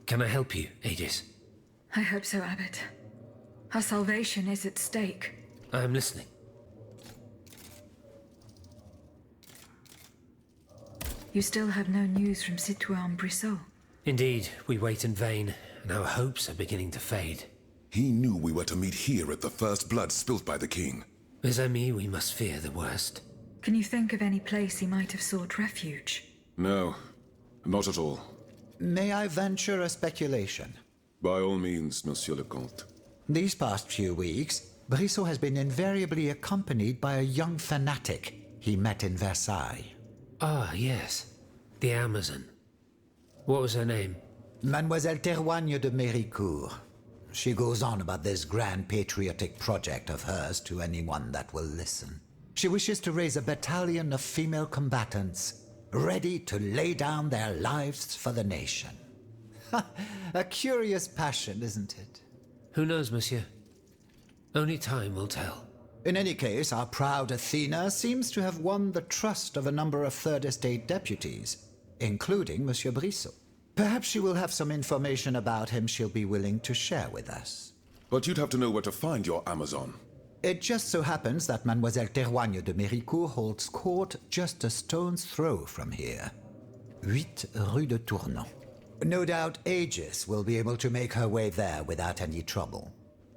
Can I help you, Aegis? I hope so, Abbot. Our salvation is at stake. I am listening. You still have no news from Citoyen Brissot? Indeed, we wait in vain, and our hopes are beginning to fade. He knew we were to meet here at the first blood spilt by the king. Mes amis, we must fear the worst. Can you think of any place he might have sought refuge? No, not at all. May I venture a speculation? By all means, Monsieur le Comte. These past few weeks, Brissot has been invariably accompanied by a young fanatic he met in Versailles. Ah, yes. The Amazon. What was her name? Mademoiselle Théroigne de Méricourt. She goes on about this grand patriotic project of hers to anyone that will listen. She wishes to raise a battalion of female combatants, ready to lay down their lives for the nation. A curious passion, isn't it? Who knows, monsieur? Only time will tell. In any case, our proud Athena seems to have won the trust of a number of Third Estate deputies, including Monsieur Brissot. Perhaps she will have some information about him she'll be willing to share with us. But you'd have to know where to find your Amazon. It just so happens that Mademoiselle Théroigne de Méricourt holds court just a stone's throw from here. 8 Rue de Tournon. No doubt Aegis will be able to make her way there without any trouble.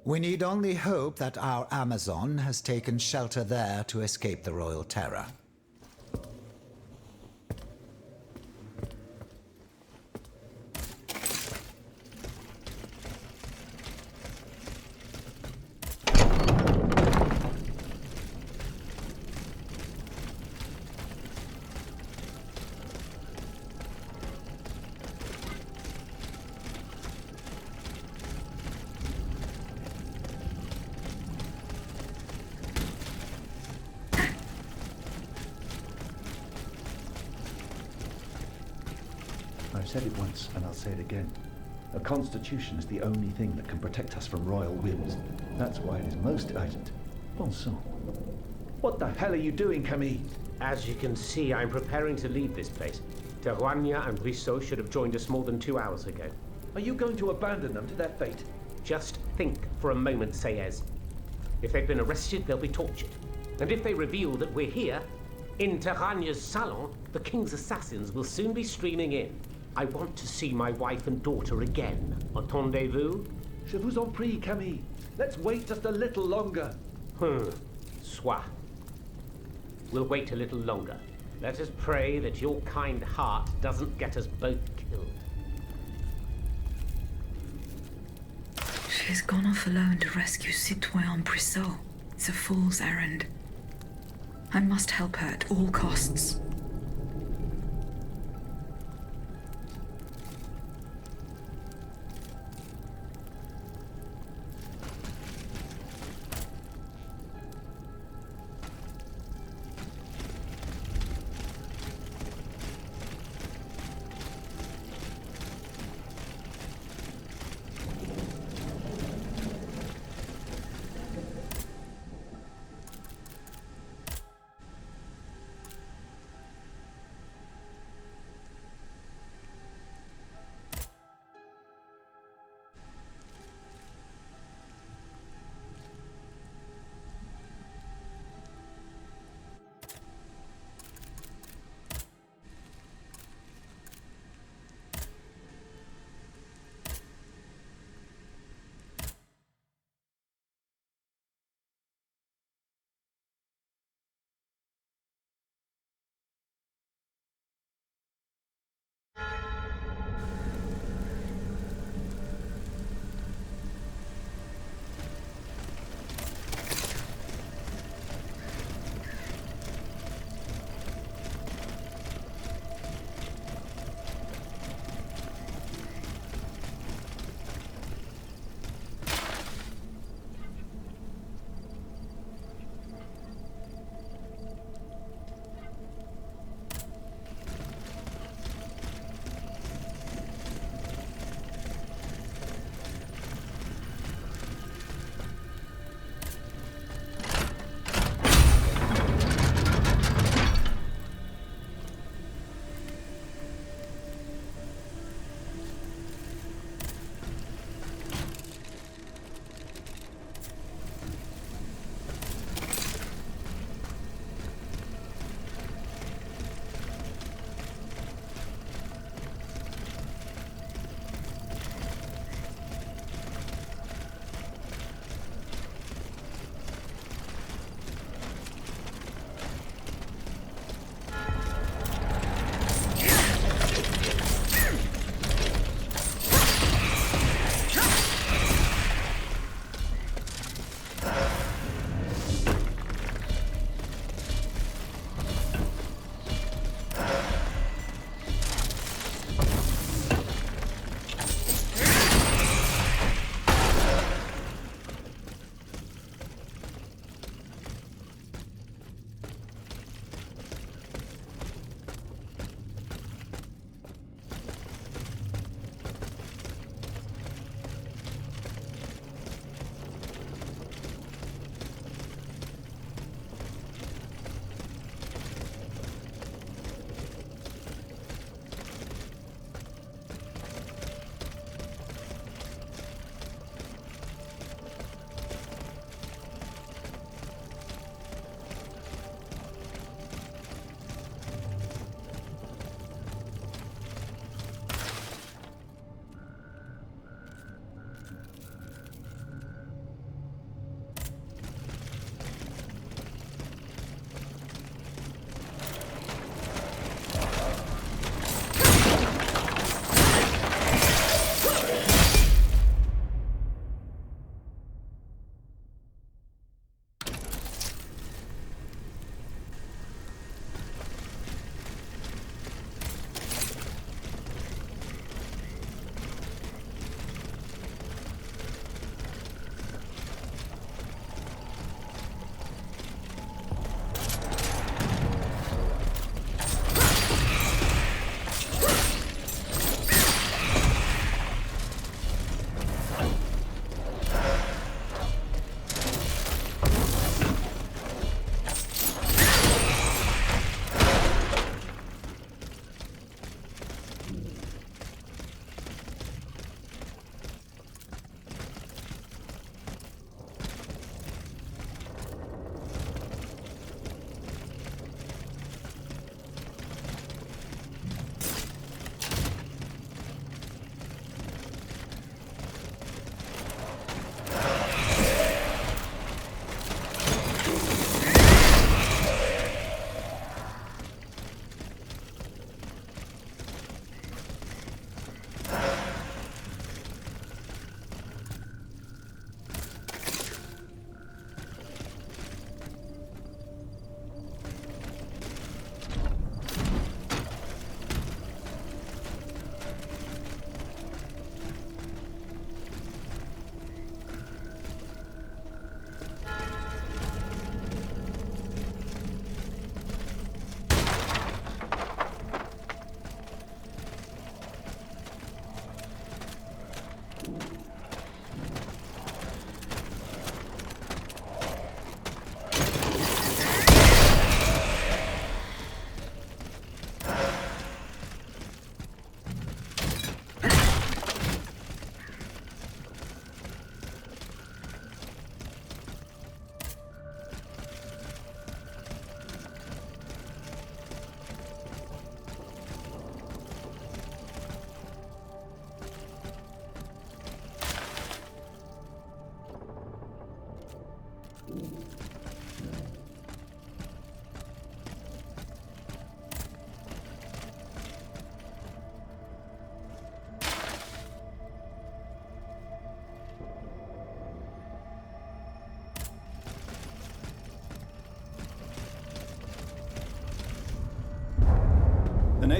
We need only hope that our Amazon has taken shelter there to escape the royal terror. I've said it once, and I'll say it again. A constitution is the only thing that can protect us from royal whims. That's why it is most urgent. Bon sang. What the hell are you doing, Camille? As you can see, I'm preparing to leave this place. Théroigne and Brissot should have joined us more than 2 hours ago. Are you going to abandon them to their fate? Just think for a moment, Sayez. If they've been arrested, they'll be tortured. And if they reveal that we're here, in Théraigne's salon, the king's assassins will soon be streaming in. I want to see my wife and daughter again. Entendez-vous? Je vous en prie, Camille. Let's wait just a little longer. Soit. We'll wait a little longer. Let us pray that your kind heart doesn't get us both killed. She's gone off alone to rescue Citoyen Brissot. It's a fool's errand. I must help her at all costs.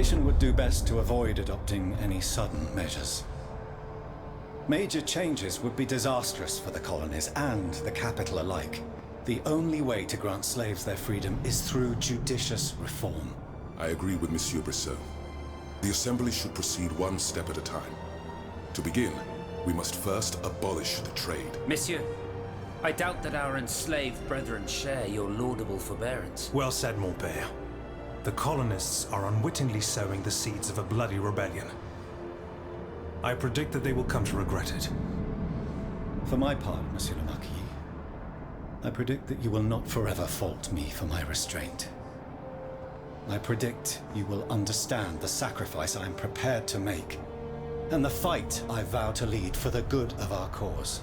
nation would do best to avoid adopting any sudden measures. Major changes would be disastrous for the colonies and the capital alike. The only way to grant slaves their freedom is through judicious reform. I agree with Monsieur Brisseau. The Assembly should proceed one step at a time. To begin, we must first abolish the trade. Monsieur, I doubt that our enslaved brethren share your laudable forbearance. Well said, mon père. The colonists are unwittingly sowing the seeds of a bloody rebellion. I predict that they will come to regret it. For my part, Monsieur le Marquis, I predict that you will not forever fault me for my restraint. I predict you will understand the sacrifice I am prepared to make, and the fight I vow to lead for the good of our cause.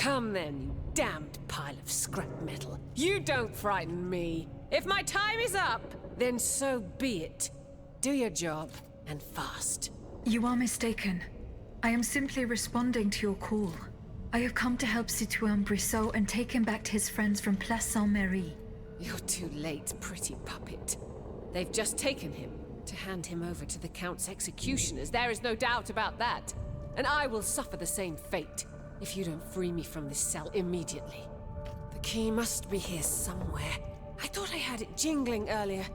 Come then, you damned pile of scrap metal. You don't frighten me. If my time is up, then so be it. Do your job, and fast. You are mistaken. I am simply responding to your call. I have come to help Citoyen Brissot and take him back to his friends from Place Saint-Merry. You're too late, pretty puppet. They've just taken him to hand him over to the Count's executioners. There is no doubt about that. And I will suffer the same fate if you don't free me from this cell immediately. The key must be here somewhere. I thought I had it jingling earlier.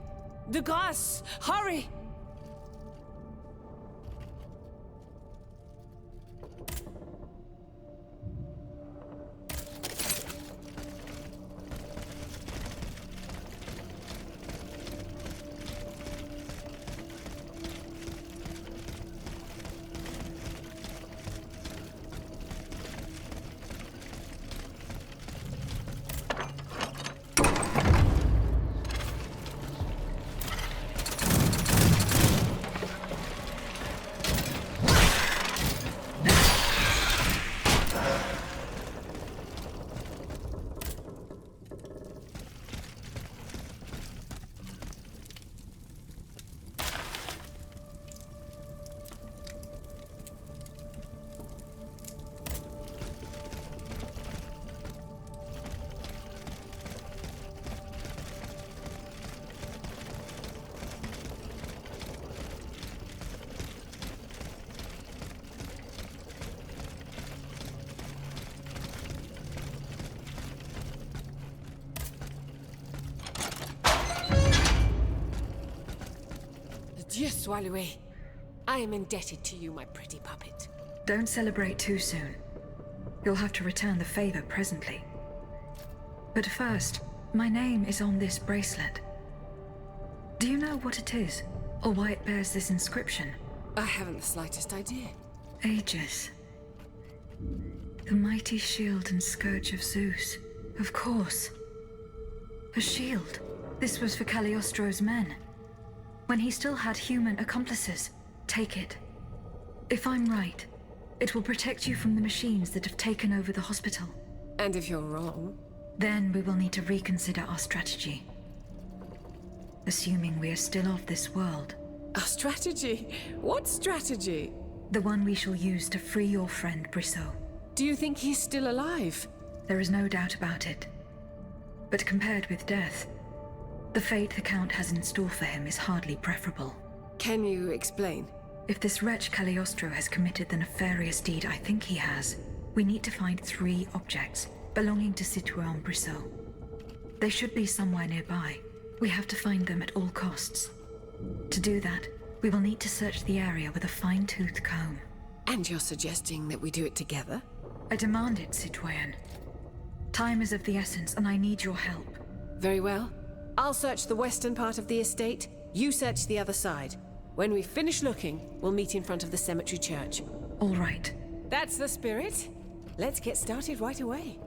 De grâce, hurry! Dieu soit loué. I am indebted to you, my pretty puppet. Don't celebrate too soon. You'll have to return the favor presently. But first, my name is on this bracelet. Do you know what it is, or why it bears this inscription? I haven't the slightest idea. Aegis. The mighty shield and scourge of Zeus. Of course. A shield. This was for Cagliostro's men. When he still had human accomplices. Take it. If I'm right, it will protect you from the machines that have taken over the hospital. And if you're wrong? Then we will need to reconsider our strategy. Assuming we are still of this world. Our strategy? What strategy? The one we shall use to free your friend Brissot. Do you think he's still alive? There is no doubt about it. But compared with death, the fate the Count has in store for him is hardly preferable. Can you explain? If this wretch Cagliostro has committed the nefarious deed I think he has, we need to find 3 objects belonging to Citoyen Brissot. They should be somewhere nearby. We have to find them at all costs. To do that, we will need to search the area with a fine-toothed comb. And you're suggesting that we do it together? I demand it, Citoyen. Time is of the essence, and I need your help. Very well. I'll search the western part of the estate, you search the other side. When we finish looking, we'll meet in front of the cemetery church. All right. That's the spirit. Let's get started right away.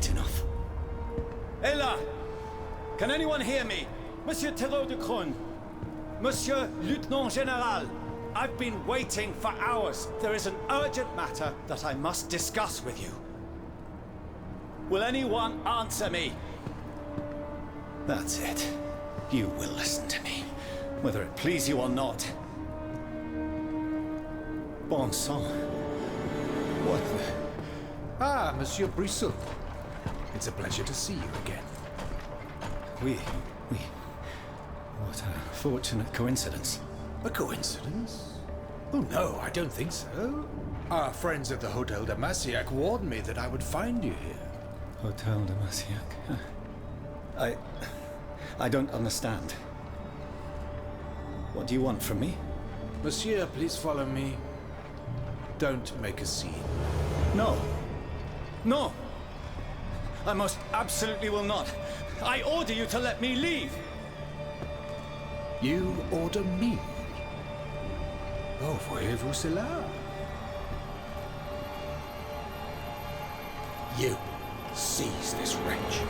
quite enough. Hélas! Can anyone hear me? Monsieur Terreau de Crone. Monsieur Lieutenant General. I've been waiting for hours. There is an urgent matter that I must discuss with you. Will anyone answer me? That's it. You will listen to me, whether it please you or not. Bon sang. What the... Ah, Monsieur Brissot. It's a pleasure to see you again. We... What a fortunate coincidence. A coincidence? Oh no, I don't think so. Our friends at the Hotel de Massiac warned me that I would find you here. Hotel de Massiac. I don't understand. What do you want from me? Monsieur, please follow me. Don't make a scene. No. No! I most absolutely will not. I order you to let me leave! You order me? Oh, voyez-vous cela? You seize this wretch.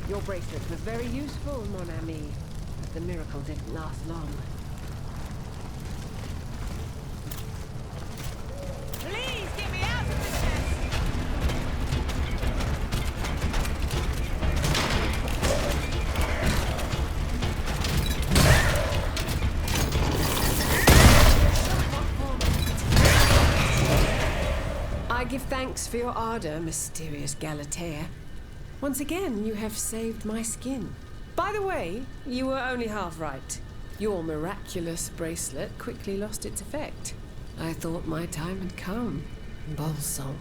Your bracelet was very useful, mon ami, but the miracle didn't last long. Please get me out of this mess! I give thanks for your ardor, mysterious Galatea. Once again, you have saved my skin. By the way, you were only half right. Your miraculous bracelet quickly lost its effect. I thought my time had come. Bon sang.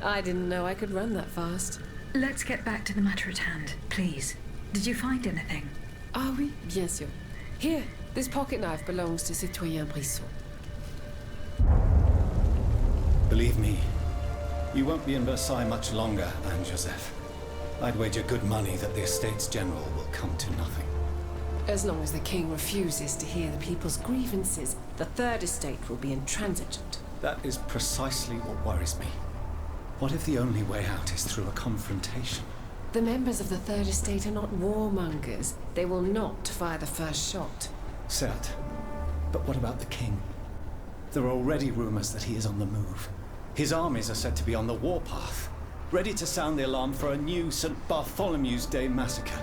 I didn't know I could run that fast. Let's get back to the matter at hand, please. Did you find anything? Ah oui, bien sûr. Here, this pocket knife belongs to Citoyen Brisson. Believe me, you won't be in Versailles much longer, Anne-Joseph. I'd wager good money that the Estates General will come to nothing. As long as the king refuses to hear the people's grievances, the Third Estate will be intransigent. That is precisely what worries me. What if the only way out is through a confrontation? The members of the Third Estate are not warmongers. They will not fire the first shot. Certes. But what about the king? There are already rumors that he is on the move. His armies are said to be on the warpath, ready to sound the alarm for a new St. Bartholomew's Day massacre.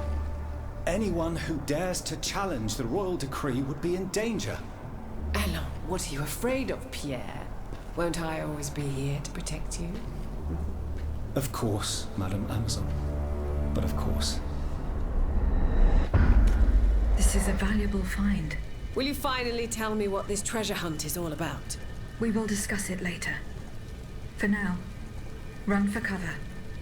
Anyone who dares to challenge the royal decree would be in danger. Allons, what are you afraid of, Pierre? Won't I always be here to protect you? Of course, Madame Amazon. But of course. This is a valuable find. Will you finally tell me what this treasure hunt is all about? We will discuss it later. For now, run for cover,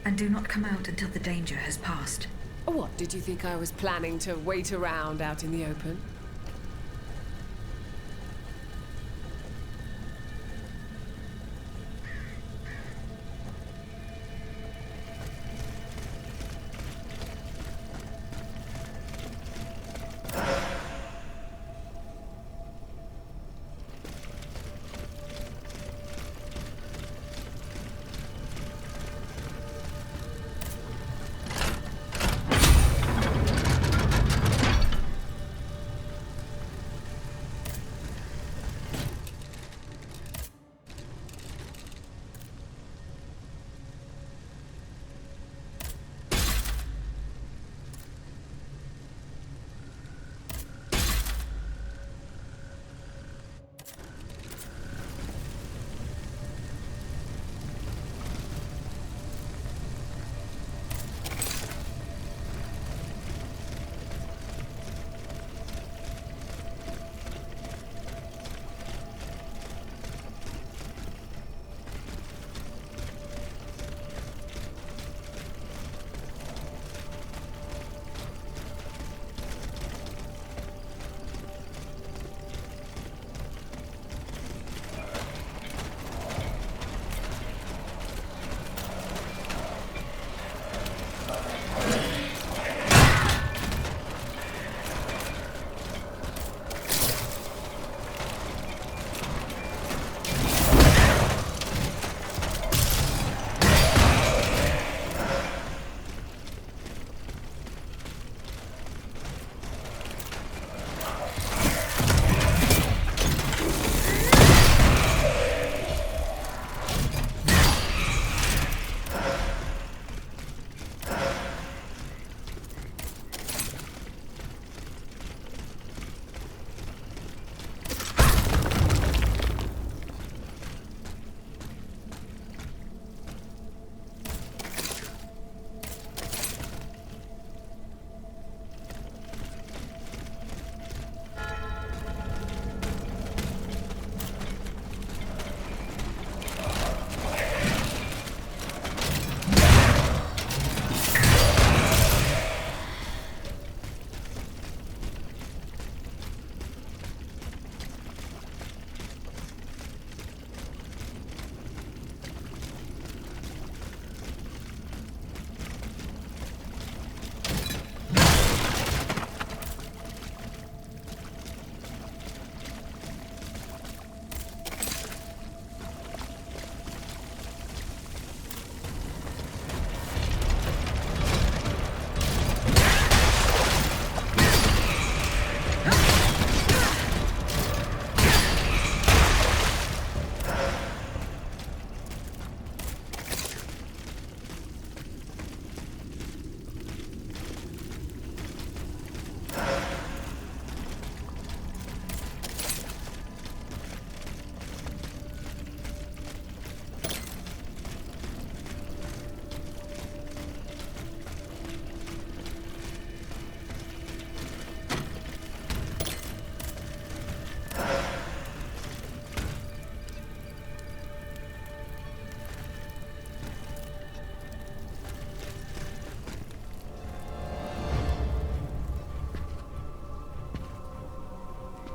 and do not come out until the danger has passed. What, did you think I was planning to wait around out in the open?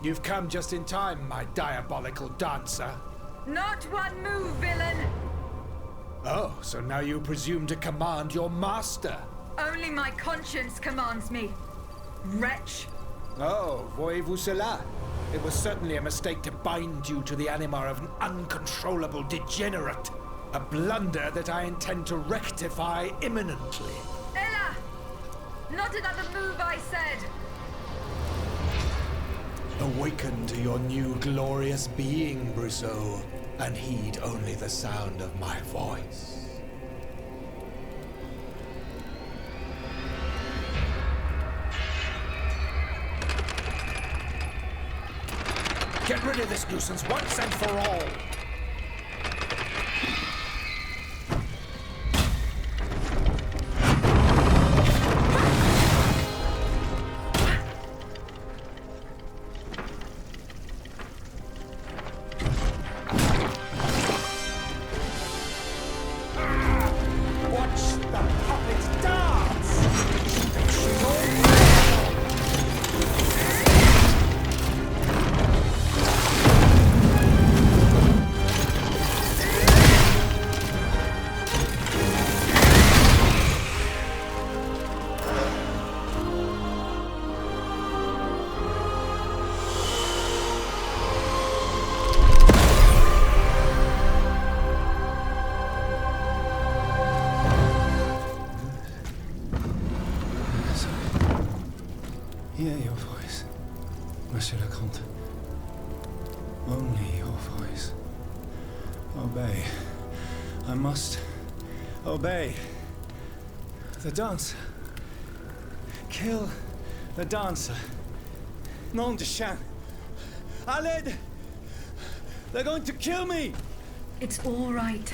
You've come just in time, my diabolical dancer. Not one move, villain! Oh, so now you presume to command your master? Only my conscience commands me, wretch. Oh, voyez-vous cela? It was certainly a mistake to bind you to the anima of an uncontrollable degenerate. A blunder that I intend to rectify imminently. Ella! Not another move, I said! Awaken to your new glorious being, Brusseau, and heed only the sound of my voice. Get rid of this nuisance once and for all! Hear your voice, Monsieur le Comte. Only your voice. Obey. I must obey. The dancer. Kill the dancer. Nom de chien. Aled! They're going to kill me! It's all right.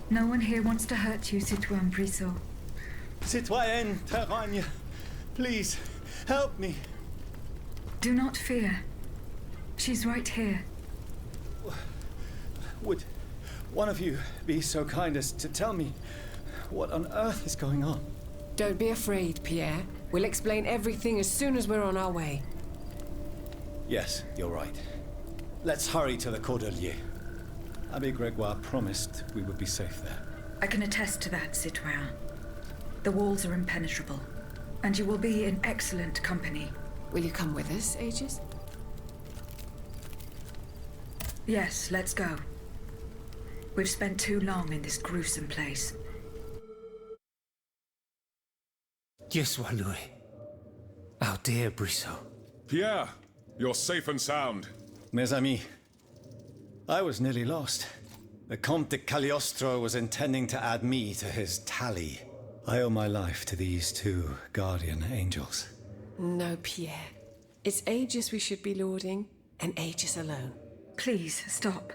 No one here wants to hurt you, Citoyen Brissot. Citoyenne Terragne, please, help me. Do not fear. She's right here. Would one of you be so kind as to tell me what on earth is going on? Don't be afraid, Pierre. We'll explain everything as soon as we're on our way. Yes, you're right. Let's hurry to the Cordelier. Abbé Gregoire promised we would be safe there. I can attest to that, Citoyen. The walls are impenetrable, and you will be in excellent company. Will you come with us, Aegis? Yes, let's go. We've spent too long in this gruesome place. Dieu soit loué. Our dear Brissot. Pierre, you're safe and sound. Mes amis, I was nearly lost. The Comte de Cagliostro was intending to add me to his tally. I owe my life to these two guardian angels. No, Pierre. It's Aegis we should be lauding, and Aegis alone. Please, stop.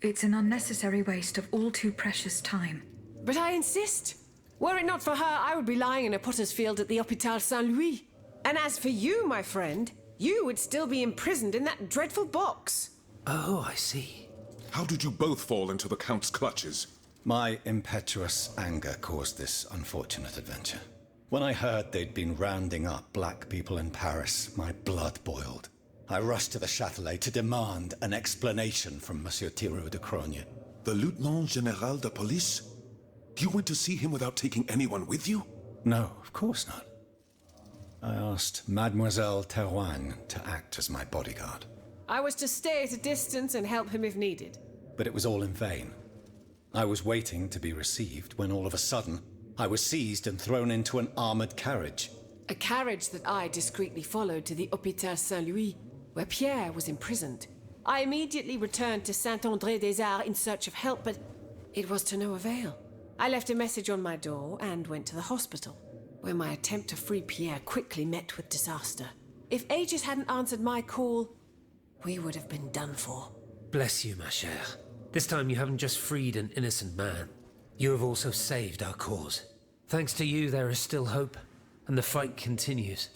It's an unnecessary waste of all too precious time. But I insist. Were it not for her, I would be lying in a potter's field at the Hôpital Saint-Louis. And as for you, my friend, you would still be imprisoned in that dreadful box. Oh, I see. How did you both fall into the Count's clutches? My impetuous anger caused this unfortunate adventure. When I heard they'd been rounding up black people in Paris, my blood boiled. I rushed to the Châtelet to demand an explanation from Monsieur Thiroux de Crogne. The Lieutenant General de Police? You went to see him without taking anyone with you? No, of course not. I asked Mademoiselle Terroigne to act as my bodyguard. I was to stay at a distance and help him if needed. But it was all in vain. I was waiting to be received when all of a sudden, I was seized and thrown into an armored carriage. A carriage that I discreetly followed to the Hôpital Saint-Louis, where Pierre was imprisoned. I immediately returned to Saint-André-des-Arts in search of help, but it was to no avail. I left a message on my door and went to the hospital, where my attempt to free Pierre quickly met with disaster. If Aegis hadn't answered my call, we would have been done for. Bless you, ma chère. This time you haven't just freed an innocent man. You have also saved our cause. Thanks to you, there is still hope, and the fight continues.